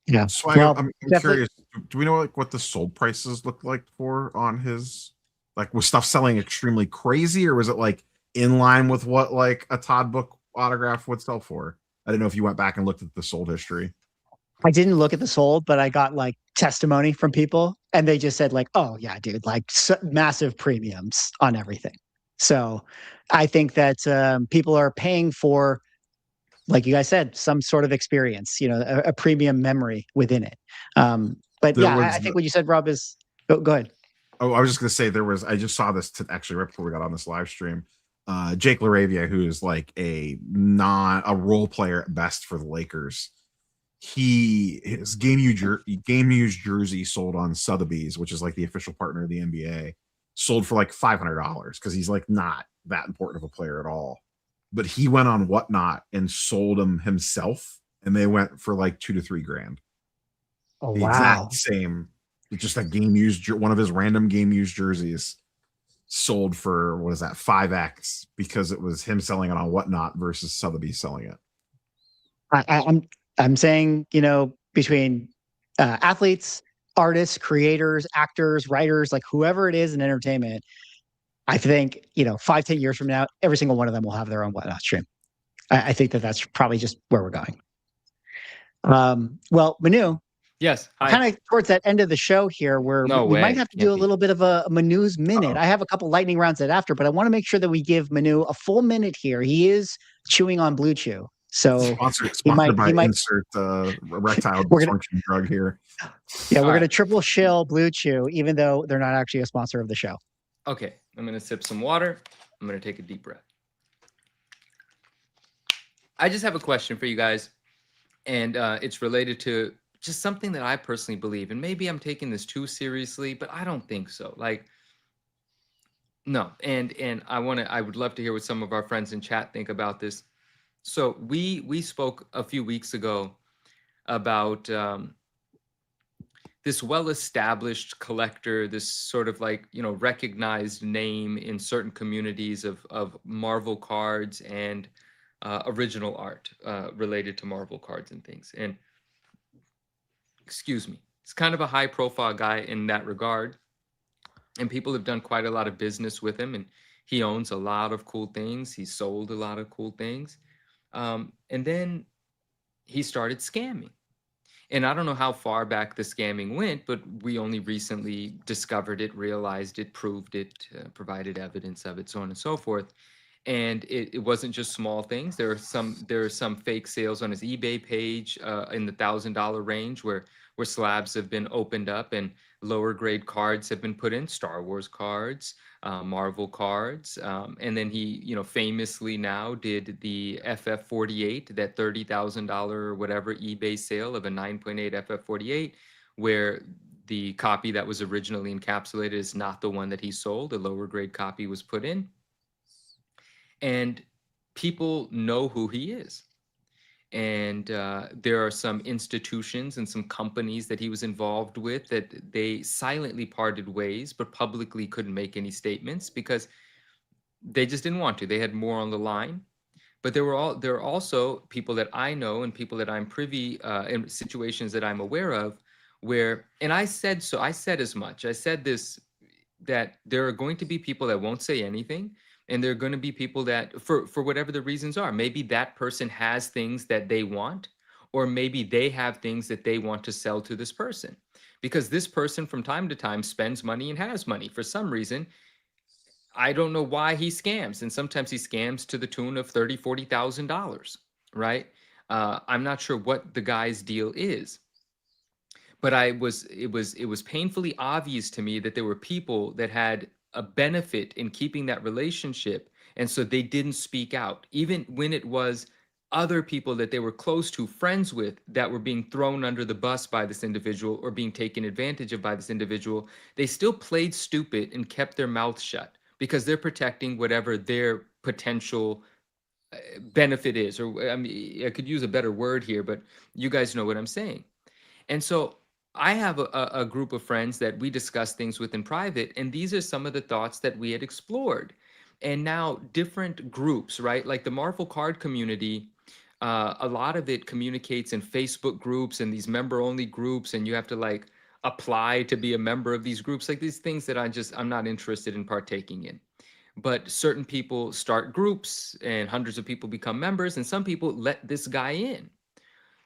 Yeah. So I'm curious. Do we know like what the sold prices look like on his? Like, was stuff selling extremely crazy, or was it like in line with what like a Todd book autograph would sell for? I don't know if you went back and looked at the sold history. I didn't look at the sold, but I got like testimony from people, and they just said like, "Oh yeah, dude, like massive premiums on everything." So I think that people are paying for, like you guys said, some sort of experience, you know, a premium memory within it. But I think what you said, Rob, is go ahead. Oh, I was just gonna say I just saw this actually right before we got on this live stream. Jake LaRavia, who is like a role player at best for the Lakers. His game used jersey sold on Sotheby's, which is like the official partner of the NBA, sold for like $500 because he's like not that important of a player at all. But he went on Whatnot and sold them himself, and they went for like $2 to $3 grand. Oh, The wow. exact same, just a game used, one of his random game used jerseys sold for, what is that, 5x, because it was him selling it on Whatnot versus Sotheby's selling it. I'm saying, you know, between athletes, artists, creators, actors, writers, like whoever it is in entertainment, I think, you know, 5-10 years from now, every single one of them will have their own Whatnot stream. I think that that's probably just where we're going. Well, Manu, Yes. kind of towards that end of the show here, where we might have to do a little bit of a Manu's minute. I have a couple lightning rounds at after, but I want to make sure that we give Manu a full minute here. He is chewing on Blue Chew, so sponsored by insert erectile dysfunction drug here. Yeah, we're gonna triple shill Blue Chew, even though they're not actually a sponsor of the show. Okay, I'm gonna sip some water. I'm gonna take a deep breath. I just have a question for you guys, and it's related to just something that I personally believe, and maybe I'm taking this too seriously, but I don't think so. Like, no, and I would love to hear what some of our friends in chat think about this. So we spoke a few weeks ago about this well-established collector, this sort of like, you know, recognized name in certain communities of Marvel cards and original art related to Marvel cards and things. And excuse me, it's kind of a high profile guy in that regard. And people have done quite a lot of business with him, and he owns a lot of cool things. He sold a lot of cool things. And then he started scamming. And I don't know how far back the scamming went, but we only recently discovered it, realized it, proved it, provided evidence of it, so on and so forth. And it wasn't just small things. There are some fake sales on his eBay page in the $1,000 range where slabs have been opened up and lower grade cards have been put in, Star Wars cards, Marvel cards. And then he, you know, famously now did the FF48, that $30,000 or whatever eBay sale of a 9.8 FF48, where the copy that was originally encapsulated is not the one that he sold. A lower grade copy was put in. And people know who he is. And there are some institutions and some companies that he was involved with that they silently parted ways, but publicly couldn't make any statements because they just didn't want to. They had more on the line. But there are also people that I know and people that I'm privy in situations that I'm aware of where, and I said as much. I said this, that there are going to be people that won't say anything. And there are going to be people that, for whatever the reasons are, maybe that person has things that they want, or maybe they have things that they want to sell to this person. Because this person from time to time spends money and has money. For some reason, I don't know why he scams. And sometimes he scams to the tune of $30,000, $40,000, right? I'm not sure what the guy's deal is. But it was painfully obvious to me that there were people that had a benefit in keeping that relationship, and so they didn't speak out, even when it was other people that they were close to, friends with, that were being thrown under the bus by this individual or being taken advantage of by this individual. They still played stupid and kept their mouth shut because they're protecting whatever their potential benefit is. Or I mean, I could use a better word here, but you guys know what I'm saying. And so I have a group of friends that we discuss things with in private, and these are some of the thoughts that we had explored. And now different groups, right? Like the Marvel card community, a lot of it communicates in Facebook groups and these member-only groups, and you have to like apply to be a member of these groups, like these things that I'm not interested in partaking in. But certain people start groups and hundreds of people become members, and some people let this guy in.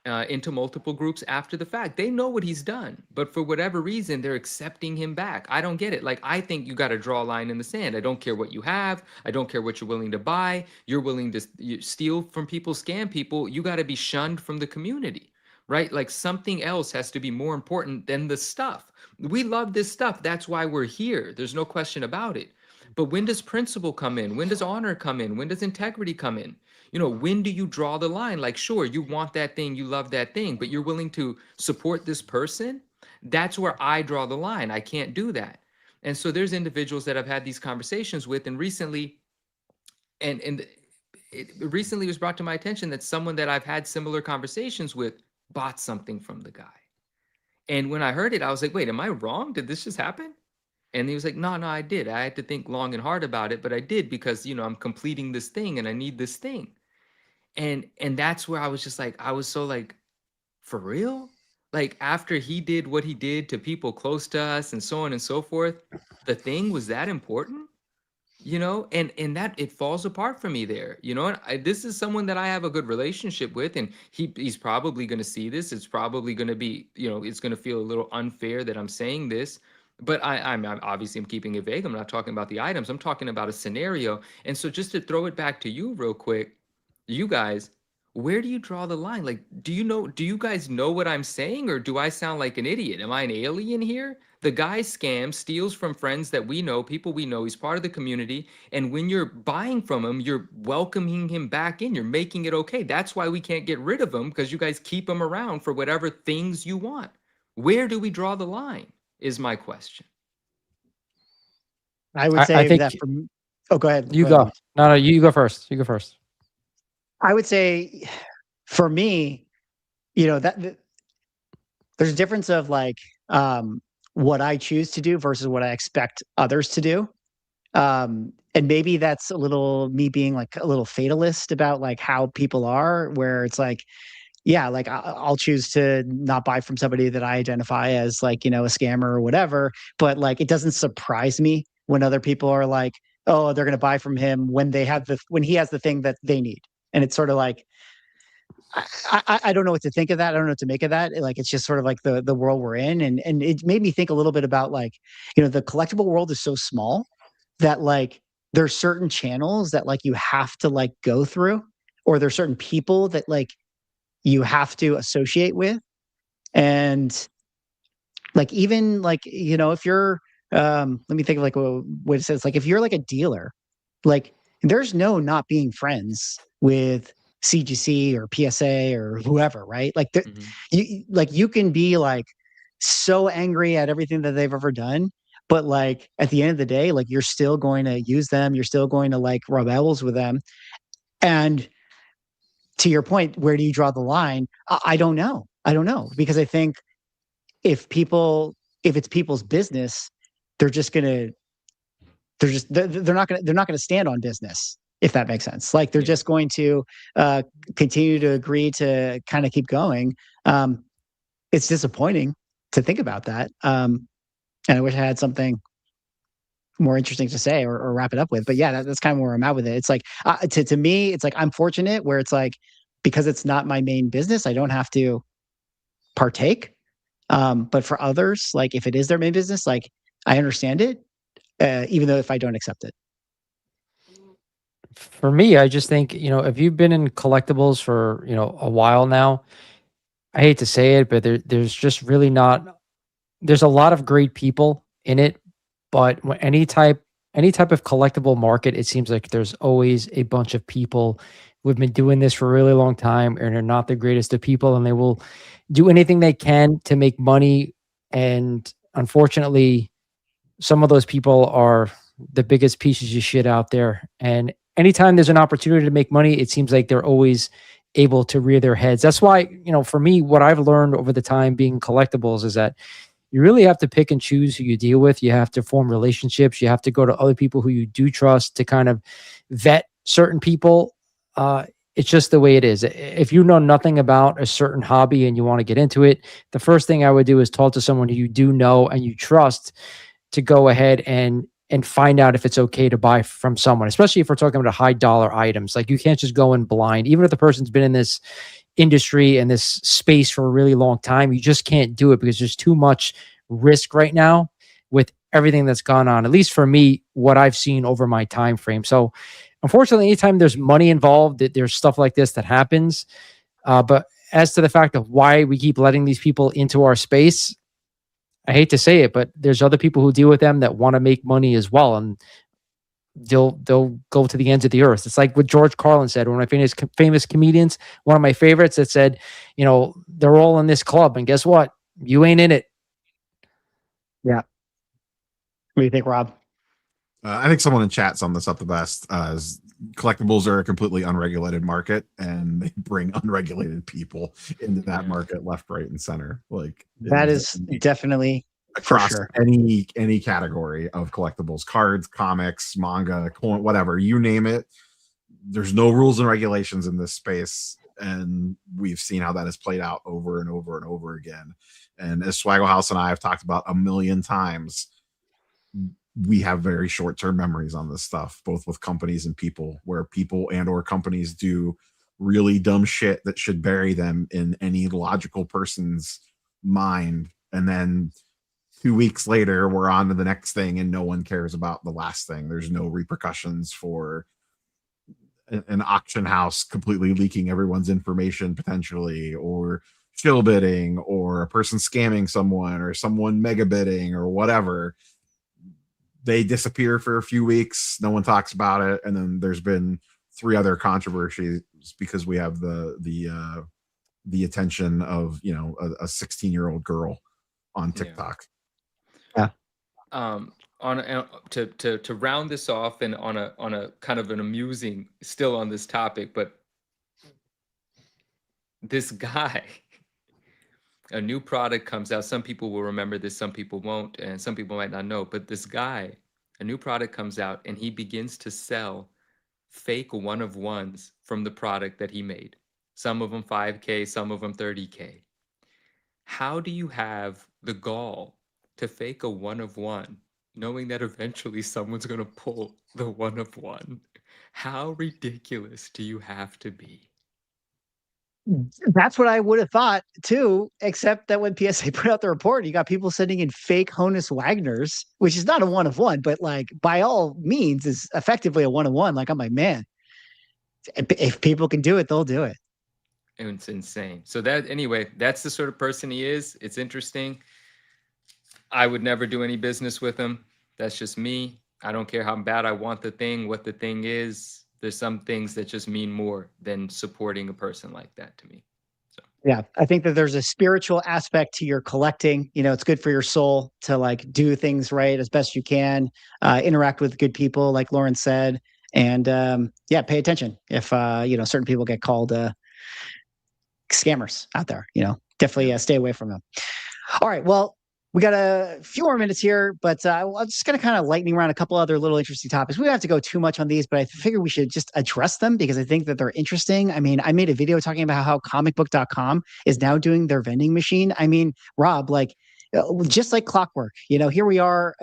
Into multiple groups after the fact. They know what he's done, but for whatever reason, they're accepting him back. I don't get it. Like, I think you got to draw a line in the sand. I don't care what you have. I don't care what you're willing to buy. You're willing to steal from people, scam people. You got to be shunned from the community, right? Like something else has to be more important than the stuff. We love this stuff. That's why we're here. There's no question about it. But when does principle come in? When does honor come in? When does integrity come in? You know, when do you draw the line? Like, sure, you want that thing, you love that thing, but you're willing to support this person? That's where I draw the line. I can't do that. And so there's individuals that I've had these conversations with, and recently and it recently was brought to my attention that someone that I've had similar conversations with bought something from the guy. And when I heard it, I was like, wait, am I wrong? Did this just happen? And he was like, no, I did. I had to think long and hard about it, but I did because, you know, I'm completing this thing and I need this thing. And that's where I was just like, I was so like, for real? Like after he did what he did to people close to us and so on and so forth, the thing was that important? You know, and that it falls apart for me there, you know. And this is someone that I have a good relationship with, and he's probably going to see this. It's probably going to be, you know, it's going to feel a little unfair that I'm saying this, but I'm obviously I'm keeping it vague. I'm not talking about the items. I'm talking about a scenario. And so just to throw it back to you real quick, you guys, where do you draw the line? Like, do you guys know what I'm saying, or do I sound like an idiot? Am I an alien here? The guy scams, steals from friends that we know, people we know. He's part of the community. And when you're buying from him, you're welcoming him back in. You're making it okay. That's why we can't get rid of him, because you guys keep him around for whatever things you want. Where do we draw the line is my question. I would say I think, that from, oh, go ahead. You Go go. ahead. No, you go first. You go first. I would say for me, you know, that there's a difference of like what I choose to do versus what I expect others to do. And maybe that's a little me being like a little fatalist about like how people are, where it's like, yeah, like I'll choose to not buy from somebody that I identify as like, you know, a scammer or whatever. But like, it doesn't surprise me when other people are like, oh, they're going to buy from him when when he has the thing that they need. And it's sort of like, I don't know what to think of that. I don't know what to make of that. Like, it's just sort of like the world we're in. And it made me think a little bit about like, you know, the collectible world is so small that like there's certain channels that like you have to like go through, or there's certain people that like you have to associate with. And like, even like, you know, if you're, let me think of like what it says, like if you're like a dealer, like there's no not being friends with CGC or PSA or whoever, right? Like you can be like so angry at everything that they've ever done, but like at the end of the day, like you're still going to use them, you're still going to like rub elbows with them. And to your point, where do you draw the line? I don't know. I don't know, because I think if it's people's business, they're not gonna stand on business, if that makes sense. Like they're just going to continue to agree to kind of keep going. It's disappointing to think about that. And I wish I had something more interesting to say or wrap it up with. But yeah, that's kind of where I'm at with it. It's like to me, it's like I'm fortunate where it's like, because it's not my main business, I don't have to partake. But for others, like if it is their main business, like I understand it, even though if I don't accept it. For me, I just think, you know, if you've been in collectibles for, you know, a while now, I hate to say it, but there's just really not, there's a lot of great people in it, but when any type of collectible market, it seems like there's always a bunch of people who have been doing this for a really long time and are not the greatest of people, and they will do anything they can to make money. And unfortunately, some of those people are the biggest pieces of shit out there. And anytime there's an opportunity to make money, it seems like they're always able to rear their heads. That's why, you know, for me, what I've learned over the time being collectibles is that you really have to pick and choose who you deal with. You have to form relationships. You have to go to other people who you do trust to kind of vet certain people. It's just the way it is. If you know nothing about a certain hobby and you want to get into it, the first thing I would do is talk to someone who you do know and you trust to go ahead and find out if it's okay to buy from someone, especially if we're talking about high dollar items. Like you can't just go in blind, even if the person's been in this industry and this space for a really long time. You just can't do it because there's too much risk right now with everything that's gone on, at least for me, what I've seen over my time frame. So unfortunately, anytime there's money involved, there's stuff like this that happens. But as to the fact of why we keep letting these people into our space, I hate to say it, but there's other people who deal with them that want to make money as well. And they'll go to the ends of the earth. It's like what George Carlin said, one of my famous comedians, one of my favorites, that said, you know, they're all in this club, and guess what? You ain't in it. Yeah. What do you think, Rob? I think someone in chat summed this up the best. Collectibles are a completely unregulated market, and they bring unregulated people into that market, left, right, and center. Like That is definitely for across sure. any category of collectibles, cards, comics, manga, coin, whatever, you name it. There's no rules and regulations in this space, and we've seen how that has played out over and over and over again. And as Swaggle House and I have talked about a million times, we have very short-term memories on this stuff, both with companies and people, where people and or companies do really dumb shit that should bury them in any logical person's mind, and then 2 weeks later we're on to the next thing and no one cares about the last thing. There's no repercussions for an auction house completely leaking everyone's information potentially, or shill bidding, or a person scamming someone, or someone mega bidding, or whatever. They disappear for a few weeks, no one talks about it, and then there's been 3 other controversies because we have the attention of, you know, a 16-year-old girl on TikTok. Yeah. To round this off, and on a kind of an amusing, still on this topic, but this guy, a new product comes out. Some people will remember this, some people won't, and some people might not know. But this guy, a new product comes out, and he begins to sell fake one-of-ones from the product that he made. Some of them 5K, some of them 30K. How do you have the gall to fake a one-of-one, knowing that eventually someone's going to pull the one-of-one? How ridiculous do you have to be? That's what I would have thought too, except that when PSA put out the report, you got people sending in fake Honus Wagners, which is not a one-of-one, but like by all means is effectively a one-of-one. Like, I'm like, man, if people can do it, they'll do it. It's insane. So that, anyway, that's the sort of person he is. It's interesting. I would never do any business with him. That's just me. I don't care how bad I want the thing, what the thing is. There's some things that just mean more than supporting a person like that to me. So yeah, I think that there's a spiritual aspect to your collecting. You know, it's good for your soul to like do things right as best you can, interact with good people, like Lauren said, and yeah, pay attention if you know, certain people get called scammers out there. You know, definitely stay away from them. All right, well, we got a few more minutes here, but I'm just going to kind of lightning around a couple other little interesting topics. We don't have to go too much on these, but I figure we should just address them because I think that they're interesting. I mean, I made a video talking about how comicbook.com is now doing their vending machine. I mean, Rob, like, just like clockwork, you know, here we are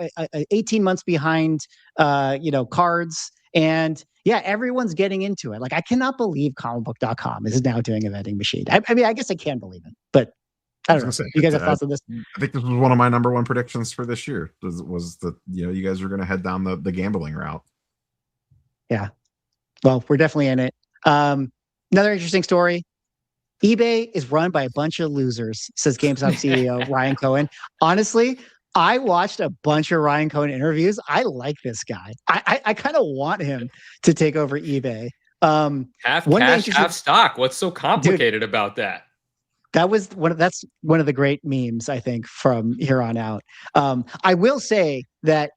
18 months behind, you know, cards, and yeah, everyone's getting into it. Like, I cannot believe comicbook.com is now doing a vending machine. I mean, I guess I can believe it, but I don't know. Say, you guys have thoughts on this? I think this was one of my number one predictions for this year. Was that, you know, you guys are going to head down the gambling route. Yeah. Well, we're definitely in it. Another interesting story. eBay is run by a bunch of losers, says GameStop CEO Ryan Cohen. Honestly, I watched a bunch of Ryan Cohen interviews. I like this guy. I kind of want him to take over eBay. Half cash, half stock. What's so complicated about that? That's one of the great memes, I think, from here on out. I will say that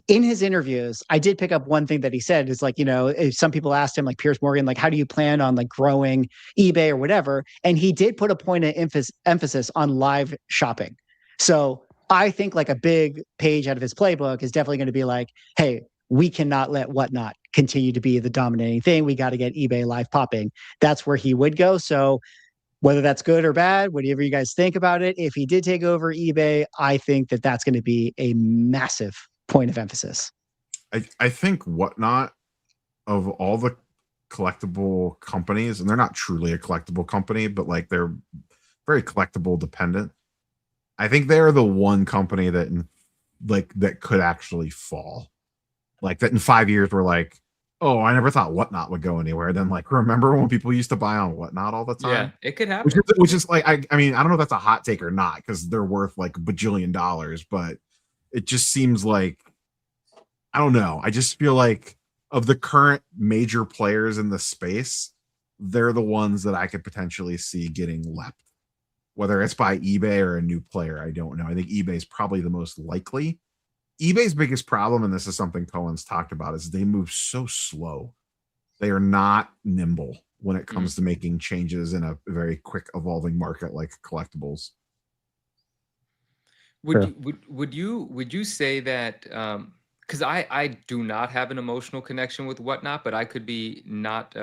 in his interviews, I did pick up one thing that he said is like, you know, if some people asked him, like Piers Morgan, like, how do you plan on like growing eBay or whatever? And he did put a point of emphasis on live shopping. So I think like a big page out of his playbook is definitely going to be like, hey, we cannot let whatnot continue to be the dominating thing. We got to get eBay live popping. That's where he would go. So whether that's good or bad, whatever you guys think about it, if he did take over eBay, I think that that's going to be a massive point of emphasis. I think Whatnot, of all the collectible companies, and they're not truly a collectible company, but like they're very collectible dependent. I think they're the one company that could actually fall. Like that in 5 years we're like, oh, I never thought Whatnot would go anywhere. Then, like, remember when people used to buy on Whatnot all the time? Yeah, it could happen. Which is like, I mean, I don't know if that's a hot take or not, because they're worth like $1 bajillion, but it just seems like, I don't know. I just feel like of the current major players in the space, they're the ones that I could potentially see getting leapt. Whether it's by eBay or a new player, I don't know. I think eBay is probably the most likely, eBay's biggest problem, and this is something Cohen's talked about, is they move so slow. They are not nimble when it comes to making changes in a very quick evolving market like collectibles. Would you say that, because I do not have an emotional connection with Whatnot, but I could be not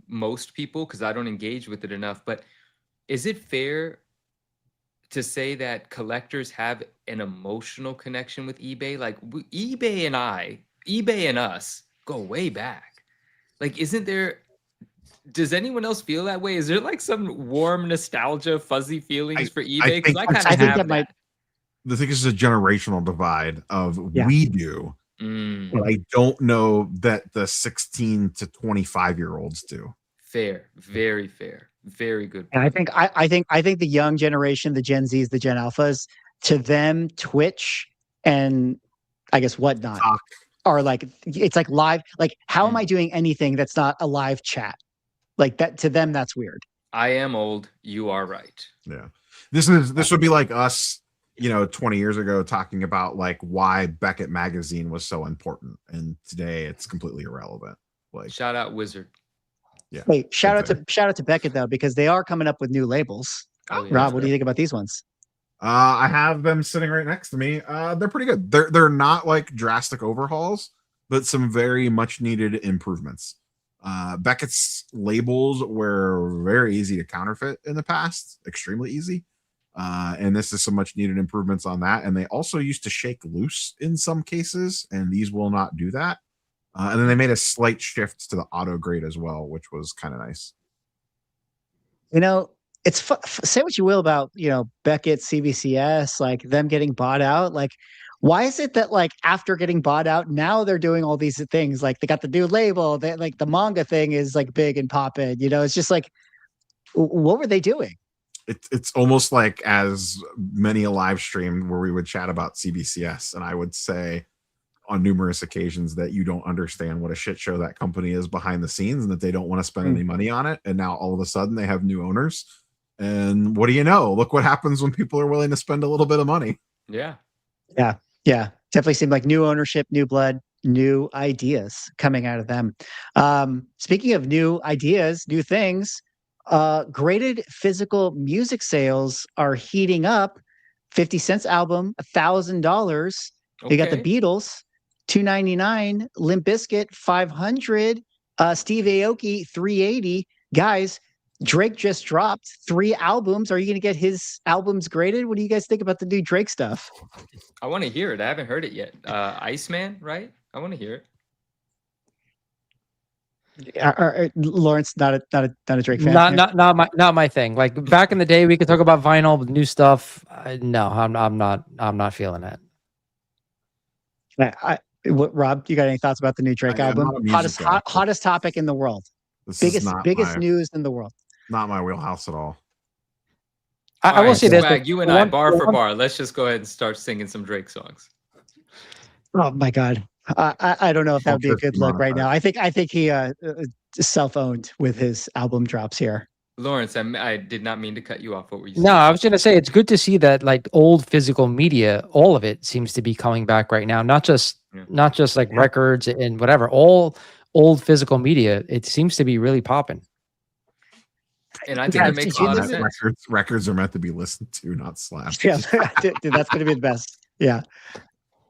most people because I don't engage with it enough. But is it fair to say that collectors have an emotional connection with eBay? Like eBay and us go way back. Like, does anyone else feel that way? Is there like some warm nostalgia, fuzzy feelings for eBay? Because I kind of have that. The thing is a generational divide of we do, but I don't know that the 16 to 25-year-olds do. Fair, very fair, very good. And I think the young generation, the Gen Zs, the Gen Alphas, to them, Twitch and I guess Whatnot are like, it's like live. Like, how am I doing anything that's not a live chat? Like that to them, that's weird. I am old. You are right. Yeah, this would be like us, 20 years ago talking about like why Beckett magazine was so important, and today it's completely irrelevant. Like, shout out Wizard. Yeah. Hey, shout out to Beckett though, because they are coming up with new labels. Oh, yeah, Rob, what do you think about these ones? I have them sitting right next to me. They're pretty good. They're not like drastic overhauls, but some very much needed improvements. Beckett's labels were very easy to counterfeit in the past, extremely easy. And this is some much needed improvements on that. And they also used to shake loose in some cases, and these will not do that. And then they made a slight shift to the auto grade as well, which was kind of nice. It's say what you will about, Beckett, CBCS, like them getting bought out. Like, why is it that like after getting bought out, now they're doing all these things? Like they got the new label, that like the manga thing is like big and popping. It's just like, what were they doing? It's almost like as many a live stream where we would chat about CBCS, and I would say on numerous occasions that you don't understand what a shit show that company is behind the scenes, and that they don't want to spend any money on it. And now all of a sudden they have new owners. And what do you know? Look what happens when people are willing to spend a little bit of money. Yeah. Yeah. Definitely seemed like new ownership, new blood, new ideas coming out of them. Speaking of new ideas, new things, graded physical music sales are heating up. 50 Cent's album, $1,000. You got the Beatles, $299. Limp Bizkit, $500. Steve Aoki, $380. Guys, Drake just dropped 3 albums. Are you going to get his albums graded? What do you guys think about the new Drake stuff? I want to hear it. I haven't heard it yet. Iceman, right? I want to hear it. Lawrence, not a Drake fan. Not my thing. Like back in the day, we could talk about vinyl, but new stuff. No, I'm not feeling it. Rob, you got any thoughts about the new Drake album? Hottest topic in the world. Biggest news in the world. Not my wheelhouse at all. I will say this. Swag, you and I, bar for bar. Let's just go ahead and start singing some Drake songs. Oh my God. I don't know if that would be a good look right now. I think he self-owned with his album drops here. Lawrence, I did not mean to cut you off. What were you saying? No, I was going to say it's good to see that like old physical media, all of it seems to be coming back right now. Not just like records and whatever. All old physical media, it seems to be really popping. And I think it makes a lot of sense. Records are meant to be listened to, not slapped. Yeah, dude, that's going to be the best. Yeah,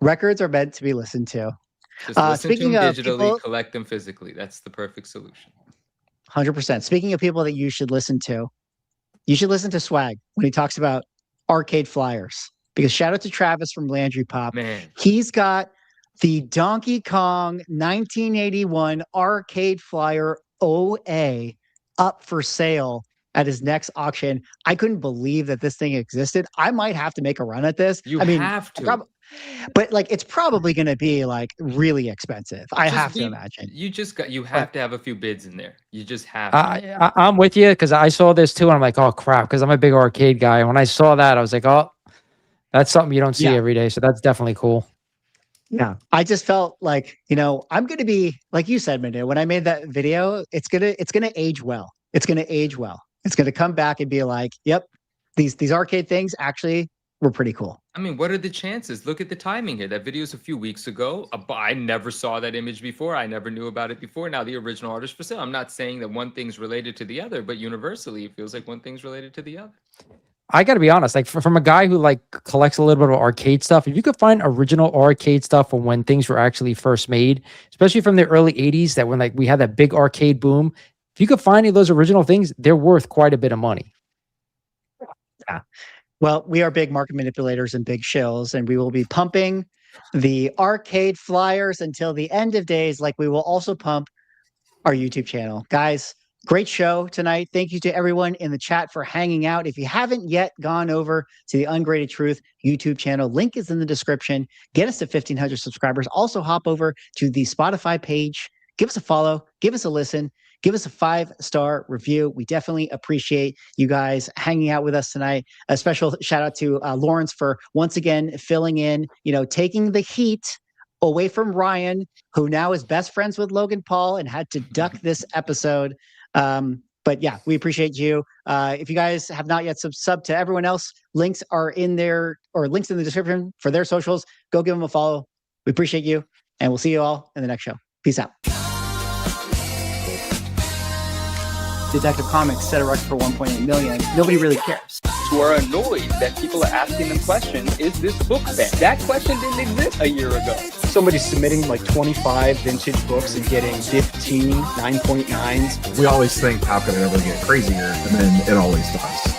records are meant to be listened to. Just listen to them digitally, collect them physically. That's the perfect solution. 100%. Speaking of people that you should listen to Swag when he talks about arcade flyers. Because shout out to Travis from Landry Pop. Man, he's got the Donkey Kong 1981 arcade flyer OA up for sale at his next auction. I couldn't believe that this thing existed. I might have to make a run at this. You have to. But like, it's probably going to be like really expensive. I have to imagine. You have to have a few bids in there. You just have to. I'm with you because I saw this too, and I'm like, oh crap, because I'm a big arcade guy. And when I saw that, I was like, oh, that's something you don't see every day. So that's definitely cool. Yeah, I just felt like, I'm going to be like you said, Manu, when I made that video, it's gonna age well. It's going to age well. It's going to come back and be like, yep, these arcade things actually were pretty cool. I mean, what are the chances? Look at the timing here. That video is a few weeks ago. I never saw that image before. I never knew about it before. Now the original art is for sale. I'm not saying that one thing's related to the other, but universally, it feels like one thing's related to the other. I got to be honest, like from a guy who like collects a little bit of arcade stuff, if you could find original arcade stuff from when things were actually first made, especially from the early 80s, that when like we had that big arcade boom, if you could find any of those original things, they're worth quite a bit of money. Yeah. Well, we are big market manipulators and big shills, and we will be pumping the arcade flyers until the end of days, like we will also pump our YouTube channel. Guys, great show tonight. Thank you to everyone in the chat for hanging out. If you haven't yet gone over to the Ungraded Truth YouTube channel, link is in the description. Get us to 1,500 subscribers. Also hop over to the Spotify page. Give us a follow. Give us a listen. Give us a 5-star review. We definitely appreciate you guys hanging out with us tonight. A special shout out to Lawrence for once again filling in, taking the heat away from Ryan, who now is best friends with Logan Paul and had to duck this episode. But yeah, we appreciate you. If you guys have not yet sub to everyone else, links are in there, or links in the description for their socials. Go give them a follow. We appreciate you, and we'll see you all in the next show. Peace out. Detective Comics set a record for 1.8 million. Nobody really cares. Who are annoyed that people are asking them questions, is this book banned? That question didn't exist a year ago. Somebody's submitting like 25 vintage books and getting 15 9.9s. We always think, how could it ever get crazier? And then it always does.